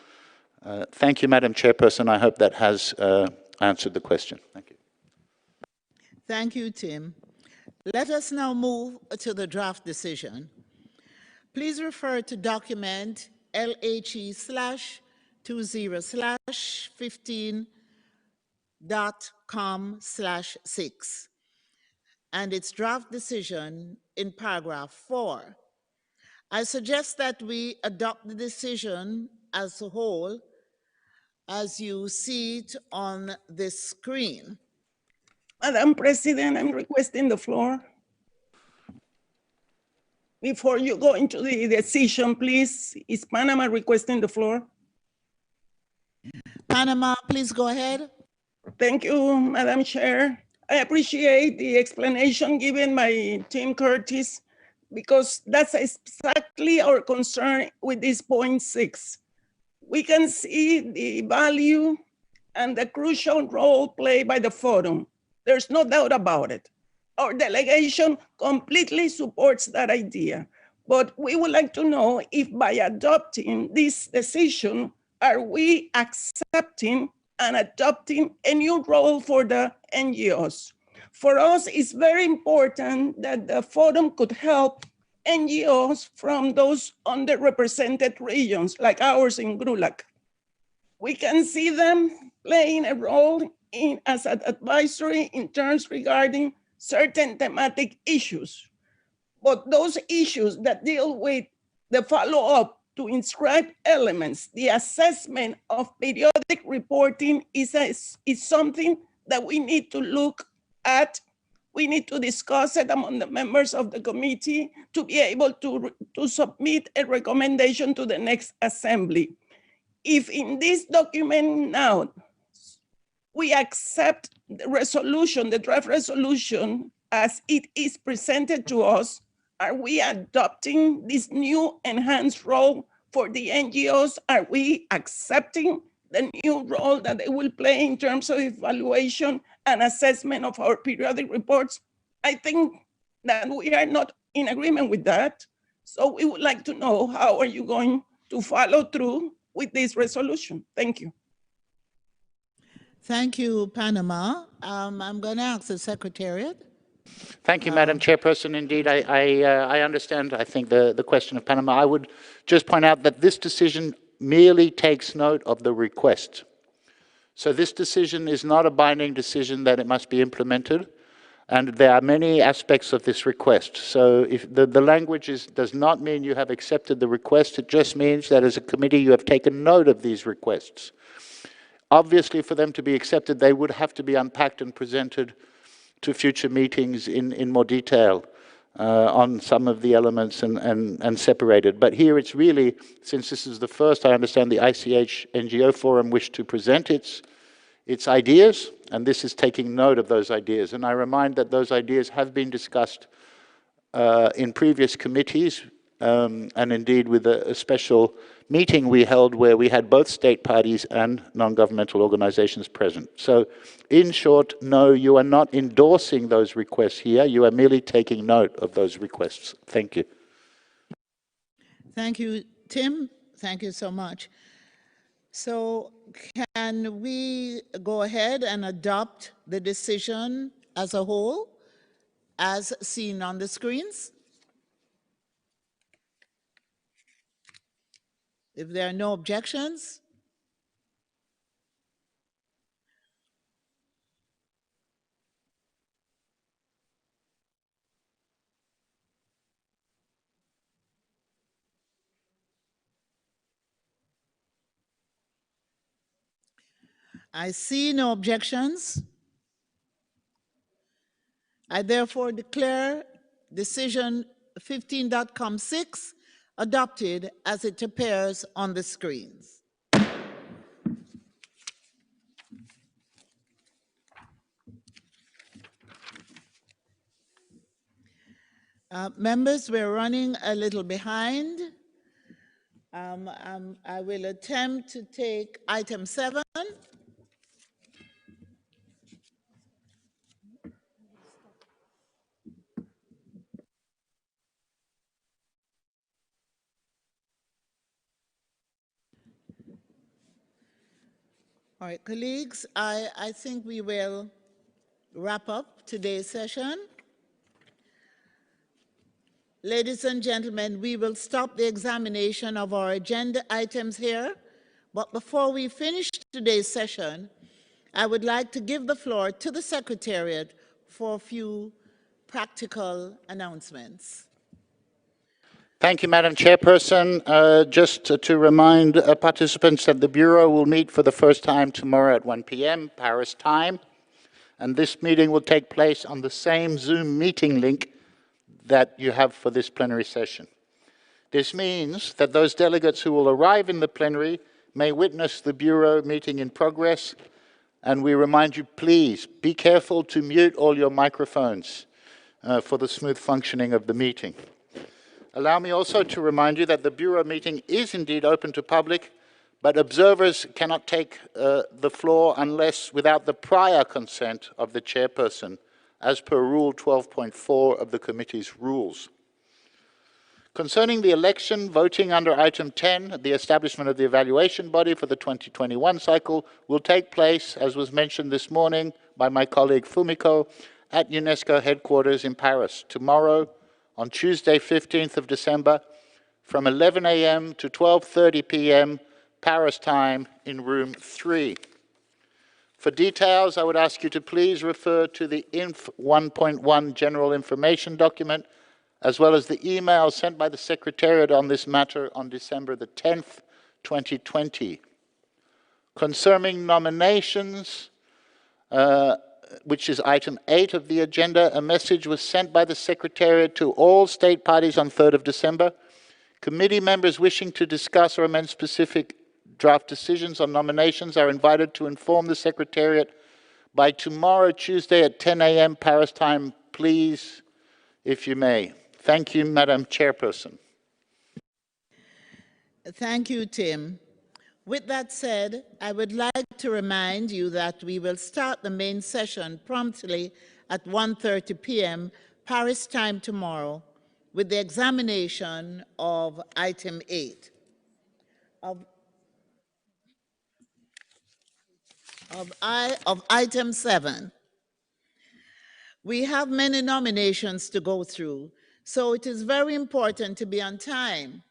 Thank you, Madam Chairperson. I hope that has answered the question. Thank you. Thank you, Tim. Let us now move to the draft decision. Please refer to document LHE/20/15.com/6 and its draft decision in paragraph 4. I suggest that we adopt the decision as a whole, as you see it on this screen. Madam President, I'm requesting the floor. Before you go into the decision, please, is Panama requesting the floor? Panama, please go ahead. Thank you, Madam Chair. I appreciate the explanation given by Tim Curtis, because that's exactly our concern with this point 6. We can see the value and the crucial role played by the forum. There's no doubt about it. Our delegation completely supports that idea. But we would like to know if by adopting this decision, are we accepting and adopting a new role for the NGOs? For us, it's very important that the forum could help NGOs from those underrepresented regions like ours in GRULAC. We can see them playing a role as an advisory in terms regarding certain thematic issues. But those issues that deal with the follow-up to inscribe elements, the assessment of periodic reporting is something that we need to look at. We need to discuss it among the members of the committee to be able to submit a recommendation to the next assembly. If in this document now, we accept the resolution, the draft resolution as it is presented to us, are we adopting this new enhanced role for the NGOs? Are we accepting the new role that they will play in terms of evaluation and assessment of our periodic reports? I think that we are not in agreement with that. So we would like to know, how are you going to follow through with this resolution? Thank you. Thank you, Panama. I'm going to ask the Secretariat. Thank you, Madam Chairperson. Indeed, I understand, I think, the question of Panama. I would just point out that this decision merely takes note of the request. So this decision is not a binding decision that it must be implemented, and there are many aspects of this request. So if the language does not mean you have accepted the request, it just means that as a committee you have taken note of these requests. Obviously, for them to be accepted, they would have to be unpacked and presented to future meetings in more detail on some of the elements and separated. But here it's really, since this is the first, I understand the ICH NGO Forum wished to present its ideas, and this is taking note of those ideas. And I remind that those ideas have been discussed in previous committees, and indeed with a special meeting we held where we had both state parties and non-governmental organizations present. So in short, no, you are not endorsing those requests here. You are merely taking note of those requests. Thank you. Thank you, Tim. Thank you so much. So can we go ahead and adopt the decision as a whole, as seen on the screens? If there are no objections, I see no objections. I therefore declare decision 15.6 adopted as it appears on the screens. Members, we're running a little behind. I will attempt to take item 7. All right, colleagues, I think we will wrap up today's session. Ladies and gentlemen, we will stop the examination of our agenda items here. But before we finish today's session, I would like to give the floor to the Secretariat for a few practical announcements. Thank you, Madam Chairperson. Just to remind participants that the Bureau will meet for the first time tomorrow at 1 p.m. Paris time. And this meeting will take place on the same Zoom meeting link that you have for this plenary session. This means that those delegates who will arrive in the plenary may witness the Bureau meeting in progress. And we remind you, please be careful to mute all your microphones for the smooth functioning of the meeting. Allow me also to remind you that the Bureau meeting is indeed open to public, but observers cannot take the floor unless without the prior consent of the chairperson, as per Rule 12.4 of the committee's rules. Concerning the election, voting under item 10, the establishment of the evaluation body for the 2021 cycle, will take place, as was mentioned this morning by my colleague Fumiko, at UNESCO headquarters in Paris tomorrow, on Tuesday, 15th of December, from 11 a.m. to 12:30 p.m. Paris time in room 3. For details, I would ask you to please refer to the Inf 1.1 general information document, as well as the email sent by the Secretariat on this matter on December the 10th, 2020. Concerning nominations, which is item 8 of the agenda, a message was sent by the Secretariat to all state parties on 3rd of December. Committee members wishing to discuss or amend specific draft decisions on nominations are invited to inform the Secretariat by tomorrow, Tuesday at 10 a.m. Paris time, please, if you may. Thank you, Madam Chairperson. Thank you, Tim. With that said, I would like to remind you that we will start the main session promptly at 1:30 p.m. Paris time tomorrow with the examination of item 8. Of item 7. We have many nominations to go through, so it is very important to be on time.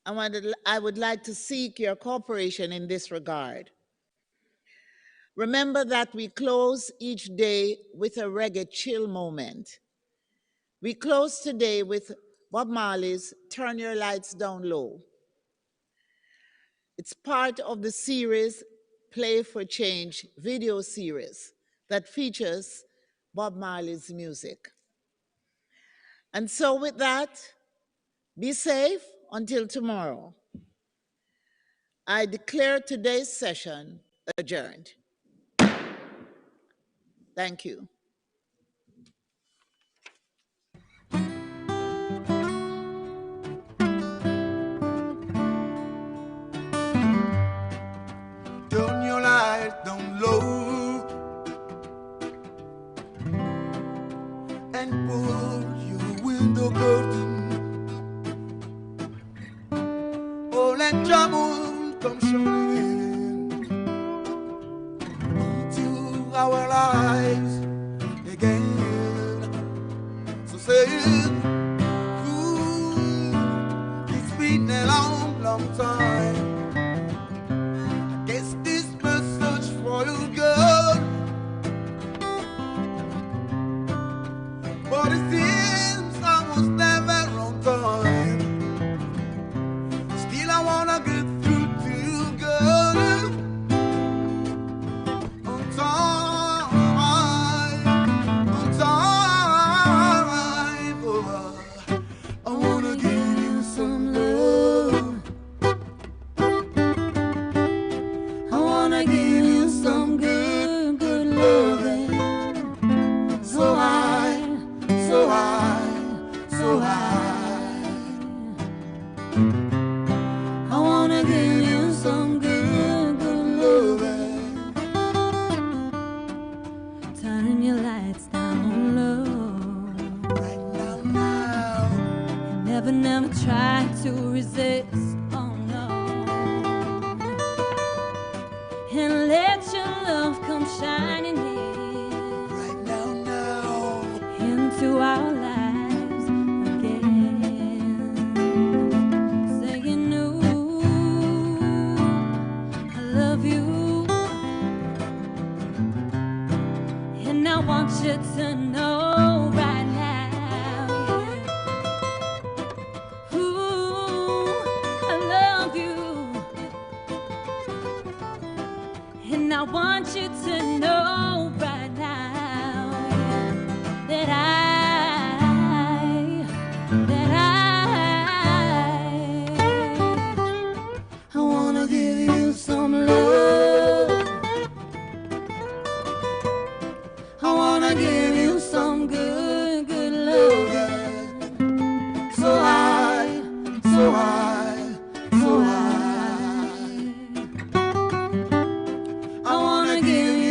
I would like to seek your cooperation in this regard. Remember that we close each day with a reggae chill moment. We close today with Bob Marley's Turn Your Lights Down Low. It's part of the series Play for Change video series that features Bob Marley's music. And so with that, be safe until tomorrow. I declare today's session adjourned. Thank you. Turn your light down low and pull your window curtain. Oh, let your moon come shining into our lives again. So say it, ooh, it's been a long, long time. But it seems I was never on time. Still I wanna get through to God on time, on time. Oh, I wanna give you some love. I wanna give you some good, good loving. So I wanna give you some good, good loving. Turn your lights down low. Right now. Never try to resist, oh no. And let your love come shining in. Right now. Into our lives. I want you to know right now, yeah. Ooh, I love you. And I want you to know right now, yeah, that I wanna give you some love. I wanna give you some good, good loving. So I wanna give you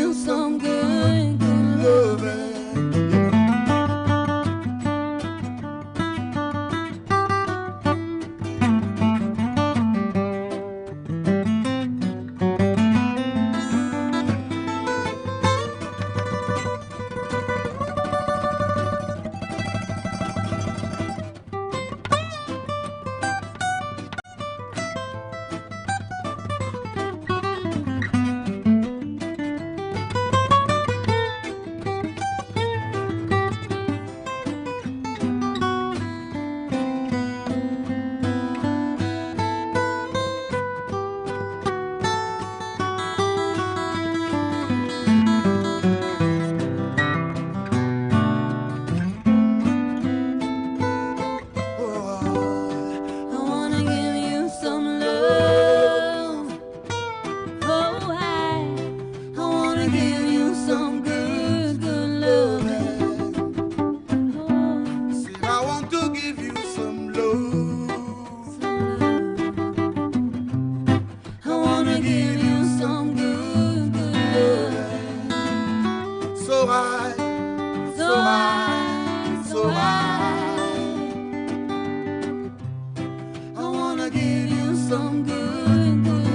going, going.